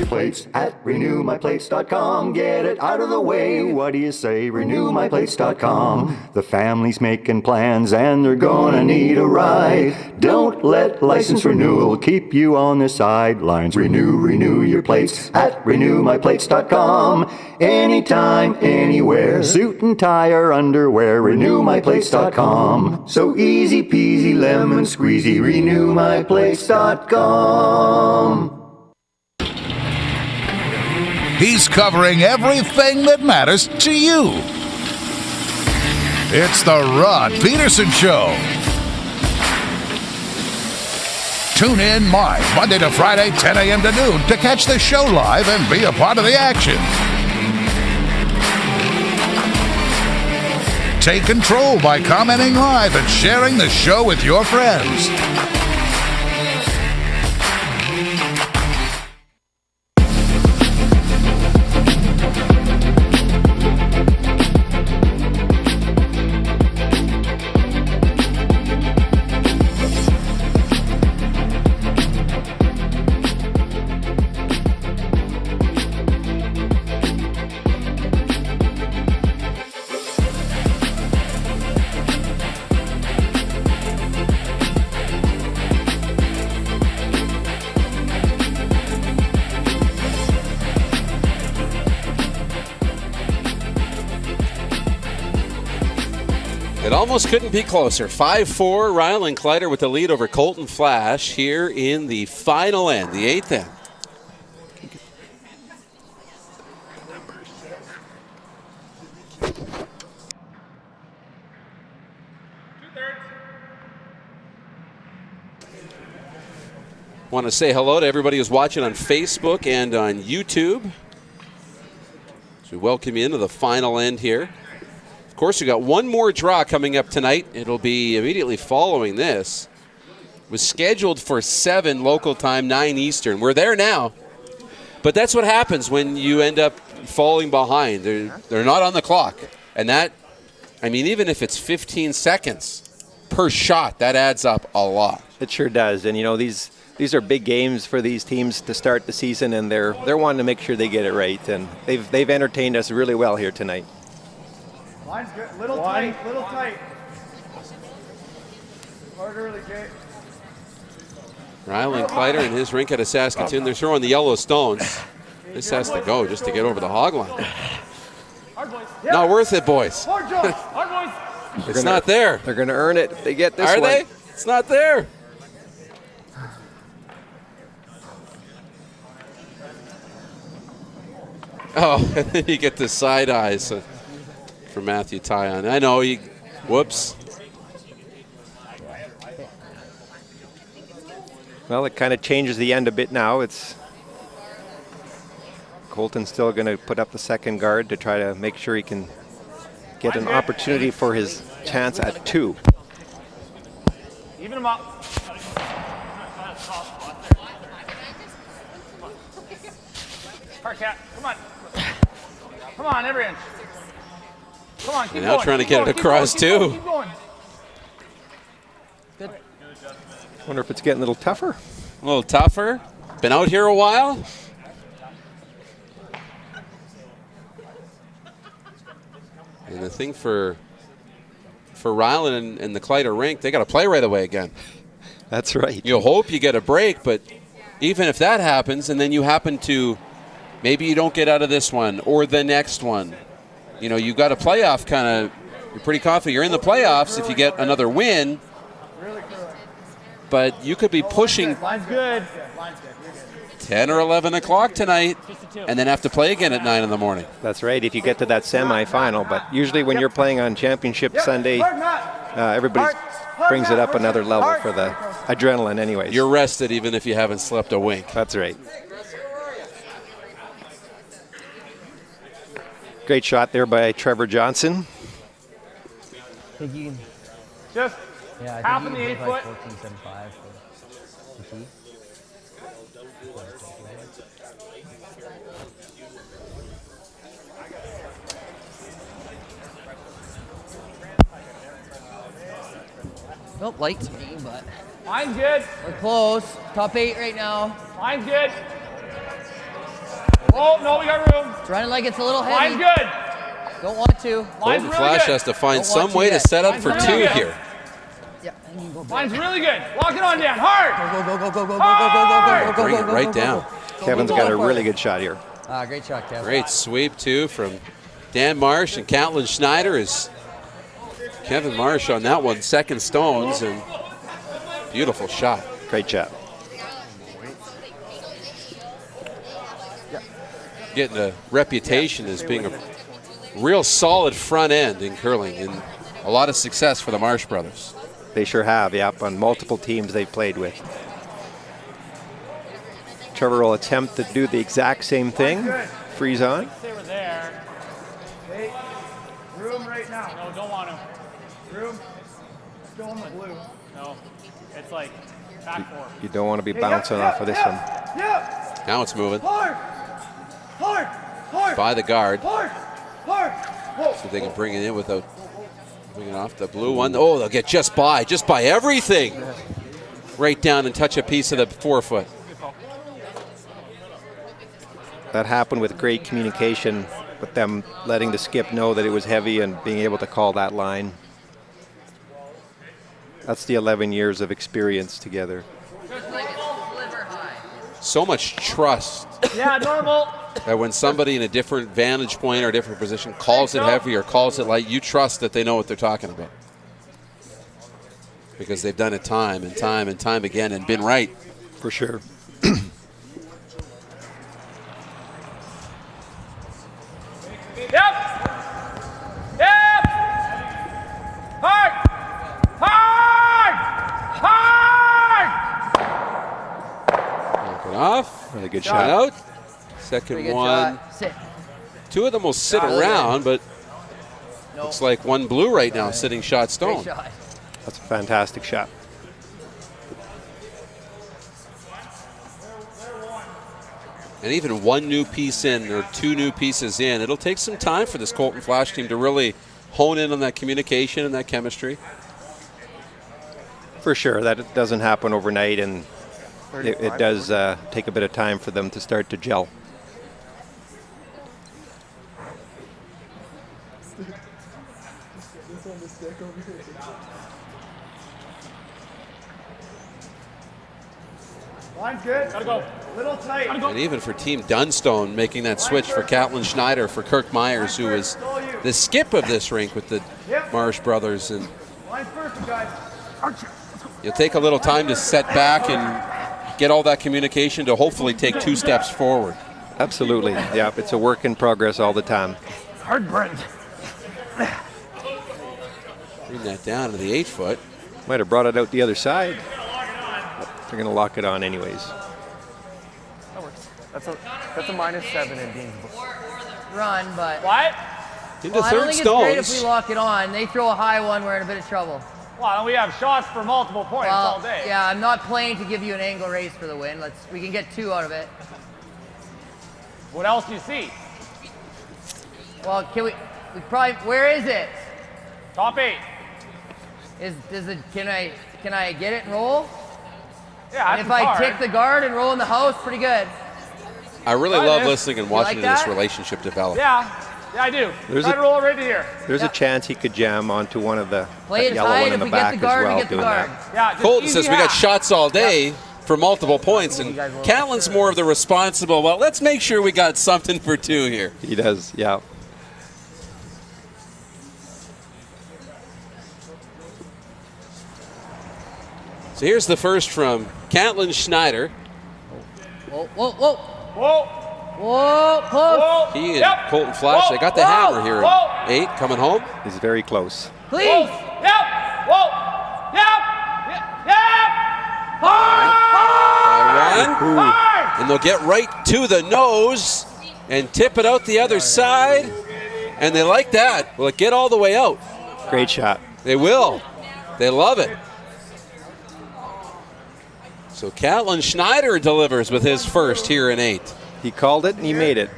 Plates at renewmyplates.com. Get it out of the way. What do you say? Renewmyplates.com. The family's making plans and they're gonna need a ride. Don't let license renewal keep you on the sidelines. Renew your plates at renewmyplates.com. Anytime, anywhere. Suit and tie or underwear. Renewmyplates.com. So easy peasy lemon squeezy. Renewmyplates.com.
He's covering everything that matters to you. It's the Rod Peterson Show. Tune in live Monday to Friday, 10 a.m. to noon to catch the show live and be a part of the action. Take control by commenting live and sharing the show with your friends.
It almost couldn't be closer. 5-4, Rylan Kleiter with the lead over Colton Flasch here in the final end, the 8th end. Want to say hello to everybody who's watching on Facebook and on YouTube. So we welcome you into the final end here. Of course, we got one more draw coming up tonight. It'll be immediately following this. It was scheduled for 7 local time, 9 Eastern. We're there now. But that's what happens when you end up falling behind. They're not on the clock. And that, I mean, even if it's 15 seconds per shot, that adds up a lot.
It sure does. And, you know, these are big games for these teams to start the season, and they're wanting to make sure they get it right. And they've entertained us really well here tonight.
Line's good. Little tight. Hard early, Jay.
Rylan Kleiter and his rink out of Saskatoon. They're throwing the yellow stones. This has to go just to get over the hog line.
Hard boys.
Not worth it, boys.
Hard boys. Hard boys.
It's not there.
They're going to earn it if they get this one.
Are they? It's not there. Oh, and then you get the side eyes for Matthew Tyon. I know, whoops.
Well, it kind of changes the end a bit now. It's Colton's still going to put up the second guard to try to make sure he can get an opportunity for his chance at 2.
Even him up. Hard cat, come on. Come on, every inch. Come on, keep
And
going.
now trying to
keep
get
going,
it
keep
across
going,
too.
Keep going.
Good.
Wonder if it's getting a little tougher.
A little tougher. Been out here a while. And the thing for Rylan and the Kleiter rink, they got to play right away again.
That's right.
You hope you get a break, but even if that happens, and then you happen to, maybe you don't get out of this one or the next one, you know, you've got a playoff kind of, you're pretty confident you're in the playoffs if you get another win, but you could be pushing
Line's good.
10 or 11 o'clock tonight and then have to play again at 9 in the morning.
That's right, if you get to that semifinal. But usually when you're playing on Championship Sunday, everybody brings it up another level for the adrenaline anyways.
You're rested even if you haven't slept a wink.
That's right. Great shot there by Trevor Johnson.
Just
Yeah, I
half
think
in the
he
8
was like
foot.
14.75 for PT. Nope, light to me, but
Line's good.
we're close. Top 8 right now.
Line's good. Oh, no, we got room.
It's running like it's a little heavy.
Line's good.
Don't want to.
Line's
Colton
really
Flasch
good.
has to find
Don't want
some
to
way to
yet.
set up
Line's
for
really
2
good.
here.
Yeah, I can go back.
Line's really good. Lock it on down. Hard.
Go, go, go, go, go, go, go, go, go, go,
Bring
go,
it
go,
right
go, go,
down.
go.
Kevin's got a really good shot here.
Great shot, Kevin.
Great sweep, too, from Dan Marsh and Catlin Schneider. Is Kevin Marsh on that one, second stones, and beautiful shot.
Great job.
Getting a reputation as being a real solid front end in curling, and a lot of success for the Marsh brothers.
They sure have, yep, on multiple teams they've played with. Trevor will attempt to do the exact same thing. Freeze on.
They were there.
Hey, room right now.
No, don't want to.
Room. Still in the blue.
No. It's like back 4.
You don't want to be bouncing off of this one.
Yep.
Now it's moving
Hard. Hard. Hard.
by the guard.
Hard. Hard. Whoa.
See if they can bring it in without bringing off the blue one. Oh, they'll get just by everything. Right down and touch a piece of the forefoot.
That happened with great communication, with them letting the skip know that it was heavy and being able to call that line. That's the 11 years of experience together.
So much trust
Yeah, normal.
that when somebody in a different vantage point or a different position calls it heavy or calls it light, you trust that they know what they're talking about. Because they've done it time and time and time again and been right.
For sure.
Yep. Yep. Hard. Hard. Hard.
Knock it off.
Really good
Shot
shot.
out. Second
Pretty good
one.
shot. Sit.
Two of them will sit around, but looks like one blue right now, sitting shot stone.
Great shot.
That's a fantastic shot.
And even one new piece in or two new pieces in, it'll take some time for this Colton Flasch team to really hone in on that communication and that chemistry.
For sure, that doesn't happen overnight, and it does take a bit of time for them to start to gel.
Line's good.
Gotta go.
Little tight.
And even for Team Dunstone, making that switch for Catlin Schneider, for Kirk Myers, who is the skip of this rink with the Marsh brothers. And
Line's perfect, guys.
you'll take a little time to set back and get all that communication to hopefully take 2 steps forward.
Absolutely. Yeah, it's a work in progress all the time.
Hard Brent.
Bring that down to the 8 foot.
Might have brought it out the other side. But they're going to lock it on anyways.
That works. That's a -7 in Dean's book.
Run, but
What?
Into
Well, I
third
don't think it's great if
stones.
we lock it on. They throw a high one, we're in a bit of trouble.
Well, we have shots for multiple points all day.
Yeah, I'm not playing to give you an angle race for the win. We can get 2 out of it.
What else do you see?
Well, can we probably, where is it?
Top 8.
Can I get it and roll?
Yeah,
And if I kick the guard and roll in the house, pretty good.
I really love listening and watching
like
this
that?
relationship develop.
Yeah, I do. Try to roll it right here.
There's a chance he could jam onto one of the
Play it
yellow
tight.
one in
If
the
we get
back
the
as
guard,
well,
we get the
doing
guard.
that.
Yeah, just
Colton
easy
says we got
half.
shots all day for multiple points, and Catlin's more of the responsible. Well, let's make sure we got something for 2 here.
He does, yeah.
So here's the first from Catlin Schneider.
Whoa, whoa, whoa.
Whoa.
Whoa, close.
He and Colton Flasch, they got the hammer here in 8 coming home.
He's very close.
Please.
Yep. Whoa. Yep. Yep.
By 1. And they'll get right to the nose and tip it out the other side. And they like that. Will it get all the way out?
Great shot.
They will. They love it. So Catlin Schneider delivers with his first here in 8.
He called it and he made it.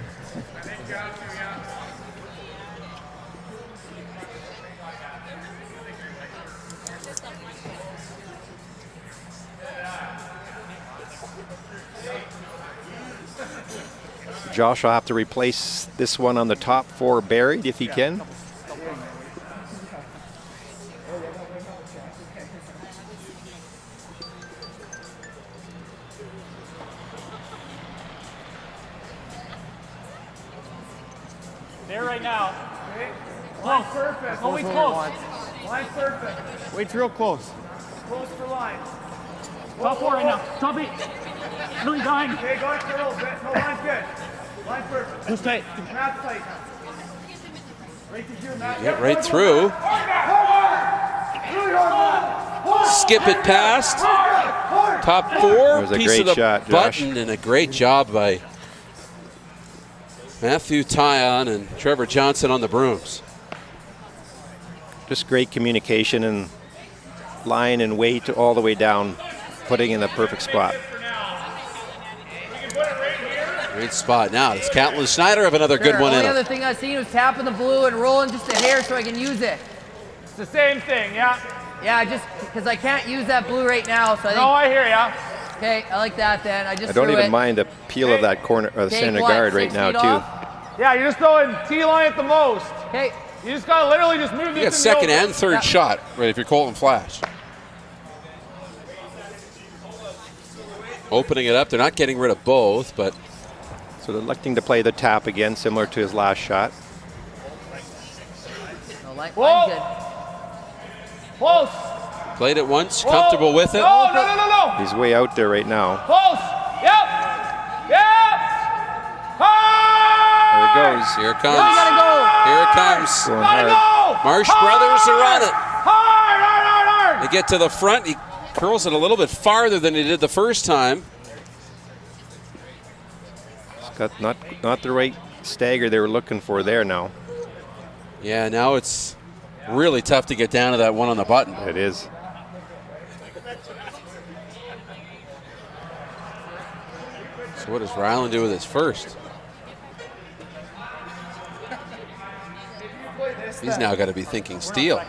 Josh will have to replace this one on the top 4 buried if he can.
There right now.
Line perfect.
Always close.
Line perfect.
Wait's real close.
Close for line.
Top 4 right now. Top 8. Really dying.
Okay, go extra a little bit. No, line's good. Line perfect.
Who's tight?
Matt's tight. Right to here, Matt.
Get right through. Skip it past. Top 4.
That was a
Piece
great
of the
shot, Josh.
button, and a great job by Matthew Tyon and Trevor Johnson on the brooms.
Just great communication and line and weight all the way down, putting in the perfect spot.
Great spot. Now, does Catlin Schneider have another good one in
The
him?
other thing I've seen was tapping the blue and rolling just a hair so I can use it.
It's the same thing, yeah.
Yeah, just because I can't use that blue right now, so I think.
No, I hear ya.
Okay, I like that then. I just
I don't
threw
even
it.
mind the peel of that corner or the
Take
center
what,
guard right
6
now
feet
too.
off?
Yeah, you're just throwing T-line at the most.
Okay.
You just gotta literally just move
You
this
got
in the
second
open.
and third shot, right, if you're Colton Flasch. Opening it up. They're not getting rid of both, but.
So they're electing to play the tap again, similar to his last shot.
No, line's
Whoa.
good.
Close.
Played it once,
Whoa.
comfortable with it.
No, no, no, no, no.
He's way out there right now.
Close. Yep. Yep.
There it goes.
Here it comes.
We gotta go.
Here it comes.
Going
Gotta
hard.
go.
Marsh brothers are on it.
Hard, hard, hard, hard.
They get to the front. He curls it a little bit farther than he did the first time.
It's got not the right stagger they were looking for there now.
Yeah, now it's really tough to get down to that one on the button.
It is.
So what does Rylan do with his first? He's now got to be thinking steal.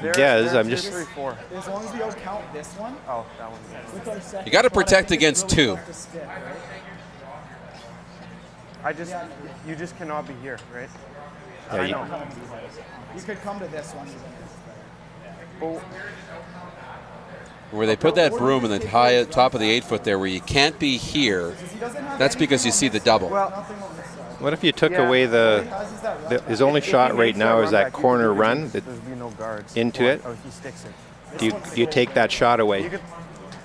Yes, I'm just.
3, 4.
As long as you don't count this one.
Oh, that one.
You got to protect against 2.
You just cannot be here, right?
Yeah,
I know.
You could come to this one.
Well,
Where they put that broom in the high top of the 8-foot there, where you can't be here. That's because you see the double.
What if you took away his only shot right now is that corner run into it?
Oh, he sticks it.
Do you take that shot away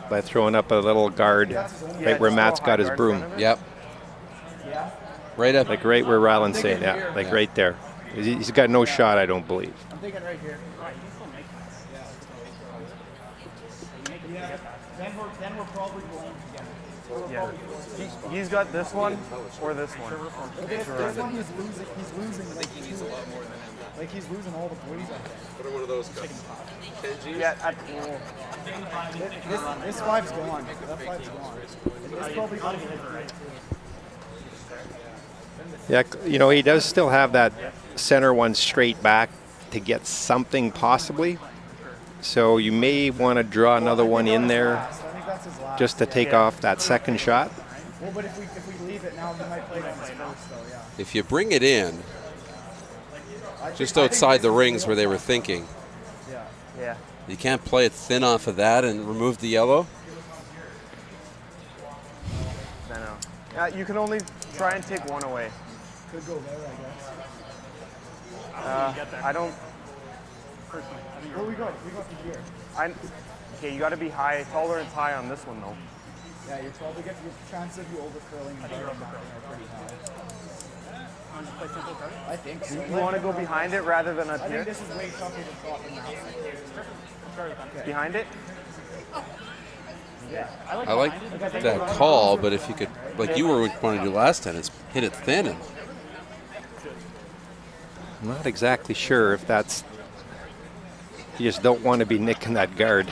by throwing up a little guard right where Matt's got his broom?
Yep. Right up.
Like right where Rylan's saying, yeah, like right there. He's got no shot, I don't believe.
I'm thinking right here. Yeah. Then we're probably going together.
Yeah. He's got this one or this one.
This one he's losing like he's losing all the blues.
What are one of those cups?
Yeah.
This five's gone. That five's gone. This probably gonna be
Yeah, you know, he does still have that center one straight back to get something possibly. So you may want to draw another one in there just to take off that second shot.
Well, but if we leave it now, he might play it on his first, though, yeah.
If you bring it in, just outside the rings where they were thinking,
Yeah.
you can't play it thin off of that and remove the yellow?
I know. You can only try and take one away.
Could go there, I guess.
I don't.
Well, we got to here.
Okay, you got to be high, tolerance high on this one though.
Yeah, you're probably get your chance of you over curling and guarding that are pretty high. I think so.
You want to go behind it rather than up
I
here?
think this is way tougher to drop than that.
Behind it?
Yeah.
I like that call, but if you could, like you were wanting to do last time, is hit it thin. And
I'm not exactly sure if that's. You just don't want to be nicking that guard.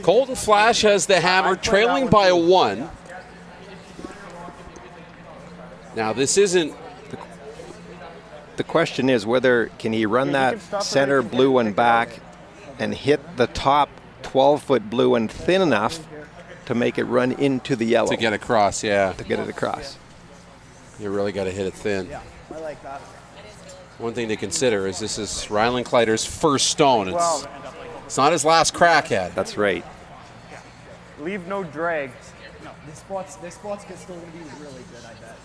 Colton Flasch has the hammer, trailing by 1. Now this isn't.
The question is whether can he run that center blue one back and hit the top 12-foot blue one thin enough to make it run into the yellow.
To get across, yeah.
To get it across.
You really got to hit it thin.
Yeah, I like that.
One thing to consider is this is Rylan Kleiter's first stone. It's not his last crack at it.
That's right.
Leave no drag.
No, this spot's still going to be really good, I bet.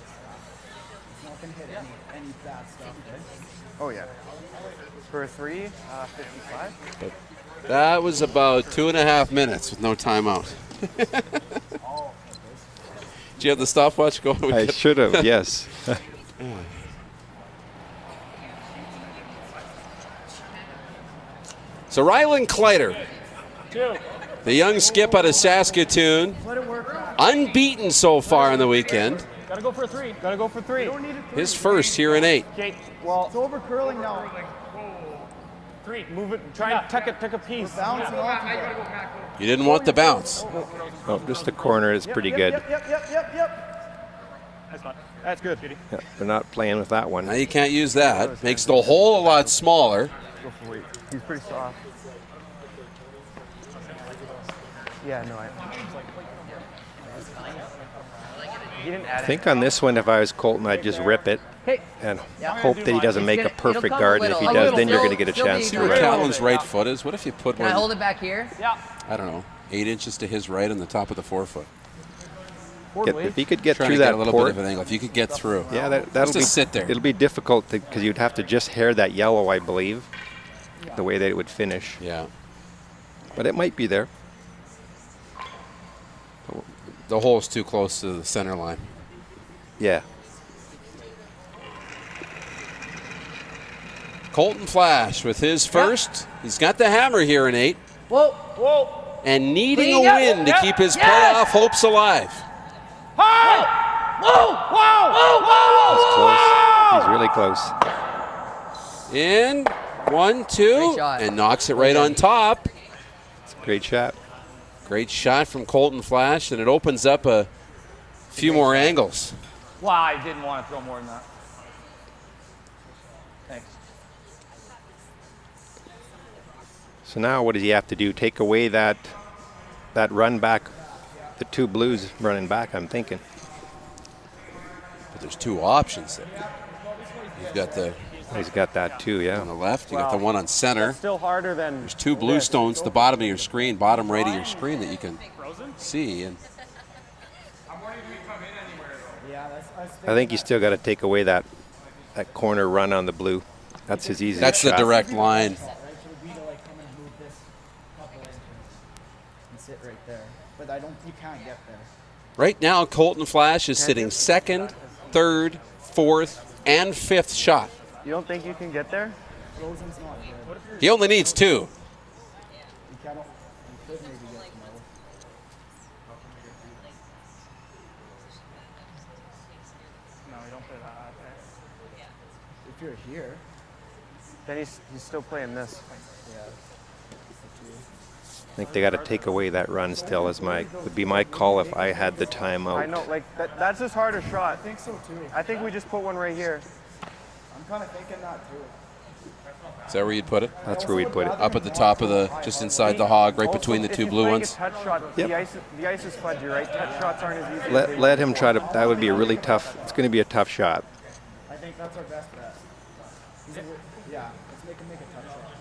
It's not going to hit any bad stuff, right?
Oh yeah. For a 3, 55.
But that was about 2.5 minutes with no timeout. Did you have the stopwatch going?
I should have, yes.
So Rylan Kleiter, the young skip out of Saskatoon, unbeaten so far on the weekend.
Gotta go for a 3. Gotta go for 3.
His first here in 8.
Okay, well,
it's over curling now.
3. Move it. Try and tuck a piece.
Bouncing off of it.
You didn't want the bounce.
Oh, just the corner is pretty good.
Yep.
That's good.
Yeah, they're not playing with that one.
Now you can't use that. Makes the hole a lot smaller.
Go for weight. He's pretty soft. Yeah, no, he didn't add
I think on this one, if I was Colton, I'd just rip it and hope that he doesn't make a perfect guard. And if he does, then you're going to get a chance
See
to
where
rip it.
Callan's right foot is. What if you put
Can I
one,
hold it back here?
Yeah.
I don't know, 8 inches to his right on the top of the forefoot?
If he could get
Trying
through
to get
that
a little
port,
bit of an angle. If you could get through.
yeah, that'll
Just to sit there.
It'll be difficult because you'd have to just hair that yellow, I believe, the way that it would finish.
Yeah.
But it might be there.
The hole's too close to the center line.
Yeah.
Colton Flasch with his first. He's got the hammer here in 8.
Whoa.
And needing a win to keep his playoff hopes alive.
He's really close.
In 1, 2, and knocks it right on top.
It's a great shot.
Great shot from Colton Flasch, and it opens up a few more angles.
Wow, I didn't want to throw more than that. Thanks.
So now what does he have to do? Take away that run back, the 2 blues running back, I'm thinking.
But there's 2 options there. You've got the...
He's got that too, yeah.
On the left, you got the one on center.
That's still harder than...
There's 2 blue stones at the bottom of your screen, bottom right of your screen that you can see. And
I think you still got to take away that corner run on the blue. That's his easiest
That's
shot.
the direct line.
Sit right there, but you can't get there.
Right now, Colton Flasch is sitting 2nd, 3rd, 4th, and 5th shot.
You don't think you can get there?
Frozen's not good.
He only needs 2.
No, we don't play that.
If you're here.
Then he's still playing this.
Yeah.
I think they got to take away that run still would be my call if I had the timeout.
I know, like that's his harder shot.
I think so too.
I think we just put one right here.
I'm kind of thinking that too.
Is that where you'd put it?
That's where we'd put it.
Up at the top of just inside the hog, right between the two blue ones.
Touch shot,
Yep.
the ice is fudgy, right? Touch shots aren't as easy.
Let him try to. That would be a really tough. It's going to be a tough shot.
I think that's our best bet. Yeah, let's make him make a touch shot.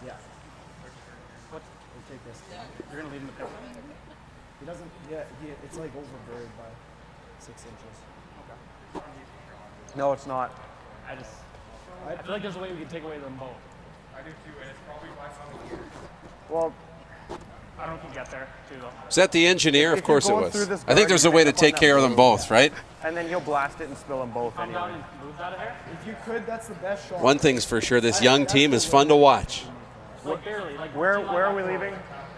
Yeah. We'll take this.
You're gonna leave him the pitch.
He doesn't. Yeah, it's like overburied by 6 inches.
Okay.
No, it's not.
I feel like there's a way we can take away them both. I do too, and it's probably by something here.
Well,
I don't know if we can get there too though.
Is that the engineer? Of course it
going
was.
through this
I think there's a way to take care of them both, right?
And then he'll blast it and spill them both
Come down
anyway.
and move out of here.
If you could, that's the best shot.
One thing's for sure, this young team is fun to watch.
Like barely. Like
Where are we leaving?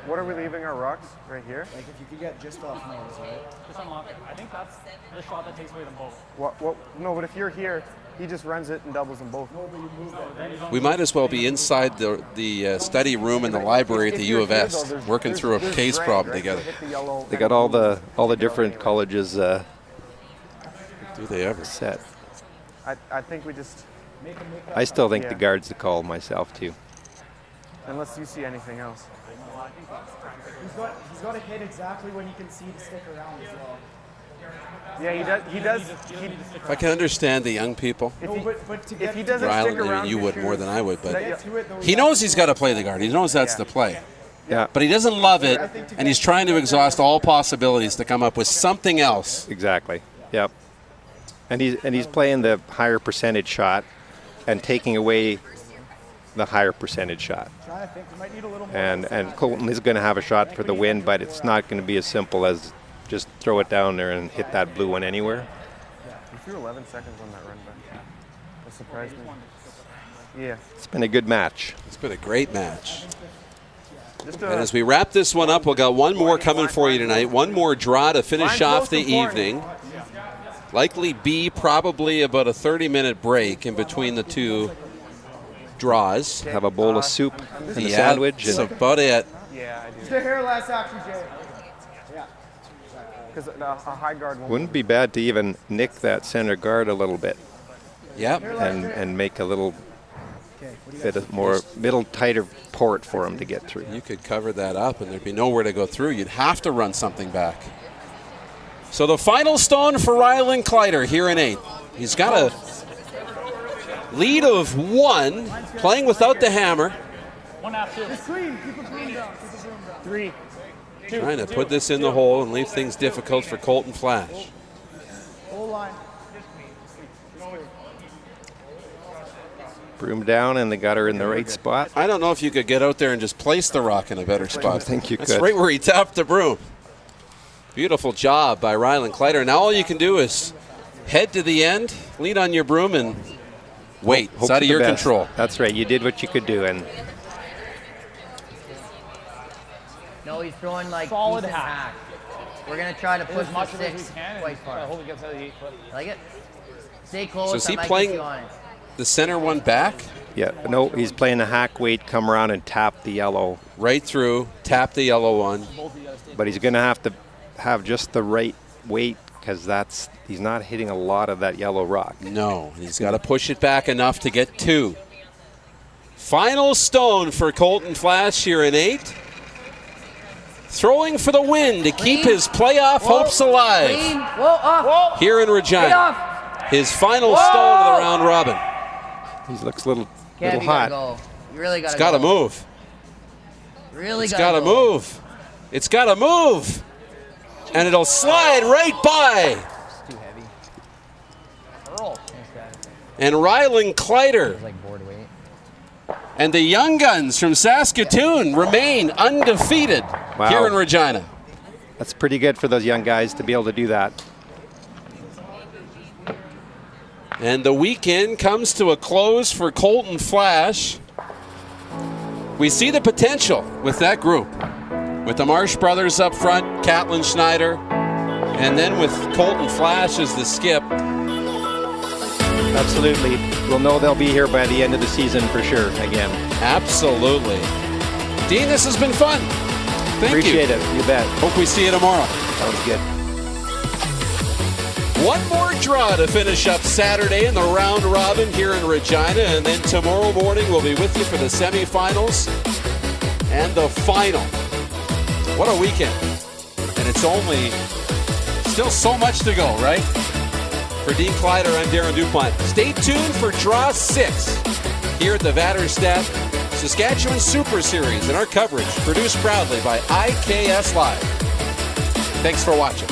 What are we leaving our rocks? Right here?
Like if you could get just off nose, right?
just unlock it. I think that's the shot that takes away them both.
What? No, but if you're here, he just runs it and doubles them both.
No, but you move it.
We might as well be inside the study room in the library at the U of S, working through a case problem together.
They got all the different colleges.
Do they ever?
Set.
I think we just.
I still think the guard's the call myself too.
Unless you see anything else.
He's got to hit exactly when he can see to stick around as well.
Yeah, he does.
If I can understand the young people,
No, but to get
If he doesn't stick
Rylan,
around,
you would more than I would, but
to it, though,
he knows he's got to play the guard. He knows that's the play.
Yeah.
But he doesn't love it, and he's trying to exhaust all possibilities to come up with something else.
Exactly. Yep. And he's playing the higher percentage shot, and taking away the higher percentage shot.
I think we might need a little more.
And Colton is going to have a shot for the win, but it's not going to be as simple as just throw it down there and hit that blue one anywhere.
He threw 11 seconds on that run back. That surprised me. Yeah.
It's been a good match.
It's been a great match.
Just
And as we wrap this one up, we've got one more coming for you tonight. One more draw to finish off the evening. Likely be probably about a 30-minute break in between the two draws.
Have a bowl of soup and a
Yeah,
sandwich.
that's about it.
Yeah, I do.
The hair last actually, Jay. Yeah.
Because a high guard won't.
Wouldn't be bad to even nick that center guard a little bit.
Yep.
And make a little bit of more middle tighter port for him to get through.
You could cover that up and there'd be nowhere to go through. You'd have to run something back. So the final stone for Rylan Kleiter here in 8th. He's got a lead of 1, playing without the hammer.
1.5, 2.
It's clean. Keep it clean down. Keep it clean down.
3. 2.
Trying to put this in the hole and leave things difficult for Colton Flasch.
Whole line.
Broom down, and they got her in the right spot.
I don't know if you could get out there and just place the rock in a better spot.
I think you
That's
could.
right where he tapped the broom. Beautiful job by Rylan Kleiter. Now all you can do is head to the end, lean on your broom, and wait.
Hope
It's out
for
of
the
your
best.
control.
That's right. You did what you could do, and
No, he's throwing like
Solid
decent
hack.
We're gonna try to push
As much
the
of it as
6
we can.
quite
I
far.
hope it gets out of the 8 foot.
Like it? Stay close.
So is he
I might
playing
get you on it.
the center one back?
yeah, no, he's playing a hack weight, come around and tap the yellow.
Right through, tap the yellow one.
But he's going to have just the right weight because he's not hitting a lot of that yellow rock.
No, he's got to push it back enough to get 2. Final stone for Colton Flasch here in 8th. Throwing for the win to keep his playoff hopes alive
Clean. Whoa, off.
here in
Get
Regina.
off.
His final stone of the round robin.
He looks a little
Kev, you
hot.
gotta go. You really gotta
It's got to
go.
move.
Really
It's
gotta
got to
go.
move. It's got to move. And it'll slide right by.
It's too heavy.
Earl.
Thanks, guys.
And Rylan Kleiter
It's like board weight.
and the Young Guns from Saskatoon remain undefeated
Wow.
here in Regina.
That's pretty good for those young guys to be able to do that.
And the weekend comes to a close for Colton Flasch. We see the potential with that group. with the Marsh brothers up front, Catlin Schneider, and then with Colton Flasch as the skip.
Absolutely. We'll know they'll be here by the end of the season for sure again.
Absolutely. Dean, this has been fun. Thank
Appreciate it. You bet.
Hope we see you tomorrow.
Sounds good.
One more draw to finish up Saturday in the round robin here in Regina, and then tomorrow morning we'll be with you for the semifinals and the final. What a weekend. And it's only still so much to go, right? For Dean Kleiter, I'm Darren Dupont. Stay tuned for Draw 6 here at the Vaderstad Saskatchewan Super Series and our coverage produced proudly by IKS Live. Thanks for watching.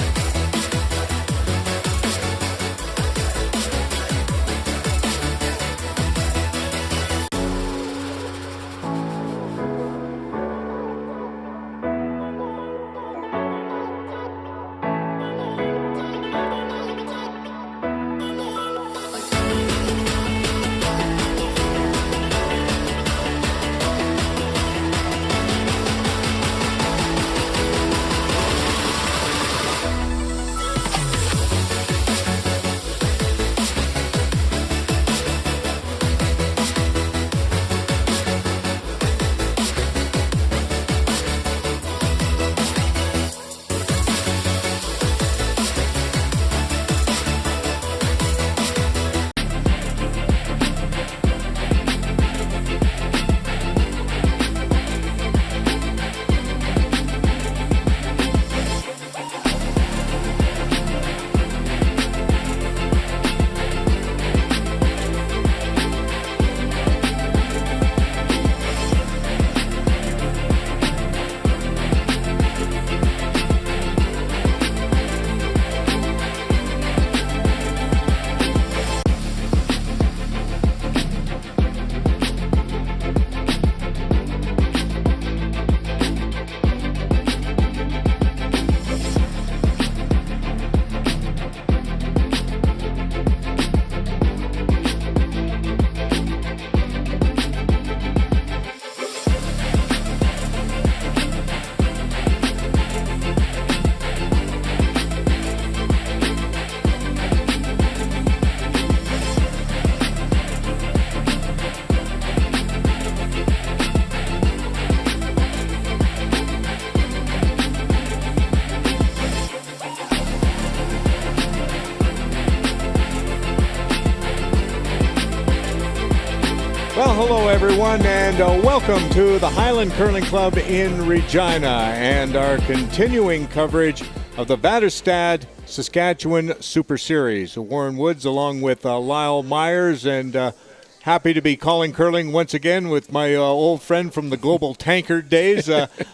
Well, hello everyone, and welcome to the Highland Curling Club in Regina and our continuing coverage of the Vaderstad Saskatchewan Super Series. Warren Woods along with Lyle Myers, and happy to be calling curling once again with my old friend from the Global Tankard days.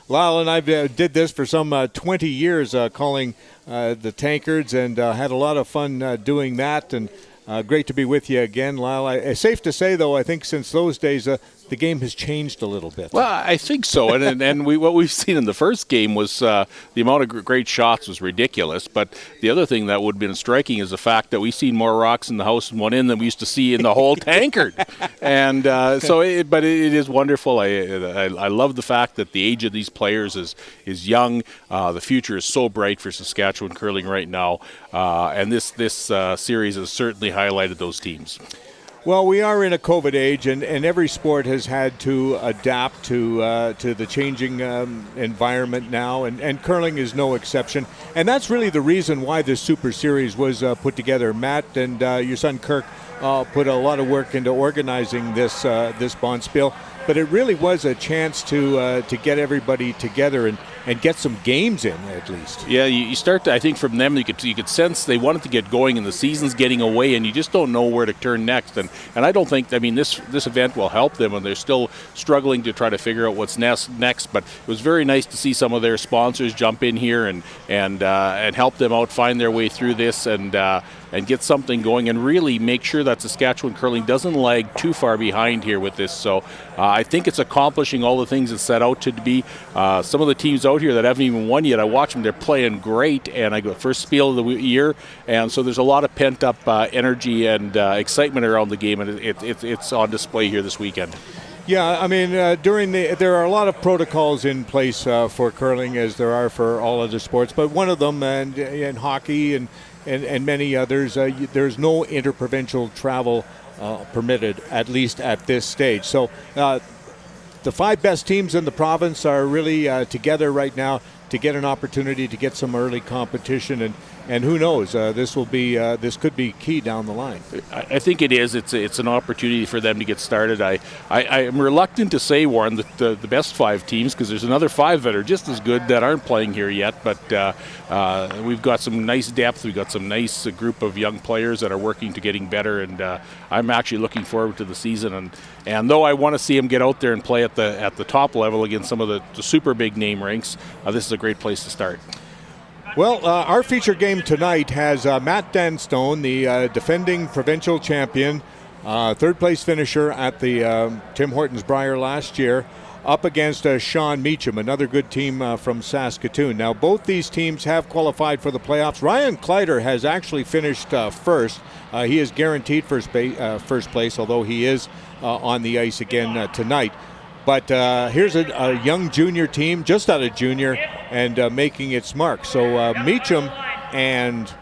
Lyle and I did this for some 20 years, calling the Tankards, and had a lot of fun doing that. And great to be with you again, Lyle. It's safe to say, though, I think since those days, the game has changed a little bit.
Well, I think so, and what we've seen in the first game was the amount of great shots was ridiculous. But the other thing that would have been striking is the fact that we've seen more rocks in the house and one in than we used to see in the whole tankard. And but it is wonderful. I love the fact that the age of these players is young. The future is so bright for Saskatchewan curling right now, and this series has certainly highlighted those teams.
Well, we are in a COVID age, and every sport has had to adapt to the changing environment now, and curling is no exception. And that's really the reason why this Super Series was put together. Matt and your son Kirk put a lot of work into organizing this bonspiel, but it really was a chance to get everybody together and get some games in, at least.
Yeah, you start to, I think from them, you could sense they wanted to get going, and the season's getting away, and you just don't know where to turn next. And I don't think, I mean, this event will help them, and they're still struggling to try to figure out what's next. But it was very nice to see some of their sponsors jump in here and help them out, find their way through this, and get something going, and really make sure that Saskatchewan curling doesn't lag too far behind here with this. So I think it's accomplishing all the things it set out to be. Some of the teams out here that haven't even won yet, I watch them, they're playing great, and I go first spiel of the year, and so there's a lot of pent-up energy and excitement around the game, and it's on display here this weekend.
Yeah, I mean, there are a lot of protocols in place for curling, as there are for all other sports. But one of them, and in hockey and many others, there's no interprovincial travel permitted, at least at this stage. So the 5 best teams in the province are really together right now to get an opportunity to get some early competition, and who knows, this could be key down the line.
I think it is. It's an opportunity for them to get started. I am reluctant to say, Warren, that the best 5 teams, because there's another 5 that are just as good that aren't playing here yet. But we've got some nice depth. We've got some nice group of young players that are working to getting better, and I'm actually looking forward to the season. And though I want to see them get out there and play at the top level against some of the super big name ranks, this is a great place to start.
Well, our feature game tonight has Matt Dunstone, the defending provincial champion, third place finisher at the Tim Hortons Brier last year, up against Sean Meacham, another good team from Saskatoon. Now, both these teams have qualified for the playoffs. Ryan Kleiter has actually finished first. He is guaranteed first place, although he is on the ice again tonight. But here's a young junior team, just out of junior, and making its mark. So Meacham and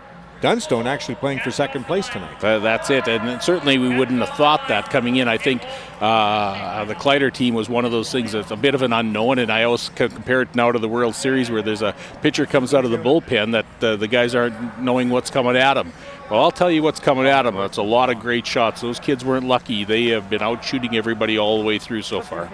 Dunstone actually playing for second place tonight.
That's it, and certainly we wouldn't have thought that coming in. I think the Kleiter team was one of those things that's a bit of an unknown, and I always compare it now to the World Series where there's a pitcher comes out of the bullpen that the guys aren't knowing what's coming at them. Well, I'll tell you what's coming at them. That's a lot of great shots. Those kids weren't lucky. They have been out shooting everybody all the way through so far.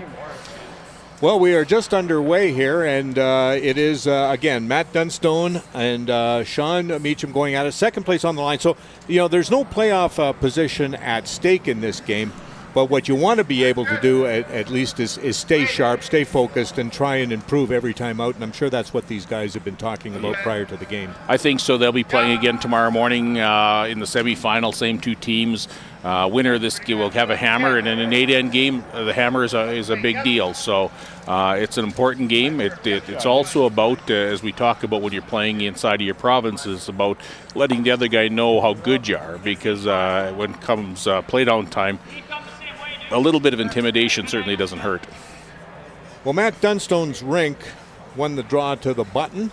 Well, we are just underway here, and it is, again, Matt Dunstone and Sean Meacham going at it. Second place on the line. So, there's no playoff position at stake in this game. But what you want to be able to do, at least, is stay sharp, stay focused, and try and improve every time out. And I'm sure that's what these guys have been talking about prior to the game.
I think so. They'll be playing again tomorrow morning in the semifinal, same 2 teams. Winner of this will have a hammer, and in an 8-end game, the hammer is a big deal. So it's an important game. It's also about, as we talk about when you're playing inside of your province, is about letting the other guy know how good you are, because when it comes play-down time, a little bit of intimidation certainly doesn't hurt.
Well, Matt Dunstone's rink won the draw to the button.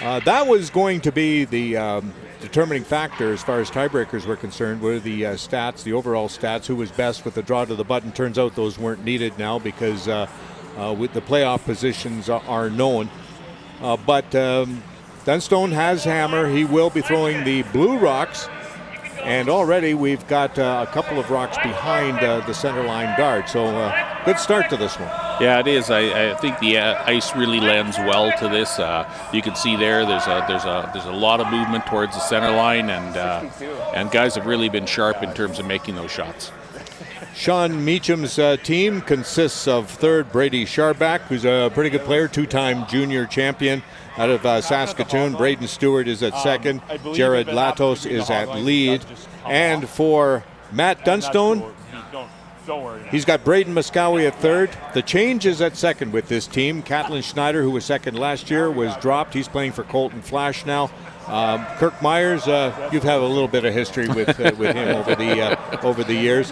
That was going to be the determining factor as far as tiebreakers were concerned, were the stats, the overall stats, who was best with the draw to the button. Turns out those weren't needed now because with the playoff positions are known. But Dunstone has hammer. He will be throwing the blue rocks. And already we've got a couple of rocks behind the center line guard. So good start to this one.
Yeah, it is. I think the ice really lends well to this. You can see there's a lot of movement towards the center line, and guys have really been sharp in terms of making those shots.
Sean Meacham's team consists of third Brady Sharback, who's a pretty good player, 2-time junior champion out of Saskatoon. Braden Stewart is at second. Jared Latos is at lead. And for Matt Dunstone, he's got Braden Muscowie at third. The change is at second with this team. Catlin Schneider, who was second last year, was dropped. He's playing for Colton Flasch now. Kirk Myers, you've had a little bit of history with him over the years.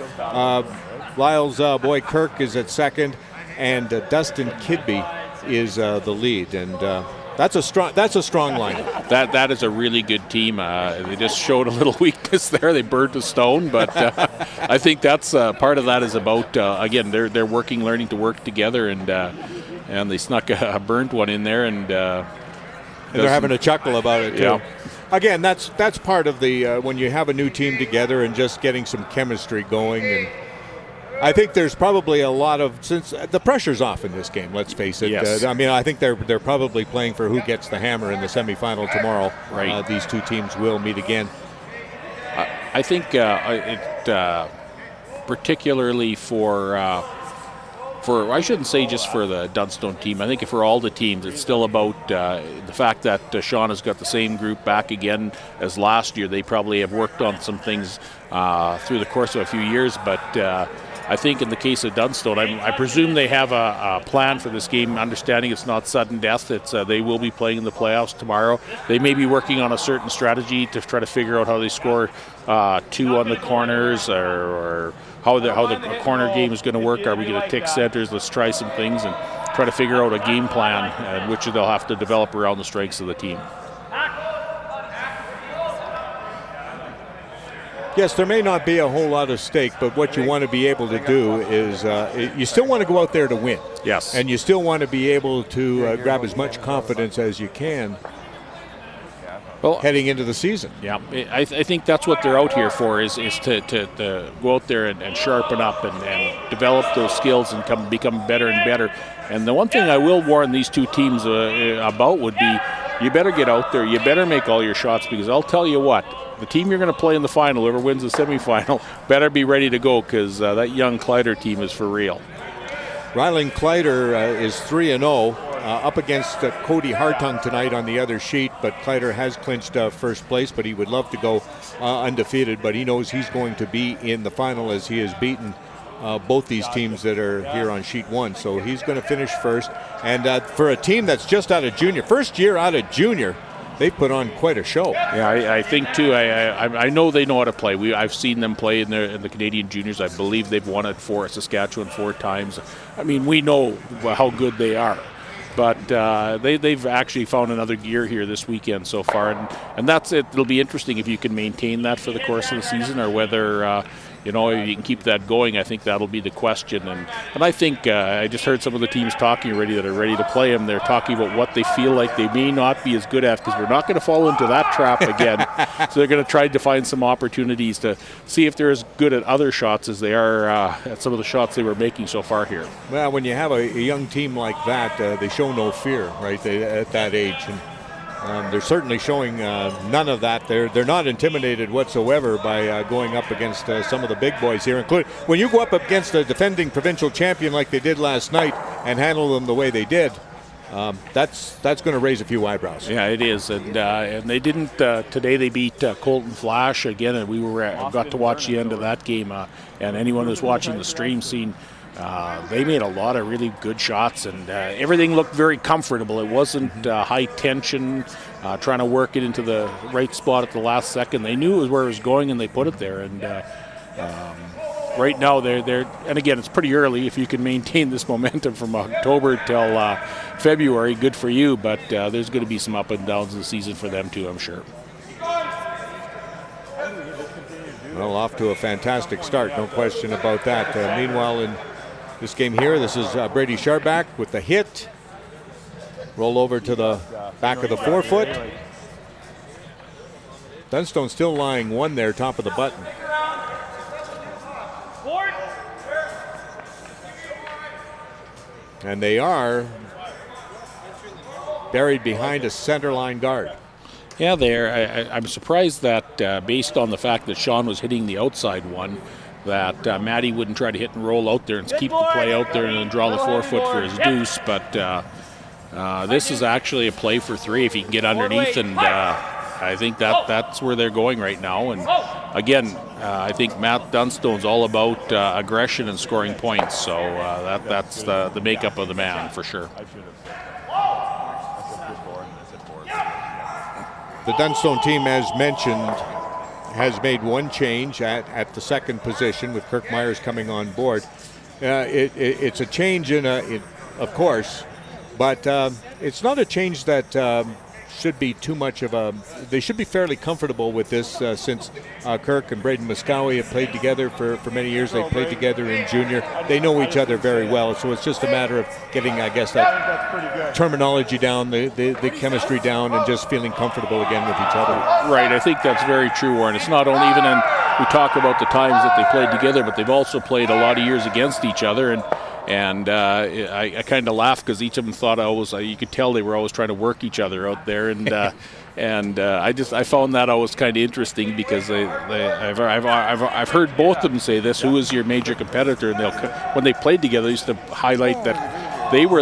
Lyle's boy Kirk is at second, and Dustin Kidby is the lead, and that's a strong lineup.
That is a really good team. They just showed a little weakness there. They burnt a stone, but I think that's part of that is about again they're working, learning to work together, and they snuck a burnt one in there, and
they're having a chuckle about it too.
Yeah.
Again, that's part of the when you have a new team together and just getting some chemistry going. And I think there's probably a lot of, since the pressure's off in this game, let's face it.
Yes.
I think they're probably playing for who gets the hammer in the semifinal tomorrow.
Right.
These two teams will meet again.
I think particularly for I shouldn't say just for the Dunstone team. I think for all the teams, it's still about the fact that Sean has got the same group back again as last year. They probably have worked on some things through the course of a few years, but I think in the case of Dunstone, I presume they have a plan for this game, understanding it's not sudden death. It's they will be playing in the playoffs tomorrow. They may be working on a certain strategy to try to figure out how they score 2 on the corners, or how the corner game is going to work. Are we going to take centers? Let's try some things and try to figure out a game plan, which they'll have to develop around the strengths of the team.
Yes, there may not be a whole lot of stake, but what you want to be able to do is you still want to go out there to win.
Yes.
And you still want to be able to grab as much confidence as you can heading into the season.
Yeah, I think that's what they're out here for, is to go out there and sharpen up and develop those skills and become better and better. And the one thing I will warn these two teams about would be, you better get out there, you better make all your shots, because I'll tell you what, the team you're going to play in the final, whoever wins the semifinal, better be ready to go, because that young Kleiter team is for real.
Rylan Kleiter is 3-0, up against Cody Hartung tonight on the other sheet, but Kleiter has clinched first place, but he would love to go undefeated, but he knows he's going to be in the final, as he has beaten both these teams that are here on sheet 1, so he's going to finish first. And for a team that's just out of junior, first year out of junior, they put on quite a show.
Yeah, I think too. I know they know how to play. I've seen them play in the Canadian juniors. I believe they've won it for Saskatchewan 4 times. I mean, we know how good they are, but they've actually found another gear here this weekend so far, and that's it. It'll be interesting if you can maintain that for the course of the season, or whether you can keep that going. I think that'll be the question. And I think I just heard some of the teams talking already that are ready to play them. They're talking about what they feel like they may not be as good at, because we're not going to fall into that trap again. So they're going to try to find some opportunities to see if they're as good at other shots as they are at some of the shots they were making so far here.
Well, when you have a young team like that, they show no fear, right, at that age. And they're certainly showing none of that. They're not intimidated whatsoever by going up against some of the big boys here, including when you go up against a defending provincial champion like they did last night and handle them the way they did. That's going to raise a few eyebrows.
Yeah, it is, and they didn't today. They beat Colton Flasch again, and we got to watch the end of that game. And anyone who's watching the stream seen. They made a lot of really good shots, and everything looked very comfortable. It wasn't high tension, trying to work it into the right spot at the last second. They knew it was where it was going, and they put it there. And right now, they're and again, it's pretty early. If you can maintain this momentum from October till February, good for you. But there's going to be some up and downs in the season for them too, I'm sure.
Well, off to a fantastic start, no question about that. Meanwhile, in this game here, this is Brady Sharback with the hit. Roll over to the back of the forefoot. Dunstone still lying 1 there, top of the button. And they are buried behind a centerline guard.
Yeah, I'm surprised that based on the fact that Sean was hitting the outside one, that Matty wouldn't try to hit and roll out there and keep the play out there and then draw the forefoot for his deuce. But this is actually a play for 3 if he can get underneath, and I think that's where they're going right now. And again, I think Matt Dunstone's all about aggression and scoring points, so that's the makeup of the man for sure.
The Dunstone team, as mentioned, has made 1 change at the second position, with Kirk Myers coming on board. It's a change of course, but it's not a change that should be too much of a. They should be fairly comfortable with this since Kirk and Braden Muskowy have played together for many years. They played together in junior. They know each other very well, so it's just a matter of getting, I guess, that terminology down, the chemistry down, and just feeling comfortable again with each other.
Right, I think that's very true, Warren. It's not only even we talk about the times that they played together, but they've also played a lot of years against each other, and I kind of laugh because each of them thought you could tell they were always trying to work each other out there, and I found that always kind of interesting, because I've heard both of them say this: who is your major competitor? And when they played together, they used to highlight that they were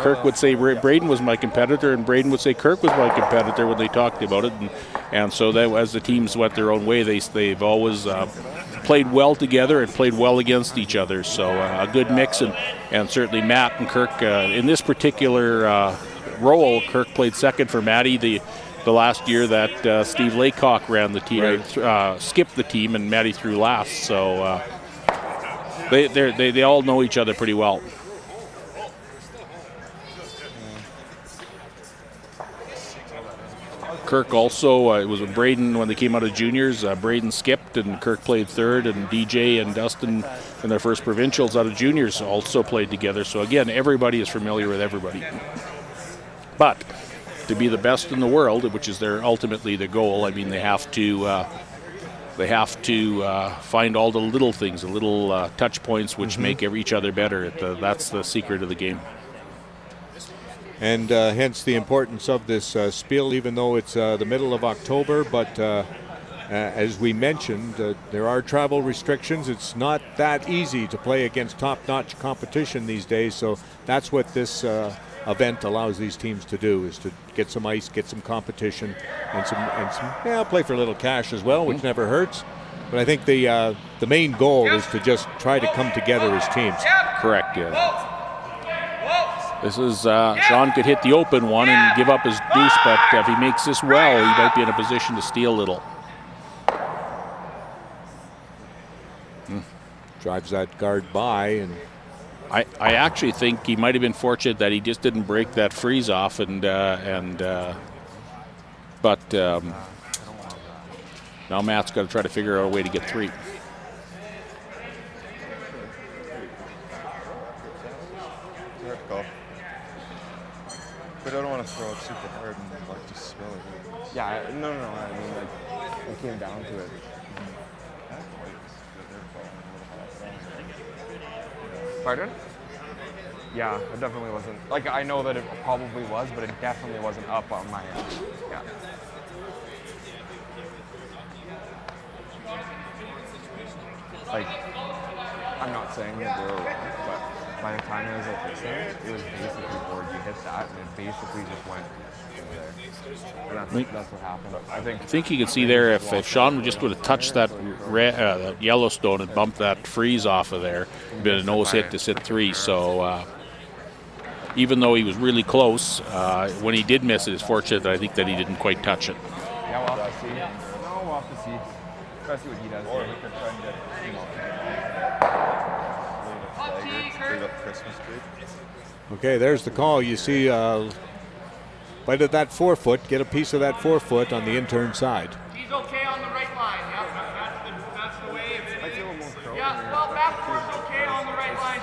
Kirk would say Braden was my competitor, and Braden would say Kirk was my competitor when they talked about it, and so that as the teams went their own way, they've always played well together and played well against each other. So a good mix, and certainly Matt and Kirk in this particular role. Kirk played second for Matty the last year that Steve Laycock ran the team, skipped the team, and Matty threw last. So they all know each other pretty well. Kirk also, it was with Braden when they came out of juniors. Braden skipped and Kirk played third, and DJ and Dustin in their first provincials out of juniors also played together. So again, everybody is familiar with everybody. But to be the best in the world, which is ultimately the goal, I mean, they have to find all the little things, the little touch points which make each other better. That's the secret of the game.
And hence the importance of this spiel, even though it's the middle of October. But as we mentioned, there are travel restrictions. It's not that easy to play against top-notch competition these days. So that's what this event allows these teams to do, is to get some ice, get some competition, and some play for a little cash as well, which never hurts. But I think the main goal is to just try to come together as teams.
Correct, yeah. This is, Sean could hit the open one and give up his deuce, but if he makes this well, he might be in a position to steal a little.
Drives that guard by, and
I actually think he might have been fortunate that he just didn't break that freeze off, but now Matt's got to try to figure out a way to get three.
But I don't want to throw it super hard and like just spill it.
Yeah, no. I mean, like, it came down to it. Pardon? Yeah, it definitely wasn't. Like, I know that it probably was, but it definitely wasn't up on my end. Yeah. Like, I'm not saying that they were wrong, but by the time it was at this end, it was basically board. You hit that, and it basically just went over there. And that's what happened. I
think you can see there if Sean just would have touched that Yellowstone and bumped that freeze off of there, it'd been a nose hit to sit three. So even though he was really close, when he did miss it, it's fortunate that I think that he didn't quite touch it.
Yeah, we'll have to see. No, we'll have to see. Especially what he does. Or we could try and get,
Christmas tree.
Okay, there's the call. You see bite of that 4-foot, get a piece of that 4-foot on the intern side.
He's okay on the right line. Yep, that's the way. Yeah, well, backboard's okay on the right line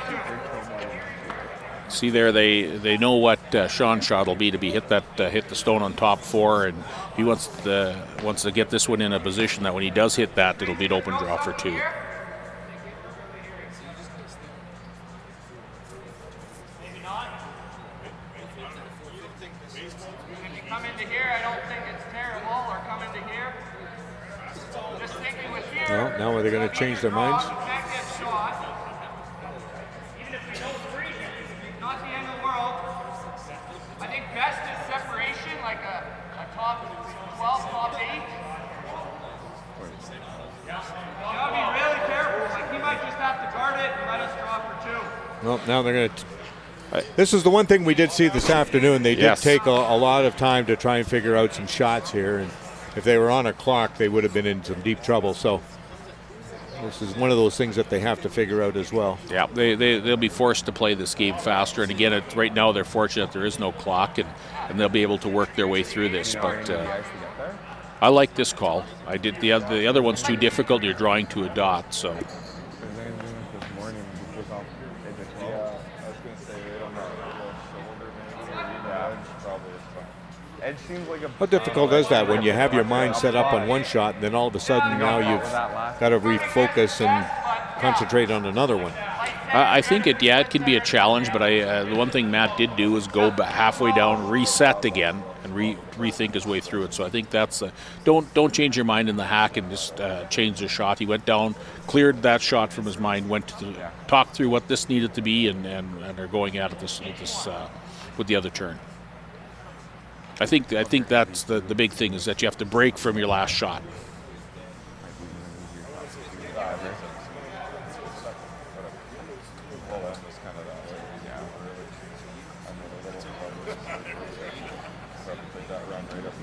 too.
See there, they know what Sean's shot will be to hit the stone on top four, and he wants to get this one in a position that when he does hit that, it'll be an open draw for two.
Well, now are they going to change their minds?
Even if they don't freeze it, not the end of the world. I think best is separation, like a top 12, top 8. You gotta be really careful. Like, he might just have to guard it and let us draw for two.
Well, now they're going to. This is the one thing we did see this afternoon. They did take a lot of time to try and figure out some shots here, and if they were on a clock, they would have been in some deep trouble. So this is one of those things that they have to figure out as well.
Yeah, they'll be forced to play this game faster. And again, right now they're fortunate there is no clock, and they'll be able to work their way through this. But I like this call. I did the other one's too difficult. You're drawing to a dot, so.
Edge seems like
How difficult is that when you have your mind set up on one shot, and then all of a sudden now you've got to refocus and concentrate on another one?
I think it can be a challenge, but the one thing Matt did do was go halfway down, reset again, and rethink his way through it. So I think that's don't change your mind in the hack and just change the shot. He went down, cleared that shot from his mind, went to talk through what this needed to be, and are going at it with the other turn. I think that's the big thing, is that you have to break from your last shot.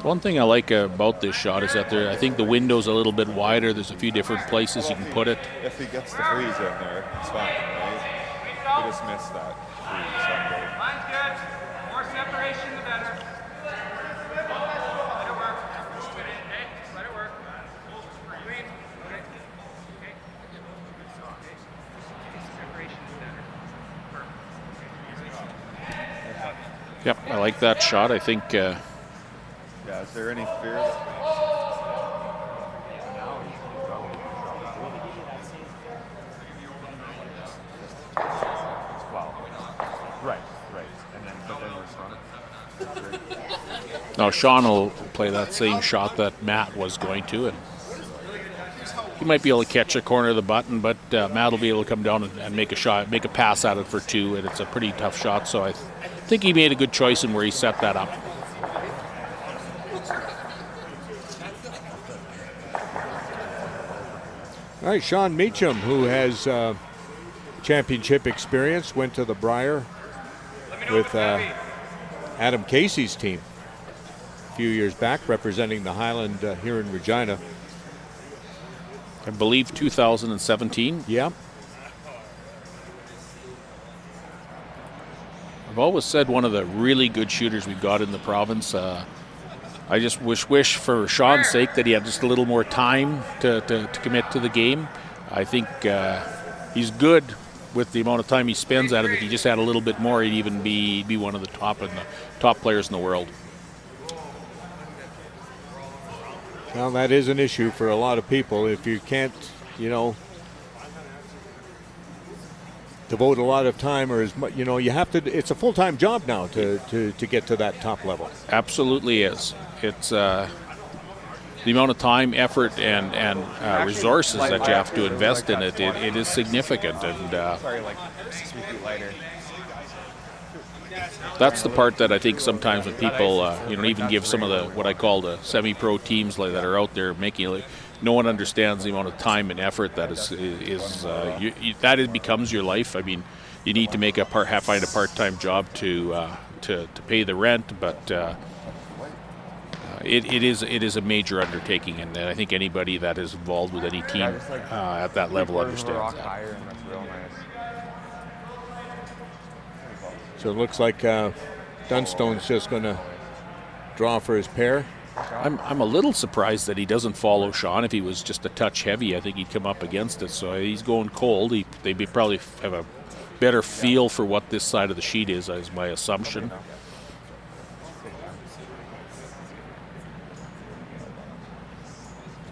One thing I like about this shot is that I think the window's a little bit wider. There's a few different places you can put it.
If he gets the freeze in there, it's fine, right? He just missed that freeze.
Line's good. More separation, the better. Let it work. Okay, let it work. Green. Okay. Okay. Separation is better.
Yep, I like that shot. I think.
Yeah, is there any fear that
Right. And then, but then we're
Now Sean will play that same shot that Matt was going to, and he might be able to catch a corner of the button, but Matt will be able to come down and make a shot, make a pass at it for 2, and it's a pretty tough shot. So I think he made a good choice in where he set that up.
All right, Sean Meacham, who has championship experience, went to the Briar with Adam Casey's team a few years back, representing the Highland here in Regina.
I believe 2017.
Yeah.
I've always said one of the really good shooters we've got in the province. I just wish for Sean's sake that he had just a little more time to commit to the game. I think he's good with the amount of time he spends at it. If he just had a little bit more, he'd even be one of the top players in the world.
Well, that is an issue for a lot of people. If you can't, devote a lot of time, or as much, you have to. It's a full-time job now to get to that top level.
Absolutely is. It's the amount of time, effort, and resources that you have to invest in it. It is significant, and
sorry, like 6 feet lighter.
That's the part that I think sometimes when people, even give some of the what I call the semi-pro teams that are out there making, no one understands the amount of time and effort that becomes your life. I mean, you need to find a part-time job to pay the rent, but it is a major undertaking, and I think anybody that is involved with any team at that level understands that.
So it looks like Dunstone's just going to draw for his pair.
I'm a little surprised that he doesn't follow Sean. If he was just a touch heavy, I think he'd come up against it. So he's going cold. They probably have a better feel for what this side of the sheet is my assumption.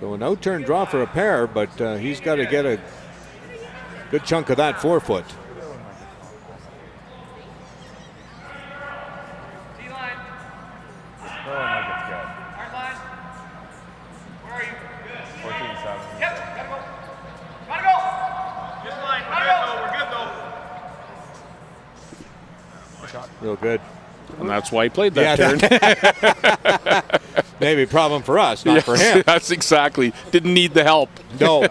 So an out-turn draw for a pair, but he's got to get a good chunk of that 4-foot. Real good.
And that's why he played that turn.
Maybe a problem for us, not for him.
That's exactly. Didn't need the help.
No.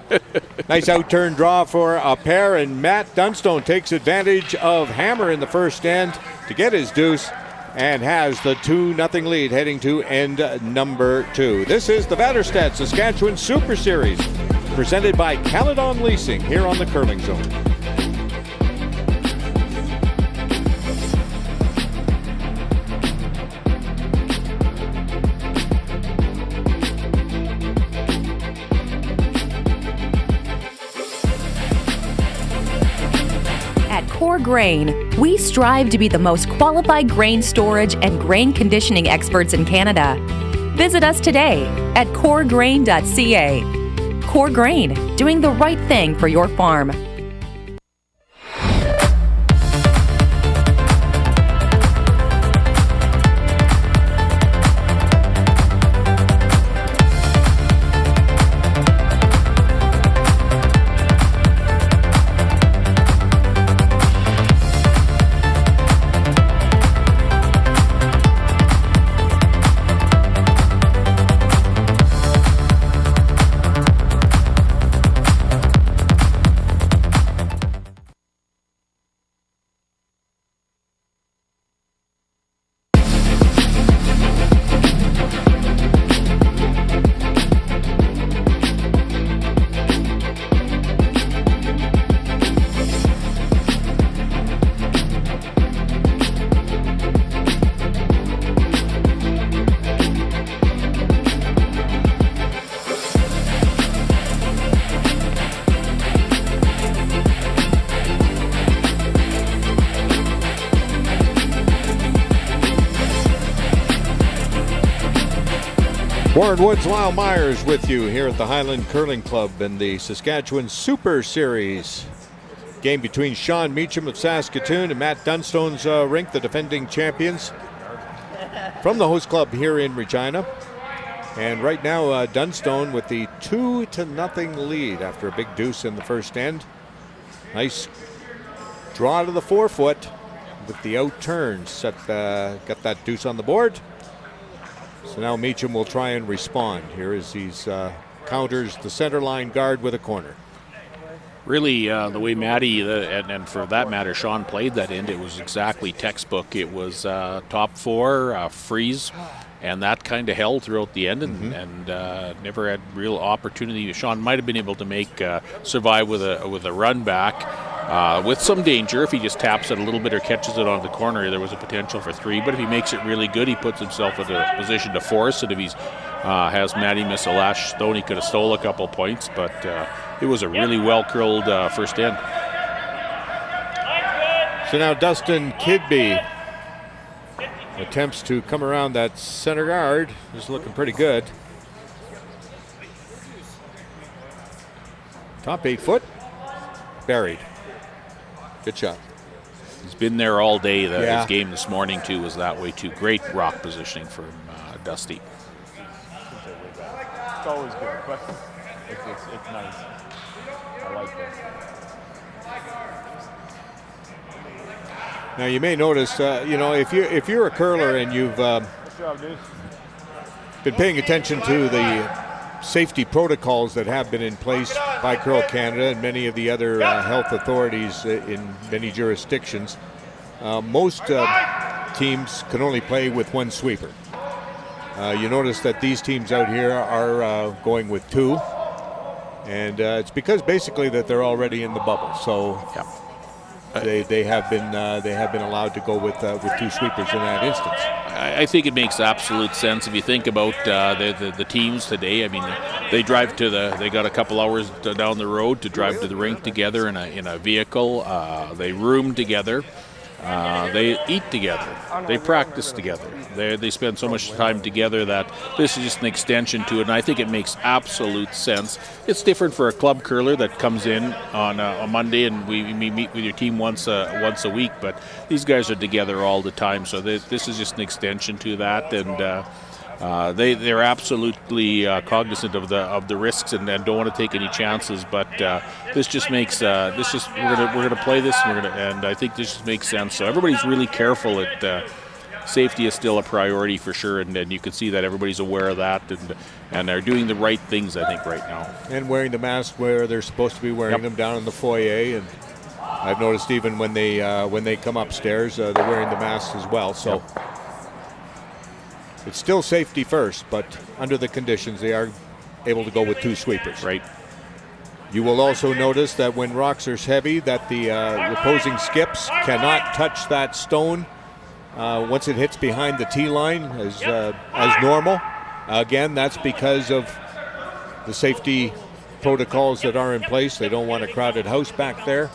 Nice out-turn draw for a pair, and Matt Dunstone takes advantage of hammer in the first end to get his deuce and has the 2-0 lead heading to end number 2. This is the Vaderstad Saskatchewan Super Series, presented by Calidon Leasing here on the Curling Zone.
Core Grain, we strive to be the most qualified grain storage and grain conditioning experts in Canada. Visit us today at coregrain.ca. Core Grain, doing the right thing for your farm.
Warren Woods, Lyle Myers with you here at the Highland Curling Club in the Saskatchewan Super Series. Game between Sean Meacham of Saskatoon and Matt Dunstone's rink, the defending champions from the host club here in Regina. And right now, Dunstone with the 2-0 lead after a big deuce in the first end. Nice draw to the forefoot with the out turn. Got that deuce on the board. So now Meacham will try and respond here as he's counters the center line guard with a corner.
Really, the way Matty, and for that matter, Sean played that end, it was exactly textbook. It was top four, freeze, and that kind of held throughout the end, and never had real opportunity. Sean might have been able to make survive with a run back with some danger. If he just taps it a little bit or catches it on the corner, there was a potential for three. But if he makes it really good, he puts himself in a position to force it. If he's has Matty miss a last stone, he could have stole a couple points, but it was a really well curled first end.
So now Dustin Kidby attempts to come around that center guard. Is looking pretty good. Top 8 foot, buried. Good shot.
He's been there all day. His game this morning too was that way too. Great rock positioning from Dusty.
It's always good, but it's nice. I like this.
Now you may notice, if you're a curler and you've been paying attention to the safety protocols that have been in place by Curl Canada and many of the other health authorities in many jurisdictions, most teams can only play with one sweeper. You notice that these teams out here are going with two, and it's because basically that they're already in the bubble. So they have been allowed to go with two sweepers in that instance.
I think it makes absolute sense if you think about the teams today. I mean, they drive they got a couple hours down the road to drive to the rink together in a vehicle. They room together. They eat together. They practice together. They spend so much time together that this is just an extension to it, and I think it makes absolute sense. It's different for a club curler that comes in on a Monday and we meet with your team once a week, but these guys are together all the time, so this is just an extension to that, and they're absolutely cognizant of the risks and don't want to take any chances. But this just makes we're gonna play this, and I think this just makes sense. So everybody's really careful. Safety is still a priority for sure, and you can see that everybody's aware of that, and they're doing the right things, I think, right now.
And wearing the mask where they're supposed to be wearing them down in the foyer, and I've noticed even when they come upstairs, they're wearing the masks as well. So. It's still safety first, but under the conditions, they are able to go with two sweepers.
Right.
You will also notice that when rocks are heavy, that the opposing skips cannot touch that stone once it hits behind the tee line as normal. Again, that's because of the safety protocols that are in place. They don't want a crowded house back there.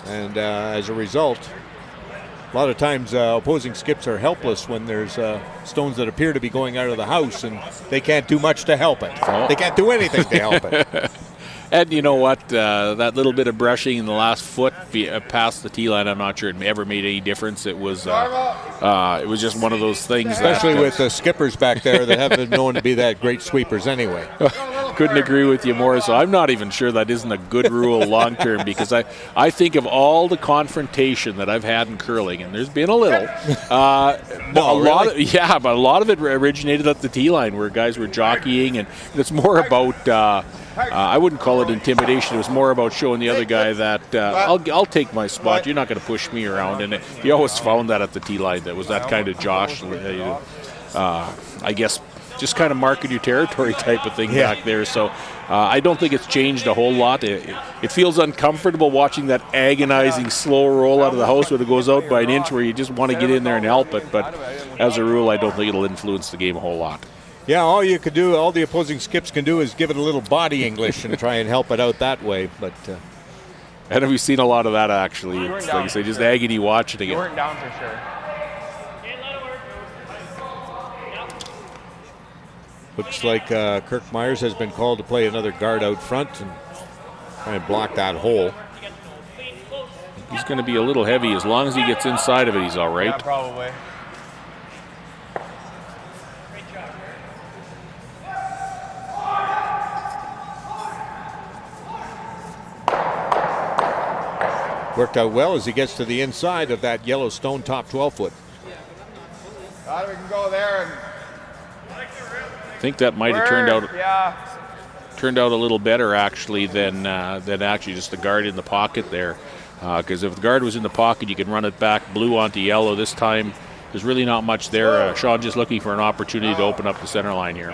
And as a result, a lot of times opposing skips are helpless when there's stones that appear to be going out of the house, and they can't do much to help it. They can't do anything to help it.
And you know what? That little bit of brushing in the last foot past the tee line, I'm not sure it ever made any difference. It was just one of those things.
Especially with the skippers back there that have been known to be that great sweepers anyway.
Couldn't agree with you more. So I'm not even sure that isn't a good rule long term, because I think of all the confrontation that I've had in curling, and there's been a little. But a lot of it originated at the tee line where guys were jockeying, and it's more about. I wouldn't call it intimidation. It was more about showing the other guy that I'll take my spot. You're not going to push me around. And you always found that at the tee line. That was that kind of Josh, I guess, just kind of marking your territory type of thing back there. So I don't think it's changed a whole lot. It feels uncomfortable watching that agonizing slow roll out of the house when it goes out by an inch where you just want to get in there and help it. But as a rule, I don't think it'll influence the game a whole lot.
Yeah, all the opposing skips can do is give it a little body English and try and help it out that way. But
and we've seen a lot of that, actually. It's like I say, just agony watching it.
You weren't down for sure.
Looks like Kirk Myers has been called to play another guard out front and try and block that hole.
He's going to be a little heavy. As long as he gets inside of it, he's all right.
Yeah, probably.
Worked out well as he gets to the inside of that Yellowstone top 12-foot.
God, we can go there. And
I think that might have turned out a little better actually than actually just the guard in the pocket there. Because if the guard was in the pocket, you can run it back blue onto yellow. This time, there's really not much there. Sean just looking for an opportunity to open up the center line here.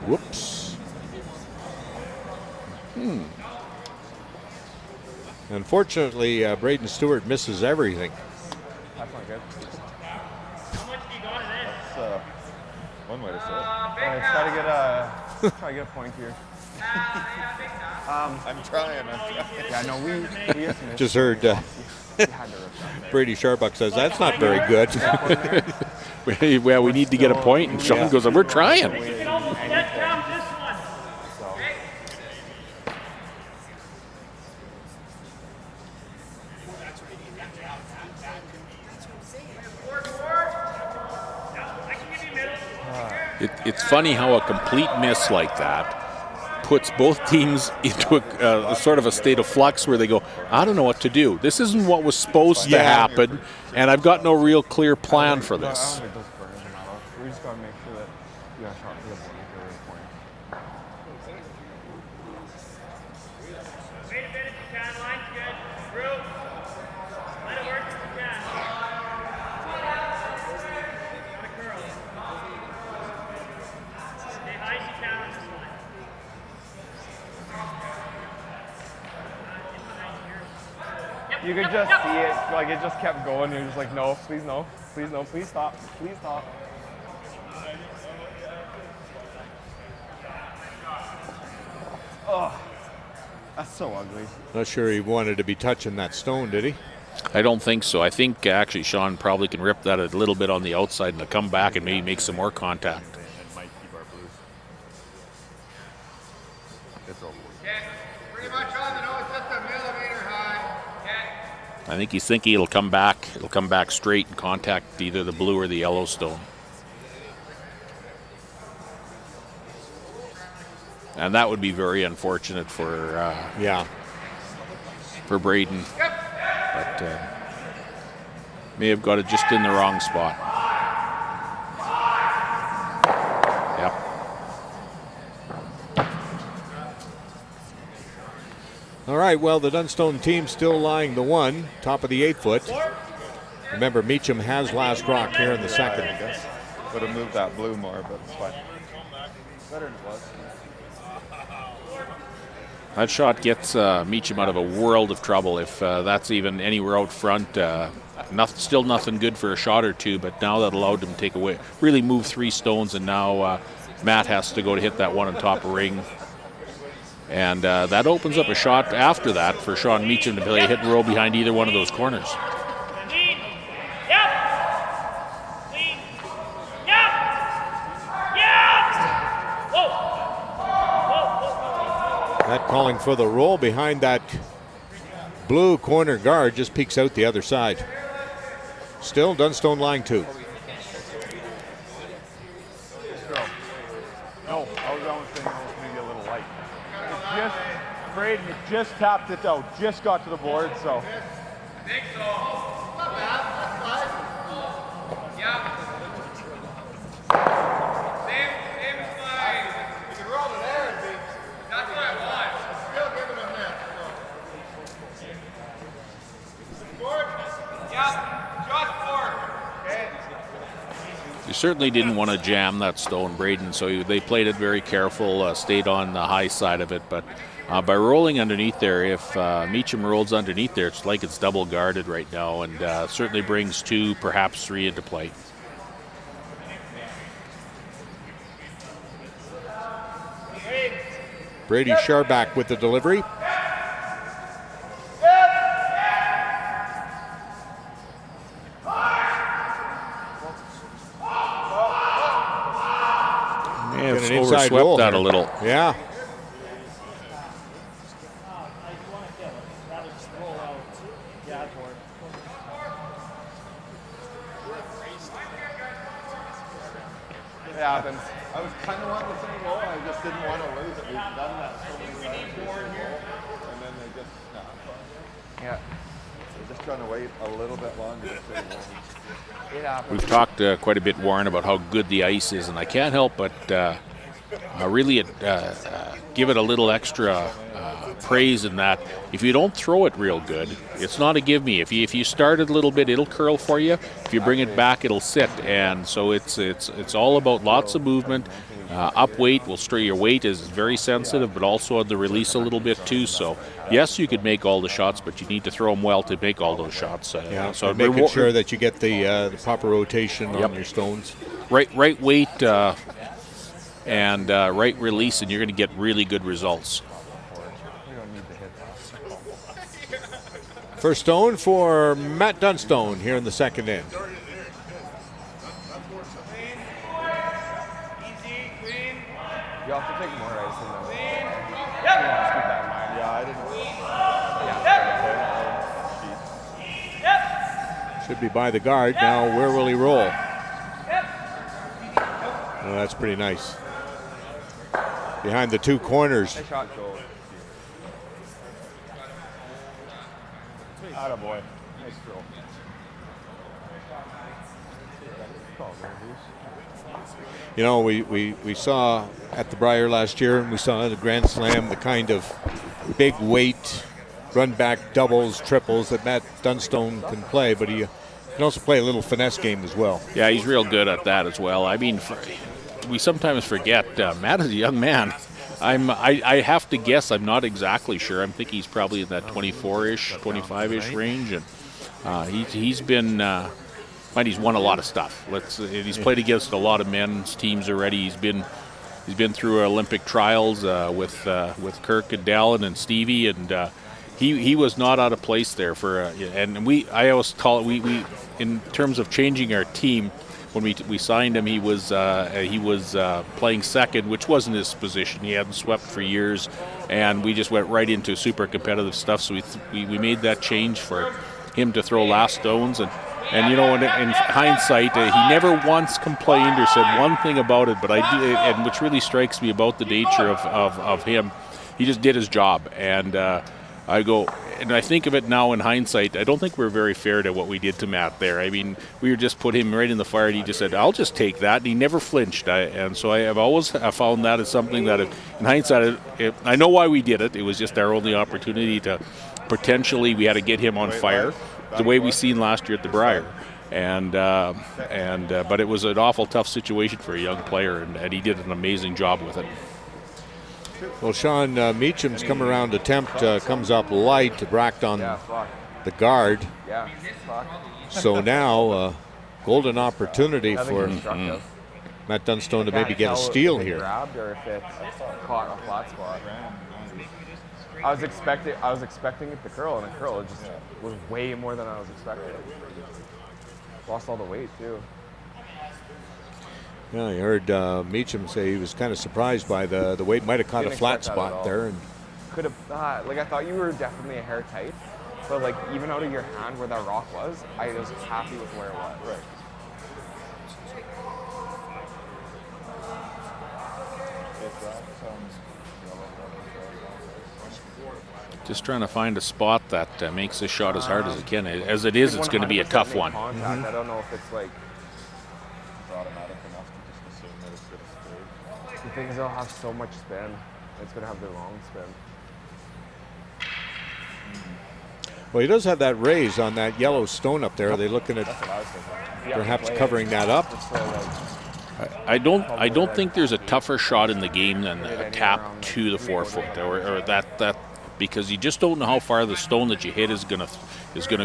Whoops. Unfortunately, Braden Stewart misses everything.
that's not good. That's one way to say it. Try to get a point here. I'm trying.
Yeah, no, we
just heard Brady Sharbuck says that's not very good.
Well, we need to get a point, and Sean goes, "We're trying." It's funny how a complete miss like that puts both teams into a sort of a state of flux where they go, I don't know what to do. This isn't what was supposed to happen, and I've got no real clear plan for this.
We just got to make sure that you got a shot for the point.
Wait a minute, you can. Line's good. Through. Let it work if you can. Got a curl. Stay high as you can on this line.
You could just see it, like it just kept going. You're just like, no, please no, please no, please stop, please stop. Oh, that's so ugly.
Not sure he wanted to be touching that stone, did he?
I don't think so. I think actually Sean probably can rip that a little bit on the outside and come back and maybe make some more contact.
Pretty much on the nose, just a millimeter high.
I think he's thinking it'll come back. It'll come back straight and contact either the blue or the Yellowstone. And that would be very unfortunate for for Braden. But may have got it just in the wrong spot. Yep.
All right, well, the Dunstone team still lying the one, top of the 8-foot. Remember, Meacham has last rock here in the second.
I guess. Would have moved that blue more, but it's fine. Better than it was.
That shot gets Meacham out of a world of trouble if that's even anywhere out front. Still nothing good for a shot or two, but now that allowed him to take away, really move 3 stones, and now Matt has to go to hit that one on top of ring. And that opens up a shot after that for Sean Meacham to play a hit and roll behind either one of those corners.
That calling for the roll behind that blue corner guard just peeks out the other side. Still Dunstone lying 2.
No, I was almost thinking it was maybe a little light. Braden, it just tapped it out, just got to the board, so.
I think so. Not bad. That's fine. Yeah. Same as mine. You can roll it there and be. That's what I want. Still giving him that. Board? Yeah. Just board. Okay.
You certainly didn't want to jam that stone, Braden, so they played it very careful, stayed on the high side of it, but by rolling underneath there, if Meacham rolls underneath there, it's like it's double guarded right now, and certainly brings 2, perhaps 3 into play.
Brady Sharback with the delivery. inside roll
overswept that
here.
a little.
Yeah.
It happens. I was kind of wanting to say low, and I just didn't want to lose it. We've done that so many times. And then they just snap.
Yeah.
We're just trying to wait a little bit longer to say low.
It happens.
We've talked quite a bit, Warren, about how good the ice is, and I can't help but really give it a little extra praise in that if you don't throw it real good, it's not a give me. If you start it a little bit, it'll curl for you. If you bring it back, it'll sit. And so it's all about lots of movement. Up weight will stray. Your weight is very sensitive, but also on the release a little bit too. So yes, you could make all the shots, but you need to throw them well to make all those shots.
So making sure that you get the proper rotation on your stones.
Right weight and right release, and you're going to get really good results.
First stone for Matt Dunstone here in the second end.
You have to take more ice than that. Yep. Just keep that in mind.
Yeah, I didn't.
Should be by the guard. Now, where will he roll? Oh, that's pretty nice. Behind the two corners.
Nice shot, Joel.
Attaboy. Nice throw.
You know, we saw at the Brier last year, and we saw at the Grand Slam the kind of big weight, run back doubles, triples that Matt Dunstone can play, but he can also play a little finesse game as well.
Yeah, he's real good at that as well. I mean, we sometimes forget Matt is a young man. I have to guess. I'm not exactly sure. I'm thinking he's probably in that 24-ish, 25-ish range, and he's been. He's won a lot of stuff. He's played against a lot of men's teams already. He's been through Olympic trials with Kirk and Dallin and Stevie, and he was not out of place there for. And I always call it we in terms of changing our team. When we signed him, he was playing second, which wasn't his position. He hadn't swept for years, and we just went right into super competitive stuff. So we made that change for him to throw last stones, and you know, in hindsight, he never once complained or said one thing about it. But I do, and which really strikes me about the nature of him, he just did his job, and and I think of it now in hindsight, I don't think we're very fair to what we did to Matt there. I mean, we just put him right in the fire, and he just said, I'll just take that, and he never flinched. And so I have always found that as something that, in hindsight, I know why we did it. It was just our only opportunity to potentially, we had to get him on fire, the way we seen last year at the Brier. But it was an awful tough situation for a young player, and he did an amazing job with it.
Well, Sean Meacham's come around attempt, comes up light, bracked on the guard.
Yeah,
So now, golden opportunity for Matt Dunstone to maybe get a steal here.
Grabbed or if it caught a flat spot. I was expecting it to curl, and it curled. It just was way more than I was expecting. Lost all the weight too.
Yeah, I heard Meacham say he was kind of surprised by the weight. Might have caught a flat spot there. And
could have, I thought you were definitely a hair tight, but like even out of your hand where that rock was, I was happy with where it was. Right.
Just trying to find a spot that makes this shot as hard as it can. As it is, it's going to be a tough one.
I don't know if it's like
automatic enough to just assume that it's going to stay.
the things they'll have so much spin. It's going to have the long spin.
Well, he does have that raise on that yellow stone up there. Are they looking at perhaps covering that up?
I don't think there's a tougher shot in the game than a tap to the forefoot or that because you just don't know how far the stone that you hit is gonna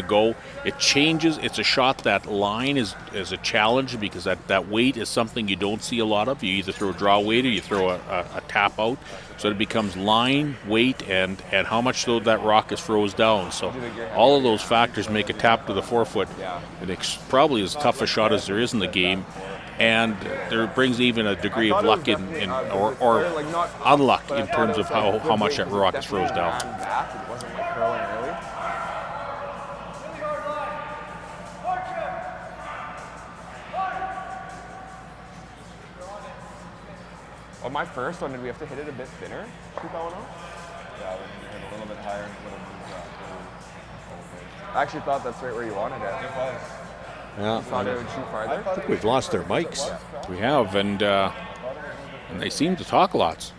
go. It changes. It's a shot that line is a challenge because that weight is something you don't see a lot of. You either throw a draw weight or you throw a tap out. So it becomes line, weight, and how much though that rock is froze down. So all of those factors make a tap to the forefoot. And it's probably as tough a shot as there is in the game. and there brings even a degree of luck or unluck in terms of how much that rock is froze down.
It wasn't like curling early. On my first one, did we have to hit it a bit thinner? Shoot that one off?
Yeah, we hit a little bit higher and a little bit
I actually thought that's right where you wanted it.
It was.
Yeah.
You thought it would shoot farther?
I think we've lost their mics.
We have, and they seem to talk lots.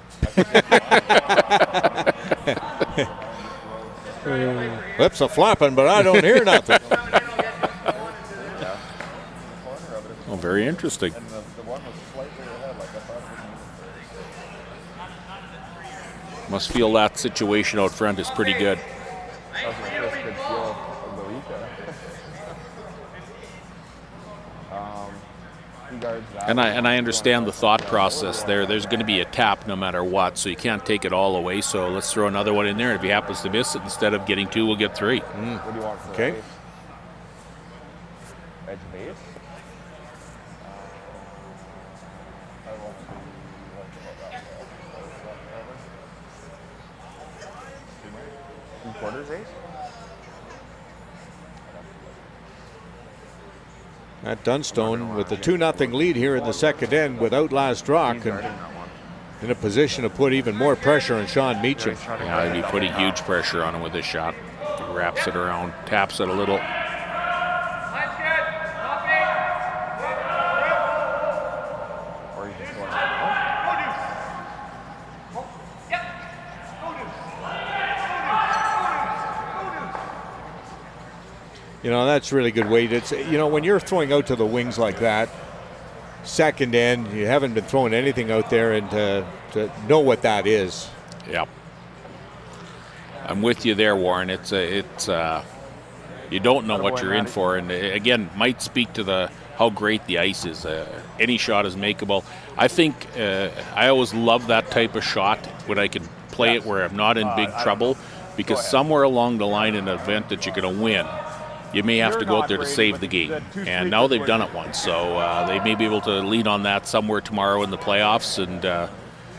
Lips are flapping, but I don't hear nothing.
Oh, very interesting.
And the one was slightly ahead, like I thought it was.
Must feel that situation out front is pretty good.
That was my first good feel of the weekend.
And I understand the thought process there. There's going to be a tap no matter what, so you can't take it all away. So let's throw another one in there. If he happens to miss it, instead of getting 2, we'll get 3.
What do you want for
Okay.
base? Edge base? Three-quarters ace?
Matt Dunstone with the 2-0 lead here in the second end without last rock, and in a position to put even more pressure on Sean Meacham.
Yeah, he'd be putting huge pressure on him with this shot. He wraps it around, taps it a little.
Or you just go
You know, that's really good weight. It's, you know, when you're throwing out to the wings like that, second end, you haven't been throwing anything out there, and to know what that is.
Yep. I'm with you there, Warren. It's you don't know what you're in for, and again, might speak to how great the ice is. Any shot is makeable. I think I always love that type of shot when I can play it where I'm not in big trouble, because somewhere along the line in an event that you're going to win, you may have to go out there to save the game. And now they've done it once, so they may be able to lean on that somewhere tomorrow in the playoffs.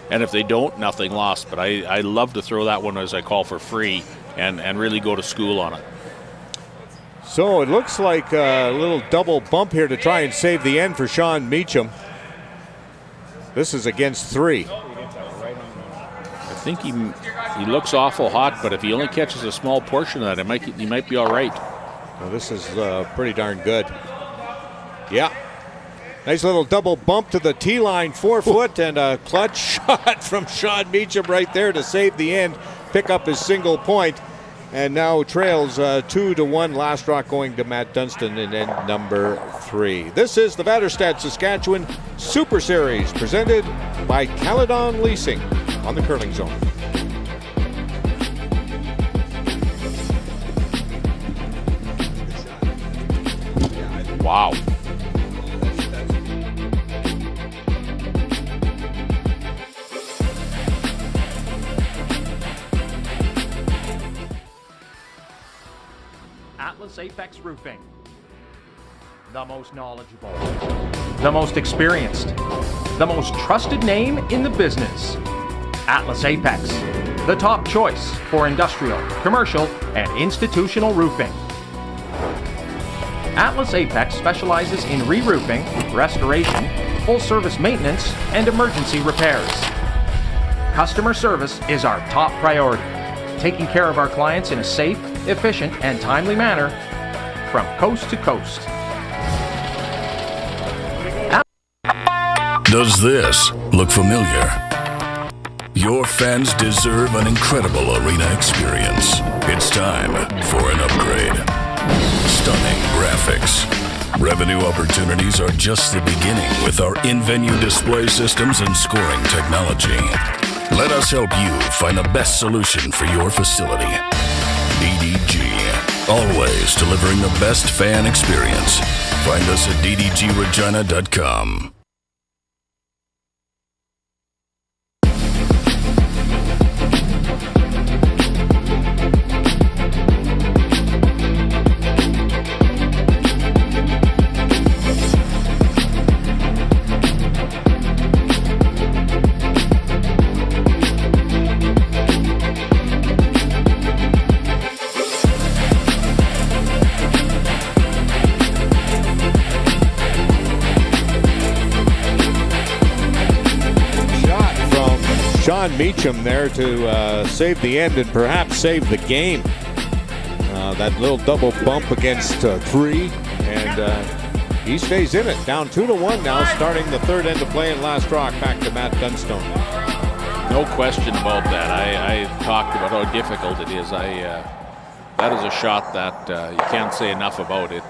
And if they don't, nothing lost. But I love to throw that one, as I call, for free and really go to school on it.
So it looks like a little double bump here to try and save the end for Sean Meacham. This is against 3.
I think he looks awful hot, but if he only catches a small portion of that, he might be all right.
Well, this is pretty darn good. Yeah. Nice little double bump to the T-line, 4 foot, and a clutch shot from Sean Meacham right there to save the end, pick up his single point, and now trails 2-1. Last rock going to Matt Dunston in end number 3. This is the Vaderstad Saskatchewan Super Series, presented by Calidon Leasing on the Curling Zone.
Wow.
Atlas Apex Roofing. The most knowledgeable, the most experienced, the most trusted name in the business. Atlas Apex, the top choice for industrial, commercial, and institutional roofing. Atlas Apex specializes in re-roofing, restoration, full-service maintenance, and emergency repairs. Customer service is our top priority, taking care of our clients in a safe, efficient, and timely manner from coast to coast.
Does this look familiar? Your fans deserve an incredible arena experience. It's time for an upgrade. Stunning graphics. Revenue opportunities are just the beginning with our in-venue display systems and scoring technology. Let us help you find the best solution for your facility. DDG. Always delivering the best fan experience. Find us at ddgregina.com.
Meacham there to save the end and perhaps save the game. That little double bump against 3, and he stays in it. Down 2-1 now, starting the third end of play and last rock. Back to Matt Dunstone.
No question about that. I talked about how difficult it is. That is a shot that you can't say enough about it.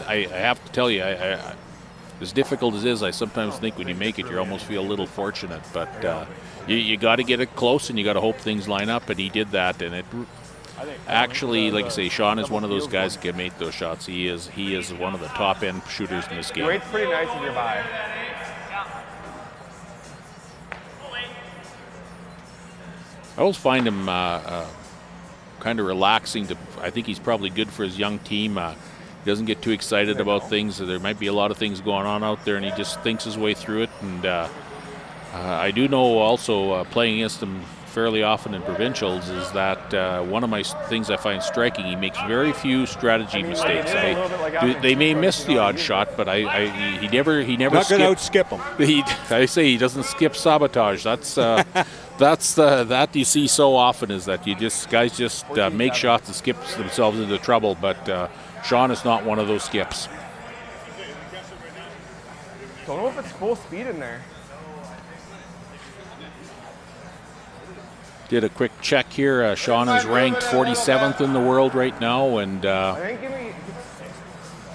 I have to tell you, as difficult as it is, I sometimes think when you make it, you almost feel a little fortunate. But you got to get it close, and you got to hope things line up. And he did that, and it actually, like I say, Sean is one of those guys that can make those shots. He is one of the top end shooters in this game.
Weight's pretty nice if you're by.
I always find him kind of relaxing. I think he's probably good for his young team. He doesn't get too excited about things. There might be a lot of things going on out there, and he just thinks his way through it. And I do know also playing against him fairly often in provincials is that one of my things I find striking, he makes very few strategy mistakes. They may miss the odd shot, but he never
not going to outskip him.
I say he doesn't skip sabotage. That's that you see so often, is that guys just make shots and skip themselves into trouble. But Sean is not one of those skips.
Don't know if it's full speed in there.
Did a quick check here. Sean is ranked 47th in the world right now, and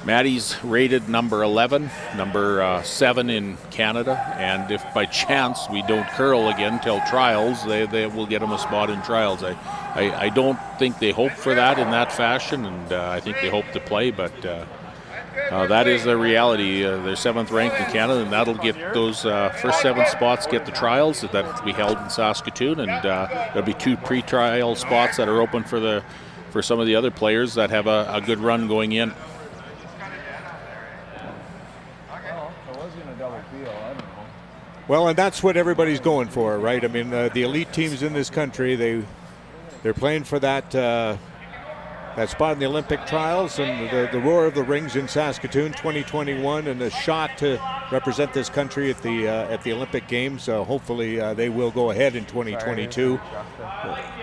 Maddie's rated number 11, number 7 in Canada. And if by chance we don't curl again till trials, they will get him a spot in trials. I don't think they hope for that in that fashion, and I think they hope to play, but that is the reality. They're 7th ranked in Canada, and that'll get those first 7 spots get the trials that will be held in Saskatoon, and there'll be 2 pre-trial spots that are open for some of the other players that have a good run going in.
Well, and that's what everybody's going for, right? I mean, the elite teams in this country, they're playing for that spot in the Olympic trials, and the roar of the rings in Saskatoon 2021, and a shot to represent this country at the Olympic Games. Hopefully they will go ahead in 2022.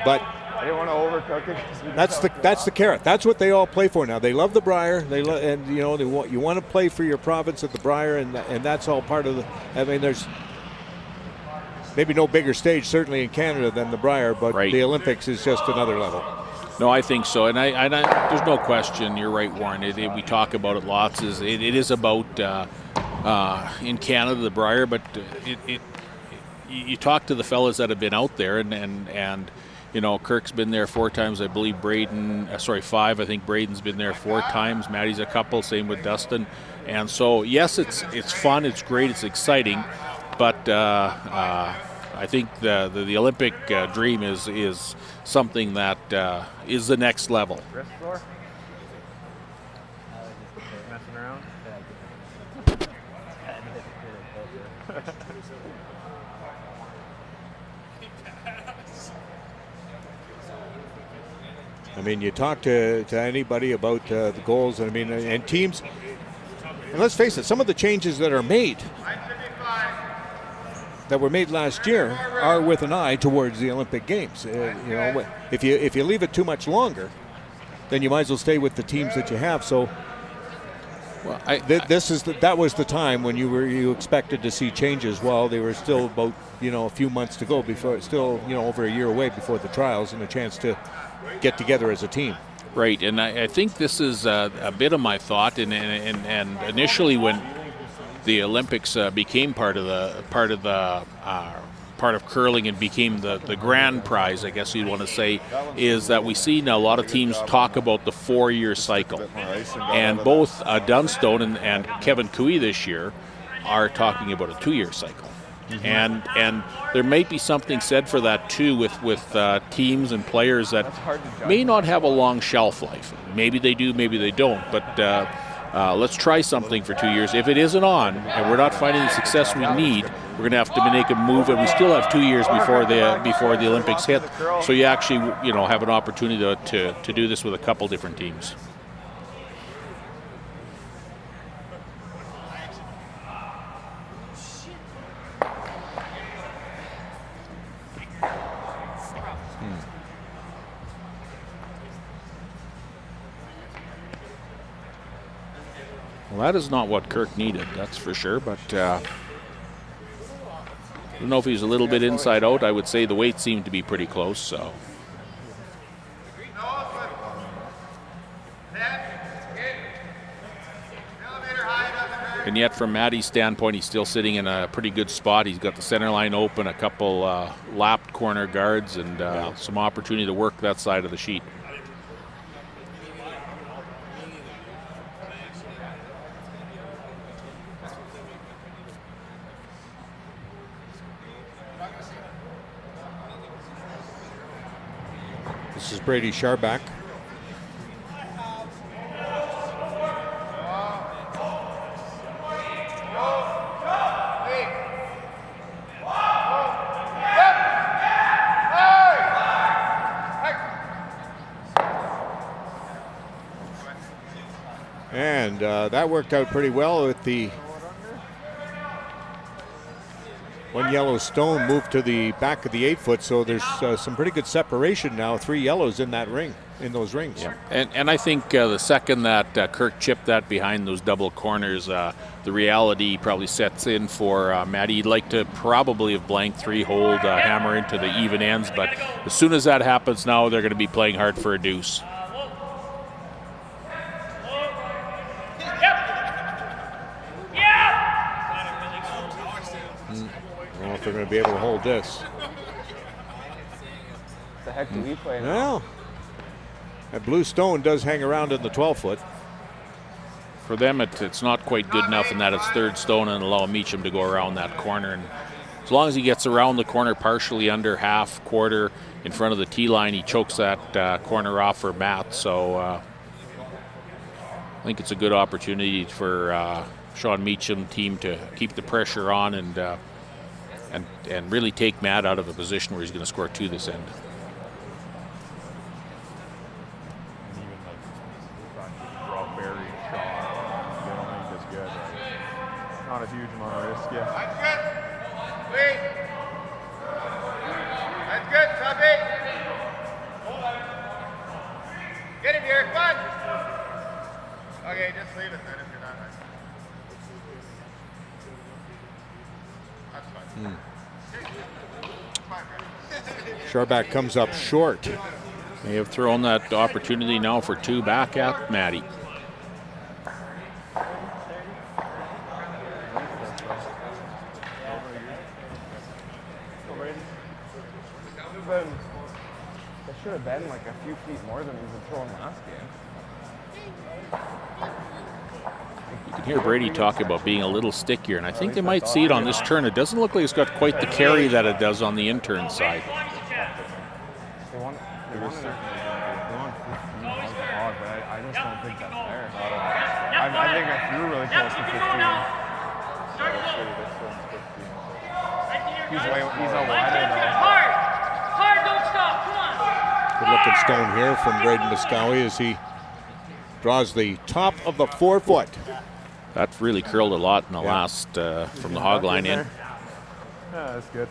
But
I didn't want to overcook it.
That's the carrot. That's what they all play for now. They love the Brier. And you know you want to play for your province at the Brier, and that's all part of the. I mean, there's maybe no bigger stage certainly in Canada than the Brier, but the Olympics is just another level.
No, I think so, and I there's no question. You're right, Warren. We talk about it lots. It is about in Canada the Brier, but you talk to the fellas that have been out there, and you know, Kirk's been there 4 times, I believe. 5. I think Braden's been there 4 times. Maddie's a couple. Same with Dustin. And so, yes, it's fun. It's great. It's exciting. But I think the Olympic dream is something that is the next level.
Wrist floor? Messing around?
I mean, you talk to anybody about the goals, I mean, and teams, and let's face it, some of the changes that are made, that were made last year, are with an eye towards the Olympic Games. You know, if you leave it too much longer, then you might as well stay with the teams that you have. So, well, that was the time when you expected to see changes. Well, they were still about a few months to go before, still over a year away before the trials and a chance to get together as a team.
Right, and I think this is a bit of my thought. And initially, when the Olympics became part of curling and became the grand prize, I guess you'd want to say, is that we see now a lot of teams talk about the 4-year cycle, and both Dunstone and Kevin Cooey this year are talking about a 2-year cycle. Mm-hmm. And there might be something said for that too with teams and players that may not have a long shelf life. Maybe they do, maybe they don't. But let's try something for 2 years. If it isn't on and we're not finding the success we need, we're going to have to make a move. And we still have 2 years before the Olympics hit. So you actually have an opportunity to do this with a couple different teams. Well, that is not what Kirk needed, that's for sure, but I don't know if he's a little bit inside out. I would say the weight seemed to be pretty close, so. And yet from Maddie's standpoint, he's still sitting in a pretty good spot. He's got the center line open, a couple lapped corner guards, and some opportunity to work that side of the sheet.
This is Brady Scharback. And that worked out pretty well with the one yellow stone moved to the back of the 8-foot, so there's some pretty good separation now. 3 yellows in that ring, in those rings.
Yeah. And I think the second that Kirk chipped that behind those double corners, the reality probably sets in for Matty. He'd like to probably have blanked 3-hold, hammer into the even ends, but as soon as that happens now, they're going to be playing hard for a deuce.
I don't know if they're going to be able to hold this.
The heck do we play now?
Well, that blue stone does hang around in the 12-foot.
For them, it's not quite good enough in that it's third stone and allow Meacham to go around that corner. And as long as he gets around the corner partially under half, quarter in front of the tee line, he chokes that corner off for Matt. So I think it's a good opportunity for Sean Meacham team to keep the pressure on and really take Matt out of a position where he's going to score 2 this end.
Not a huge amount of risk, yeah.
That's good. Wait. That's good. Stop it. Get him here. Come on. Okay, just leave it then if you're not nice. That's fine.
Scharback comes up short.
They have thrown that opportunity now for 2 back at Matty.
It should have been like a few feet more than he was throwing last game.
You can hear Brady talk about being a little stickier, and I think they might see it on this turn. It doesn't look like it's got quite the carry that it does on the in-turn side.
They want 15 miles a hog, but I just don't think that's there. I think I threw really close to 15. He's a wider though.
Good looking stone here from Braden Muscowie as he draws the top of the 4-foot.
That really curled a lot in the last from the hog line in.
Yeah, that's good.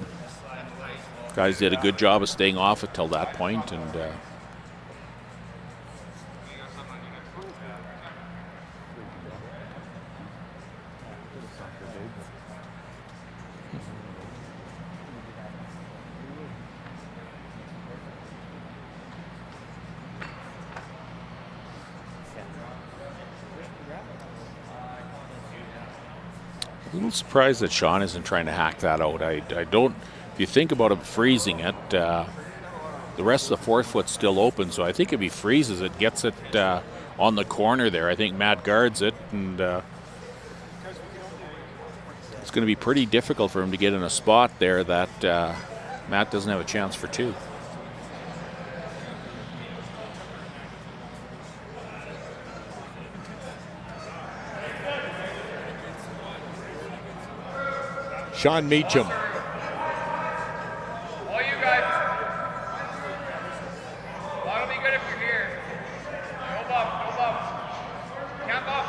Guys did a good job of staying off it till that point, and a little surprised that Sean isn't trying to hack that out. I don't. If you think about him freezing it, the rest of the 4th foot's still open. So I think if he freezes it, gets it on the corner there, I think Matt guards it, and it's going to be pretty difficult for him to get in a spot there that Matt doesn't have a chance for 2.
Sean Meacham.
All you guys. That'll be good if you're here. Go bump. Camp up.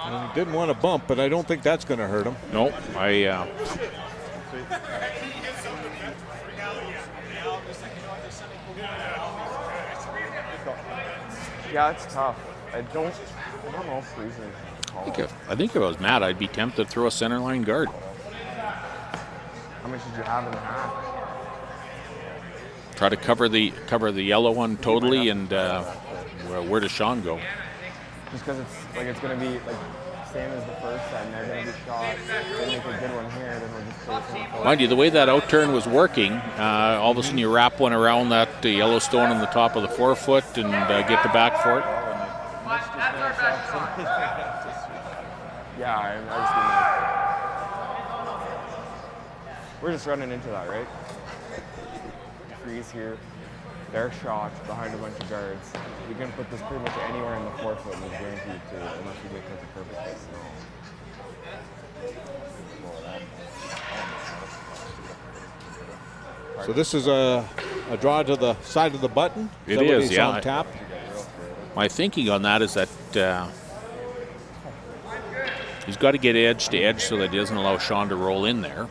And he didn't want to bump, but I don't think that's going to hurt him.
Nope.
Yeah, it's tough. I don't know if freezing is a call.
I think if I was Matt, I'd be tempted to throw a center line guard.
How much did you have in the hat?
Try to cover the yellow one totally, and where does Sean go?
Just because it's going to be like same as the first set, and they're going to be shot. They make a good one here, then we'll just play it.
Mind you, the way that out turn was working, all of a sudden you wrap one around that yellow stone on the top of the 4-foot and get the back for it.
Yeah, I just we're just running into that, right? Freeze here, their shot behind a bunch of guards. You can put this pretty much anywhere in the 4-foot and it's guaranteed to, unless you make like a perfect hit.
So this is a draw to the side of the button?
It is, yeah.
On tap?
My thinking on that is that he's got to get edge to edge so that he doesn't allow Sean to roll in there.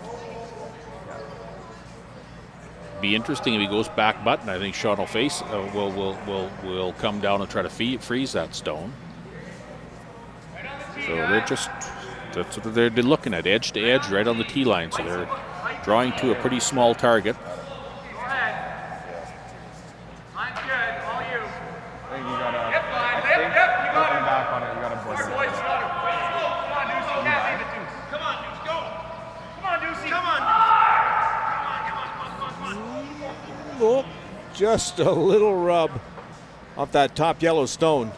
Be interesting if he goes back button. I think Sean will face will come down and try to freeze that stone. So that's what they're looking at, edge to edge, right on the tee line. So they're drawing to a pretty small target.
Oh, just a little rub off that top yellow stone.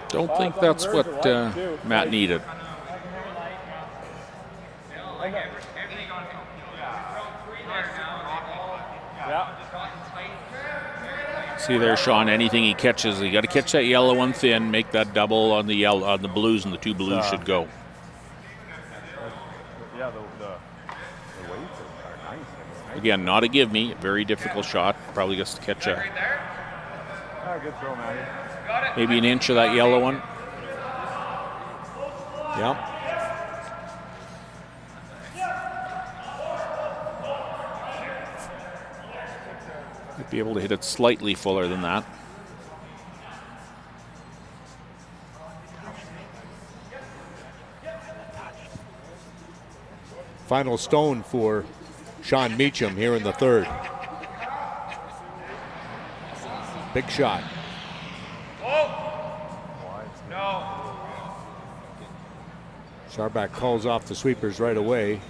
Don't think that's what Matt needed. See there, Sean. Anything he catches, you got to catch that yellow one thin, make that double on the yellow, on the blues, and the two blues should go.
Yeah, the weights are nice.
Again, not a give me. Very difficult shot. Probably gets to catch a
Good throw, Matty.
maybe an inch of that yellow one.
Yep.
Might be able to hit it slightly fuller than that.
Final stone for Sean Meacham here in the third. Big shot.
No.
Sarback calls off the sweepers right away.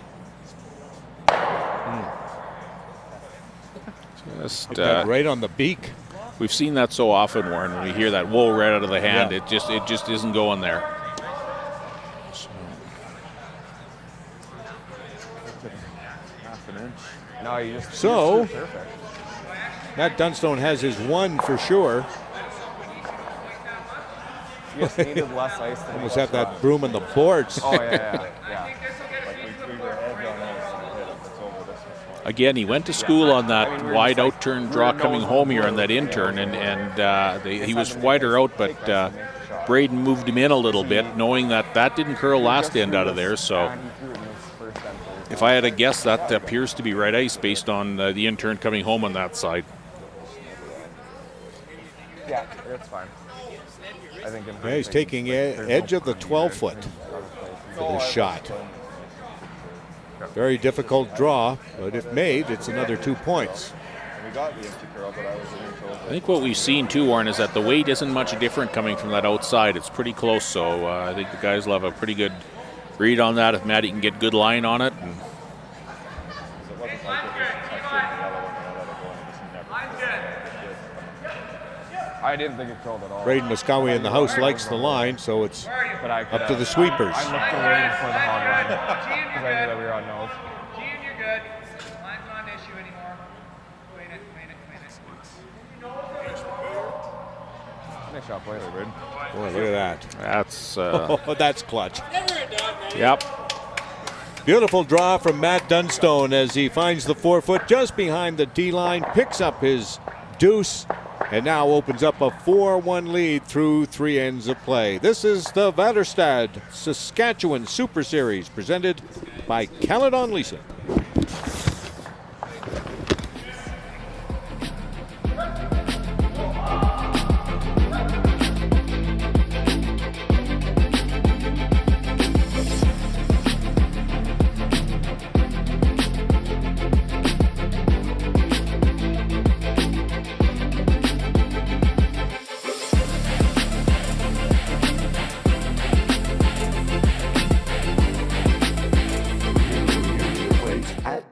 Just
right on the beak.
We've seen that so often, Warren. When we hear that whoa right out of the hand, it just isn't going there.
Half an inch. No, you just
So
perfect.
Matt Dunstone has his one for sure.
You just needed less ice than
Almost have that broom in the boards.
Oh, yeah.
Again, he went to school on that wide out turn draw coming home here on that in turn, and he was wider out, but Braden moved him in a little bit, knowing that didn't curl last end out of there. So if I had to guess, that appears to be right ice based on the in turn coming home on that side.
Yeah, it's fine. I think
he's taking edge of the 12-foot for this shot. Very difficult draw, but if made, it's another 2 points.
I think what we've seen too, Warren, is that the weight isn't much different coming from that outside. It's pretty close, so I think the guys will have a pretty good read on that if Matty can get good line on it. And
I didn't think it curled at all.
Braden Muscowie in the house likes the line, so it's up to the sweepers.
I looked away before the hog line because I knew that we were on nose.
Gene, you're good. Line's not an issue anymore. Clean it.
Nice shot, boys.
Boy, look at that.
That's
that's clutch.
Yep.
Beautiful draw from Matt Dunstone as he finds the 4-foot just behind the tee line, picks up his deuce, and now opens up a 4-1 lead through 3 ends of play. This is the Vaderstad Saskatchewan Super Series presented by Calidon Leasing.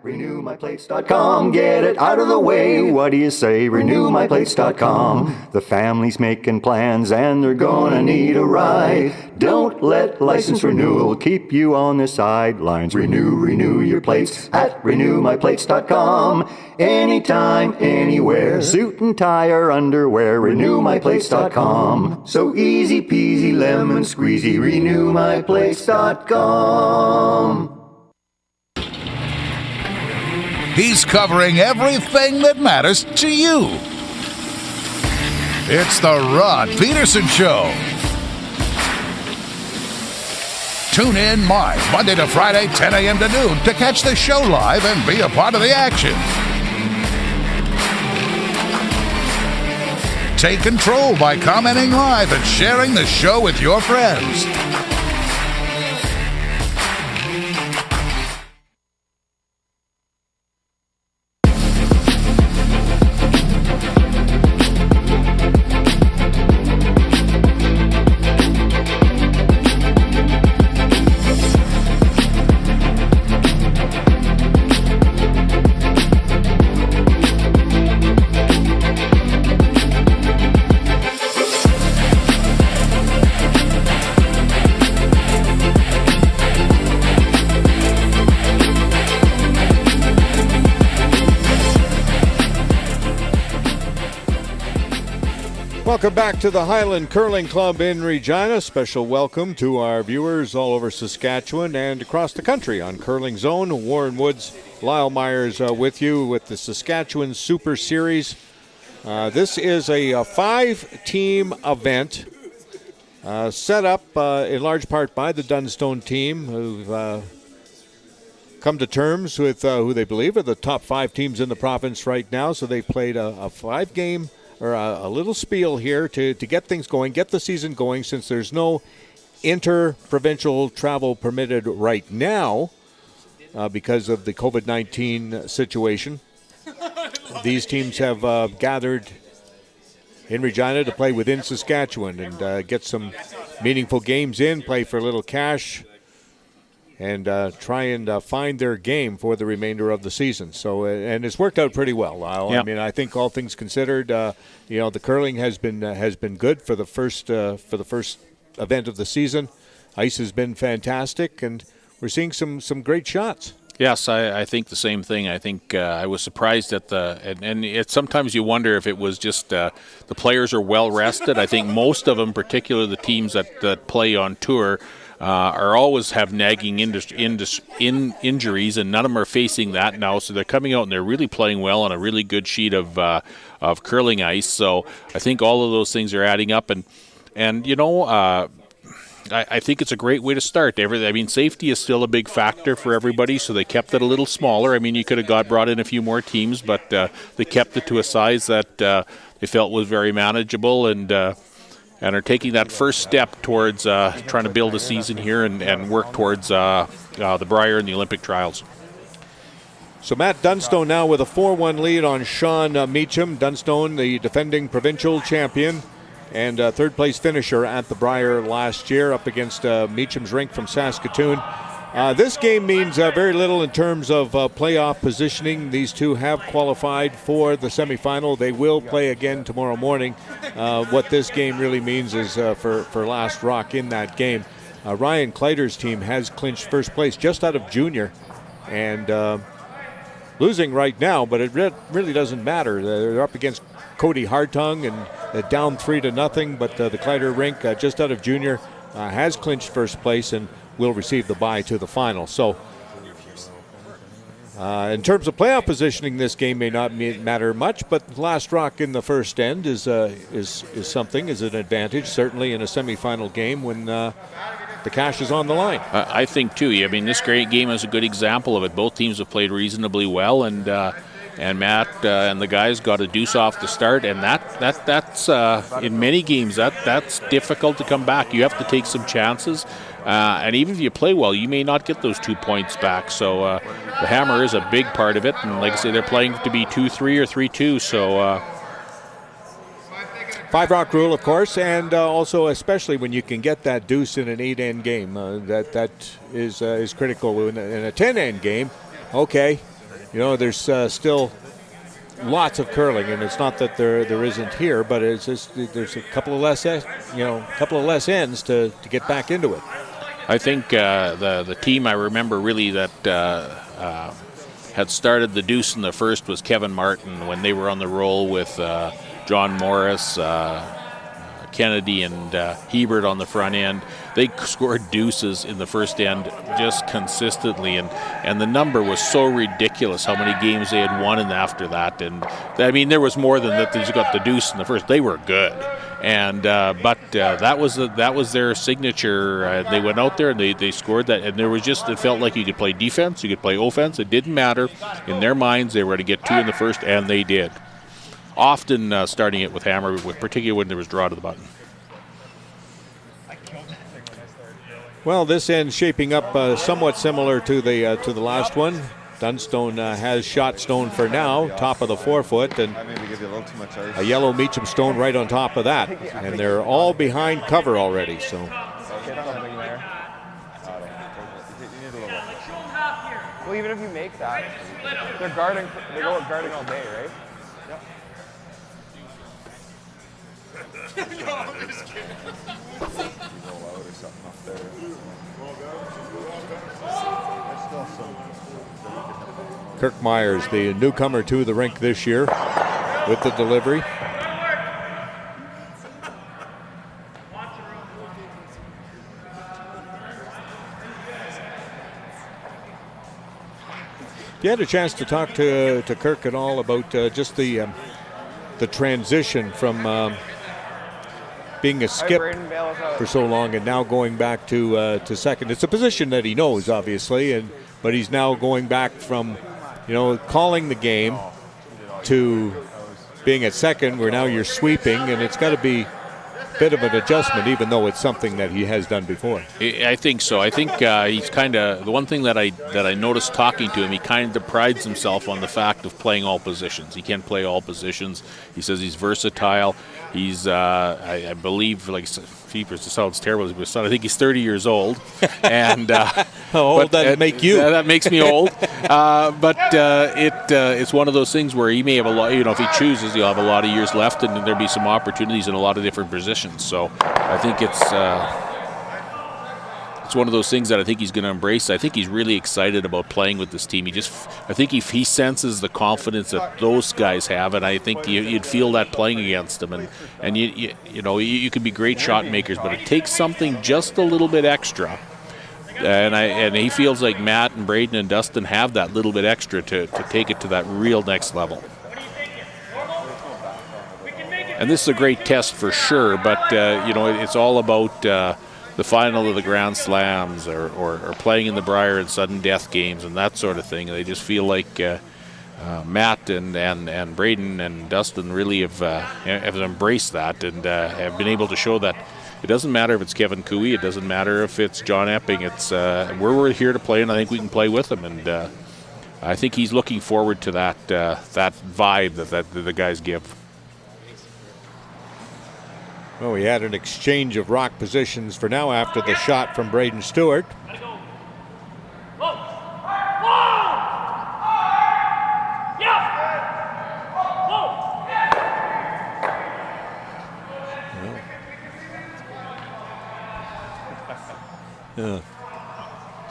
RenewMyPlace.com, get it out of the way. What do you say? RenewMyPlace.com. The family's making plans and they're gonna need a ride. Don't let license renewal keep you on the sidelines. Renew your plates at RenewMyPlace.com. Anytime, anywhere. Suit and tie or underwear. RenewMyPlace.com. So easy peasy lemon squeezy. RenewMyPlace.com.
He's covering everything that matters to you. It's the Rod Peterson Show. Tune in live Monday to Friday, 10 a.m. to noon to catch the show live and be a part of the action. Take control by commenting live and sharing the show with your friends.
Welcome back to the Highland Curling Club in Regina. Special welcome to our viewers all over Saskatchewan and across the country on Curling Zone. Warren Woods, Lyle Myers with you with the Saskatchewan Super Series. This is a 5-team event set up in large part by the Dunstone team, who've come to terms with who they believe are the top 5 teams in the province right now. So they played a 5-game or a little spiel here to get things going, get the season going, since there's no inter-provincial travel permitted right now because of the COVID-19 situation. These teams have gathered in Regina to play within Saskatchewan and get some meaningful games in, play for a little cash, and try and find their game for the remainder of the season. So, and it's worked out pretty well, Lyle.
Yep.
I mean, I think all things considered, the curling has been good for the first event of the season. Ice has been fantastic, and we're seeing some great shots.
Yes, I think the same thing. I think I was surprised at and it's sometimes you wonder if it was just the players are well rested. I think most of them, particularly the teams that play on tour, are always have nagging injuries, and none of them are facing that now. So they're coming out and they're really playing well on a really good sheet of curling ice. So I think all of those things are adding up, and I think it's a great way to start. I mean, safety is still a big factor for everybody, so they kept it a little smaller. I mean, you could have brought in a few more teams, but they kept it to a size that they felt was very manageable, and are taking that first step towards trying to build a season here and work towards the Brier and the Olympic trials.
So Matt Dunstone now with a 4-1 lead on Sean Meacham. Dunstone, the defending provincial champion and third-place finisher at the Brier last year, up against Meacham's rink from Saskatoon. This game means very little in terms of playoff positioning. These two have qualified for the semifinal. They will play again tomorrow morning. What this game really means is for last rock in that game. Ryan Kleiter's team has clinched first place just out of junior and losing right now, but it really doesn't matter. They're up against Cody Hartung and down 3-0, but the Kleiter rink just out of junior has clinched first place and will receive the bye to the final. So In terms of playoff positioning, this game may not matter much, but last rock in the first end is something, is an advantage, certainly in a semifinal game when the cash is on the line.
I think too. I mean, this great game is a good example of it. Both teams have played reasonably well, and Matt and the guys got a deuce off the start, and that's in many games that's difficult to come back. You have to take some chances. And even if you play well, you may not get those 2 points back. So the hammer is a big part of it. And like I say, they're playing to be 2-3 or 3-2. So
5-rock rule, of course, and also especially when you can get that deuce in an 8-end game. That is critical. In a 10-end game, okay, there's still lots of curling, and it's not that there isn't here, but it's just there's a couple of less ends to get back into it.
I think the team I remember really that had started the deuce in the first was Kevin Martin when they were on the roll with John Morris, Kennedy, and Hebert on the front end. They scored deuces in the first end just consistently, and the number was so ridiculous how many games they had won after that. And I mean, there was more than that. They just got the deuce in the first. They were good. And but that was their signature. They went out there and they scored that, and there was just, it felt like you could play defense, you could play offense. It didn't matter. In their minds, they were going to get 2 in the first, and they did. Often starting it with hammer, particularly when there was draw to the button.
Well, this end's shaping up somewhat similar to the last one. Dunstone has shot stone for now, top of the 4-foot, and a yellow Meacham stone right on top of that. And they're all behind cover already. So.
Well, even if you make that, they're guarding. They go guarding all day, right? Yep.
I'm just kidding.
Kirk Myers, the newcomer to the rink this year, with the delivery. You had a chance to talk to Kirk at all about just the transition from being a skip for so long and now going back to second. It's a position that he knows, obviously, but he's now going back from calling the game to being at second, where now you're sweeping, and it's got to be a bit of an adjustment, even though it's something that he has done before.
I think so. I think he's kind of, the one thing that I noticed talking to him, he kind of prides himself on the fact of playing all positions. He can play all positions. He says he's versatile. He's, I believe, like, it sounds terrible, but I think he's 30 years old. And
how old does that make you?
That makes me old. But it's one of those things where he may have a lot, if he chooses, he'll have a lot of years left, and there'll be some opportunities in a lot of different positions. So I think it's one of those things that I think he's going to embrace. I think he's really excited about playing with this team. I think if he senses the confidence that those guys have, and I think you'd feel that playing against them. And you can be great shot makers, but it takes something just a little bit extra. And he feels like Matt and Braden and Dustin have that little bit extra to take it to that real next level. And this is a great test for sure, but it's all about the final of the Grand Slams or playing in the Brier and sudden death games and that sort of thing. They just feel like Matt and Braden and Dustin really have embraced that and have been able to show that it doesn't matter if it's Kevin Cooey, it doesn't matter if it's John Epping. It's we're here to play, and I think we can play with them. And I think he's looking forward to that vibe that the guys give.
Well, we had an exchange of rock positions for now after the shot from Braden Stewart.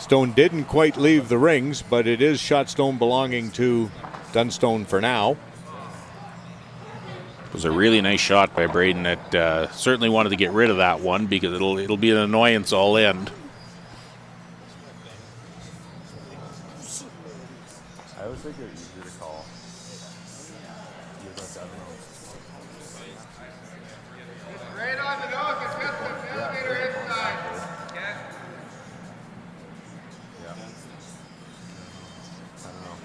Stone didn't quite leave the rings, but it is shot stone belonging to Dunstone for now.
It was a really nice shot by Braden. That certainly wanted to get rid of that one because it'll be an annoyance all end.
I always think it's easier to call.
Right on the dog, it's got the elevator inside.
Yeah. I don't know.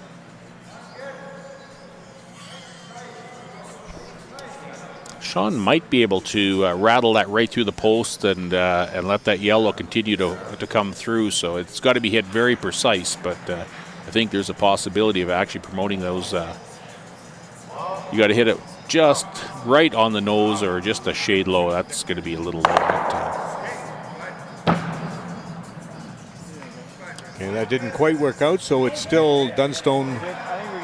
Sean might be able to rattle that right through the post and let that yellow continue to come through. So it's got to be hit very precise, but I think there's a possibility of actually promoting those. You got to hit it just right on the nose or just a shade low. That's going to be a little low that time.
Okay, that didn't quite work out, so it's still Dunstone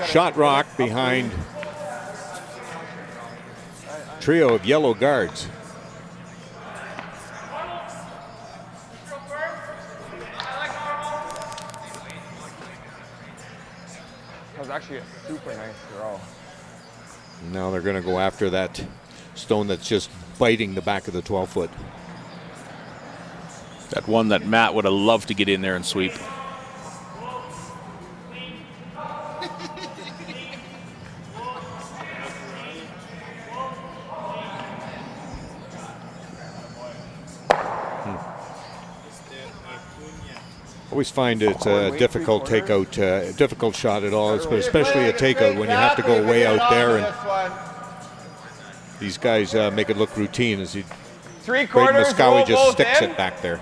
shot rock behind trio of yellow guards.
That was actually a super nice throw.
Now they're going to go after that stone that's just biting the back of the 12-foot.
That one that Matt would have loved to get in there and sweep.
Always find it's a difficult takeout, difficult shot at all, but especially a takeout when you have to go way out there. And these guys make it look routine as Braden Moskowy just sticks it back there.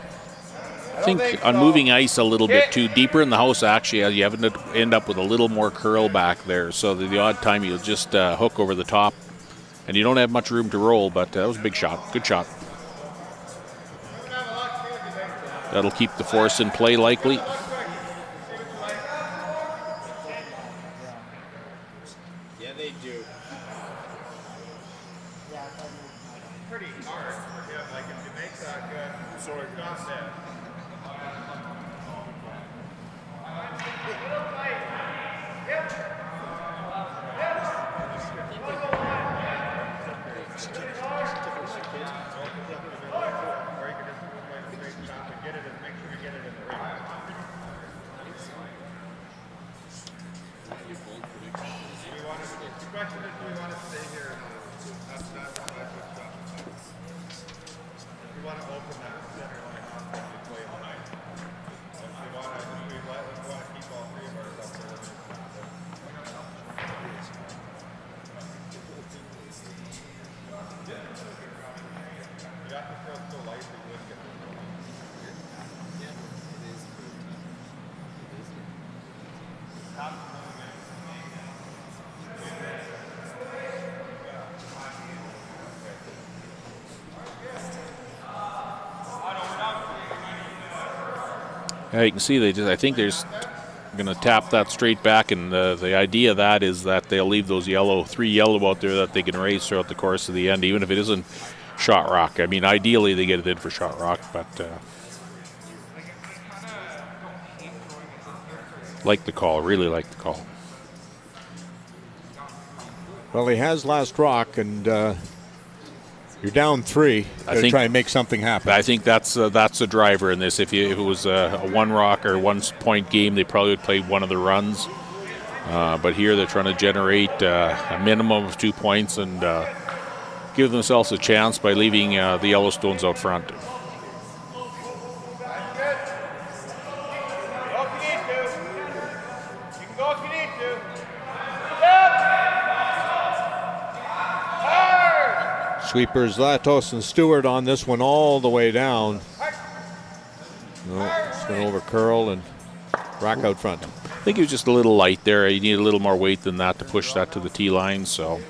I think on moving ice a little bit too deeper in the house, actually, you have to end up with a little more curl back there. So the odd time you'll just hook over the top, and you don't have much room to roll. But that was a big shot, good shot. That'll keep the force in play likely.
Yeah, they do. Pretty hard for him. Like if you make that good, so it's not there.
Yeah, you can see I think they're going to tap that straight back, and the idea of that is that they'll leave those three yellow out there that they can raise throughout the course of the end, even if it isn't shot rock. I mean, ideally they get it in for shot rock, but like the call, really like the call.
Well, he has last rock, and you're down 3.
I think
try and make something happen.
I think that's the driver in this. If it was a one rock or 1 point game, they probably would play one of the runs. But here they're trying to generate a minimum of 2 points and give themselves a chance by leaving the Yellowstones out front.
Sweepers Latos and Stewart on this one all the way down. No, it's going to over curl and rack out front.
I think he was just a little light there. You need a little more weight than that to push that to the tee line. So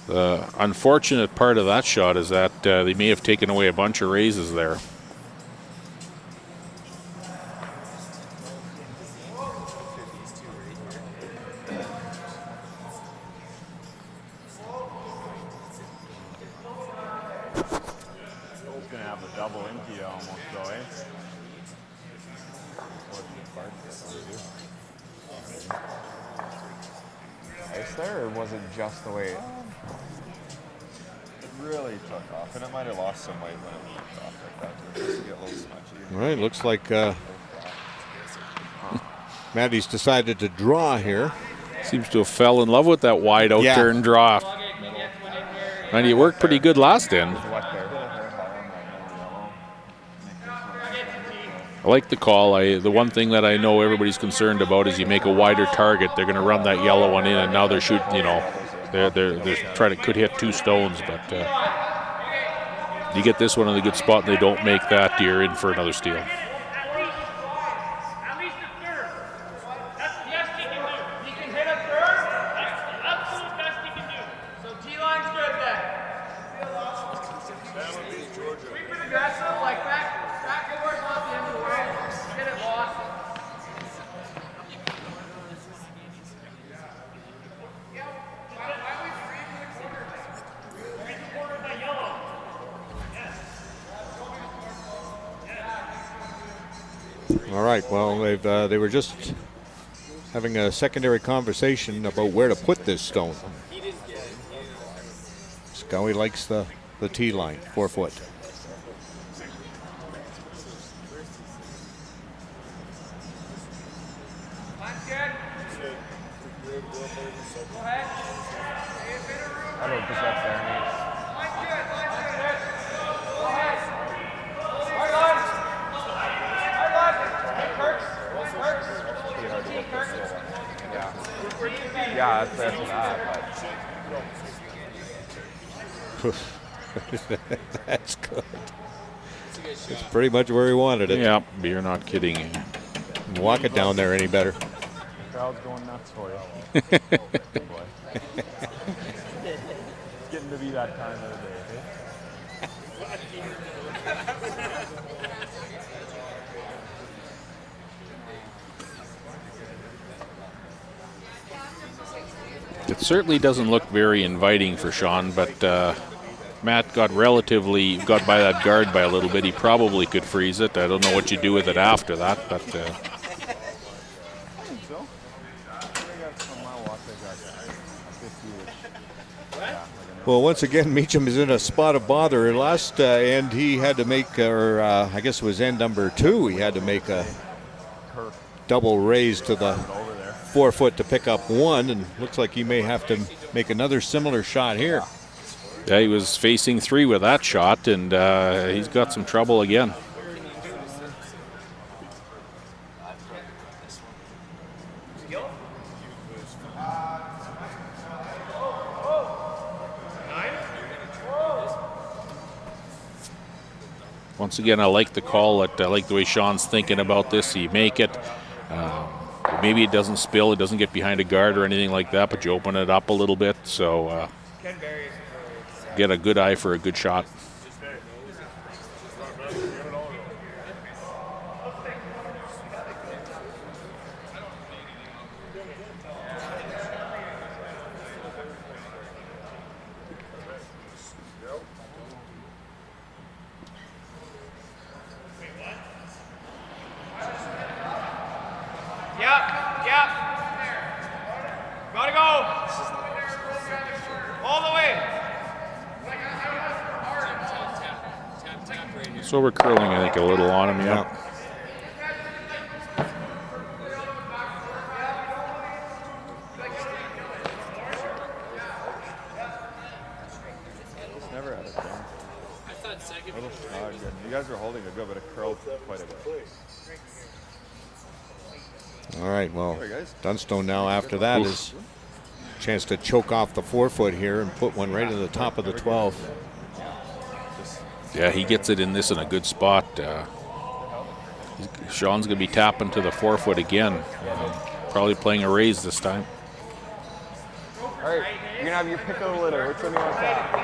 the unfortunate part of that shot is that they may have taken away a bunch of raises there.
Just the way
it really took off, and it might have lost some weight when it moved off like that. It just get a little smudgy.
All right, looks like Maddie's decided to draw here.
Seems to have fell in love with that wide out turn draw. And he worked pretty good last end. I like the call. The one thing that I know everybody's concerned about is you make a wider target, they're going to run that yellow one in, and now they're shooting. You know, they're trying to could hit 2 stones, but you get this one in a good spot, and they don't make that. You're in for another steal.
All right, well, they were just having a secondary conversation about where to put this stone. Scowie likes the tee line, 4 foot.
I don't think that's there. Yeah, that's that.
That's good. It's pretty much where he wanted it.
Yeah, you're not kidding.
Walk it down there any better.
The crowd's going nuts for you. Boy. It's getting to be that time of the day.
It certainly doesn't look very inviting for Sean, but Matt got by that guard by a little bit. He probably could freeze it. I don't know what you do with it after that, but.
Well, once again, Meacham is in a spot of bother. Last end, he had to make, I guess it was end number 2, he had to make a double raise to the 4 foot to pick up 1, and looks like he may have to make another similar shot here.
Yeah, he was facing 3 with that shot, and he's got some trouble again. Once again, I like the call. I like the way Sean's thinking about this. You make it. Maybe it doesn't spill. It doesn't get behind a guard or anything like that, but you open it up a little bit. So get a good eye for a good shot.
Gotta go. All the way.
So we're curling, I think, a little on him, yeah.
Never had a thing. I thought second. You guys were holding a good bit of curl quite a bit.
All right, well, Dunstone now after that is a chance to choke off the 4 foot here and put one right in the top of the 12.
Yeah, he gets it in this in a good spot. Sean's going to be tapping to the 4 foot again. Probably playing a raise this time.
All right, you're going to have your pick of the litter. Which one do you want to tap?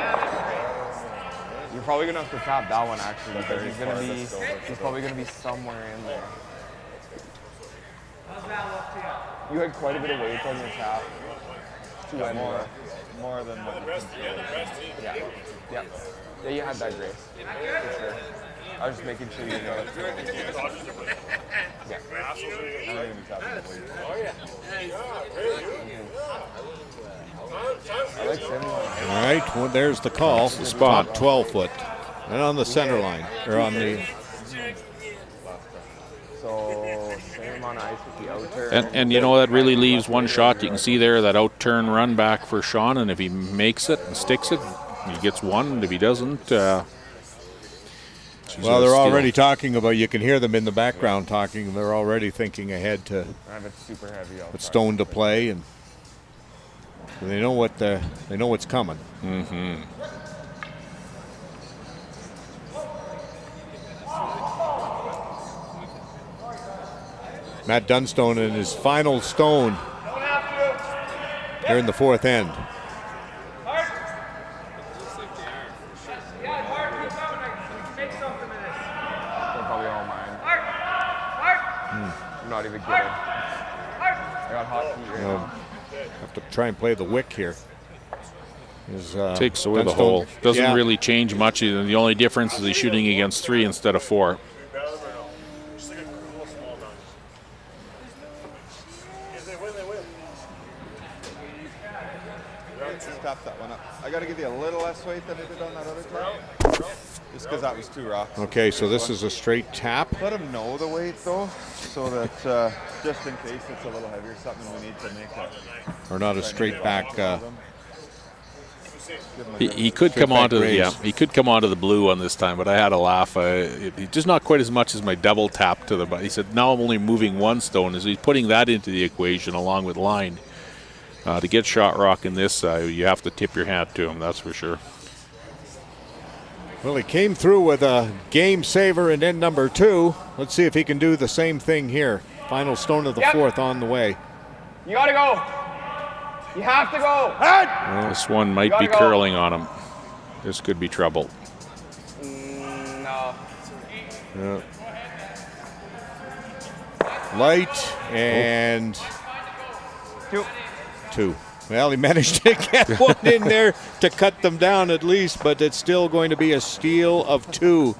You're probably going to have to tap that one, actually, because he's probably going to be somewhere in there. You had quite a bit of weight on your tap.
More than what you can.
Yeah, you had that grace. For sure. I was just making sure you know that's Yeah.
I'm going to be tapping the weight.
All right, well, there's the call. The spot, 12 foot. And on the center line, or on the
So same amount of ice with the outer.
And you know, that really leaves one shot. You can see there that out-turn run back for Sean, and if he makes it and sticks it, he gets one, and if he doesn't... well,
they're already talking about, you can hear them in the background talking, they're already thinking ahead to
super heavy
put Stone to play, and they know what's coming.
Mm-hmm.
Matt Dunstone in his final stone here in the fourth end.
I'm not even kidding. I got hot feet right now.
Have to try and play the wick here.
Takes away the hole. Doesn't really change much. The only difference is he's shooting against 3 instead of 4.
Stop that one up. I got to give you a little less weight than I did on that other tap. Just because that was 2 rocks.
Okay, so this is a straight tap.
Let him know the weight though, so that just in case it's a little heavier, something we need to make a...
Or not a straight back.
He could come onto he could come onto the blue on this time, but I had a laugh. Just not quite as much as my double tap to the. But he said now I'm only moving 1 stone. As he's putting that into the equation along with line. To get shot rock in this, you have to tip your hat to him, that's for sure.
Well, he came through with a game saver in end number 2. Let's see if he can do the same thing here. Final stone of the fourth on the way.
You gotta go. You have to go.
Well, this one might be curling on him. This could be trouble.
No.
Yeah. Light and 2. Well, he managed to get one in there to cut them down at least, but it's still going to be a steal of 2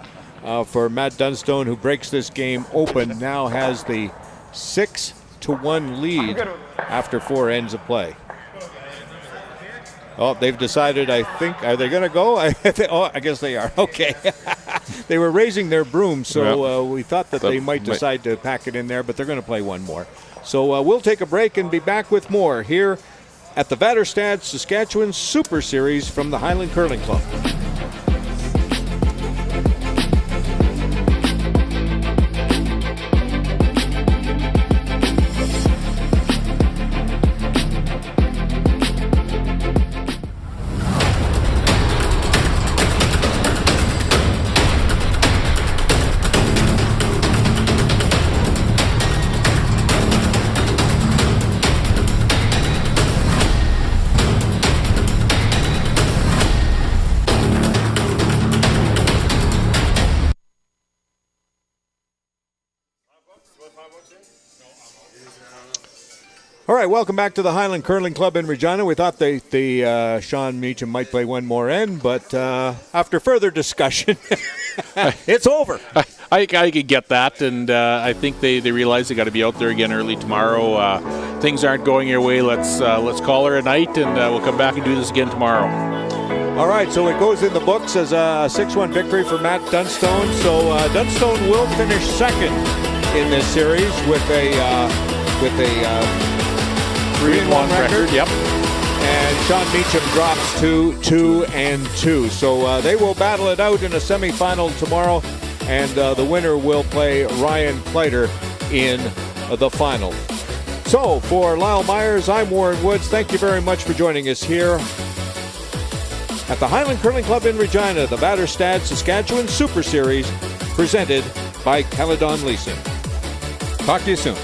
for Matt Dunstone, who breaks this game open, now has the 6-1 lead after 4 ends of play. Oh, they've decided, I think, are they going to go? I guess they are. Okay. They were raising their broom, so we thought that they might decide to pack it in there, but they're going to play one more. So we'll take a break and be back with more here at the Vaderstad Saskatchewan Super Series from the Highland Curling Club. All right, welcome back to the Highland Curling Club in Regina. We thought the Sean Meacham might play one more end, but after further discussion, it's over.
I could get that, and I think they realize they got to be out there again early tomorrow. Things aren't going your way. Let's call her a night, and we'll come back and do this again tomorrow.
All right, so it goes in the books as a 6-1 victory for Matt Dunstone. So Dunstone will finish second in this series with a 3-1 record.
Yep.
And Sean Meacham drops to 2-2. So they will battle it out in a semifinal tomorrow, and the winner will play Ryan Kleiter in the final. So for Lyle Myers, I'm Warren Woods. Thank you very much for joining us here at the Highland Curling Club in Regina, the Vaderstad Saskatchewan Super Series, presented by Calidon Leasing. Talk to you soon.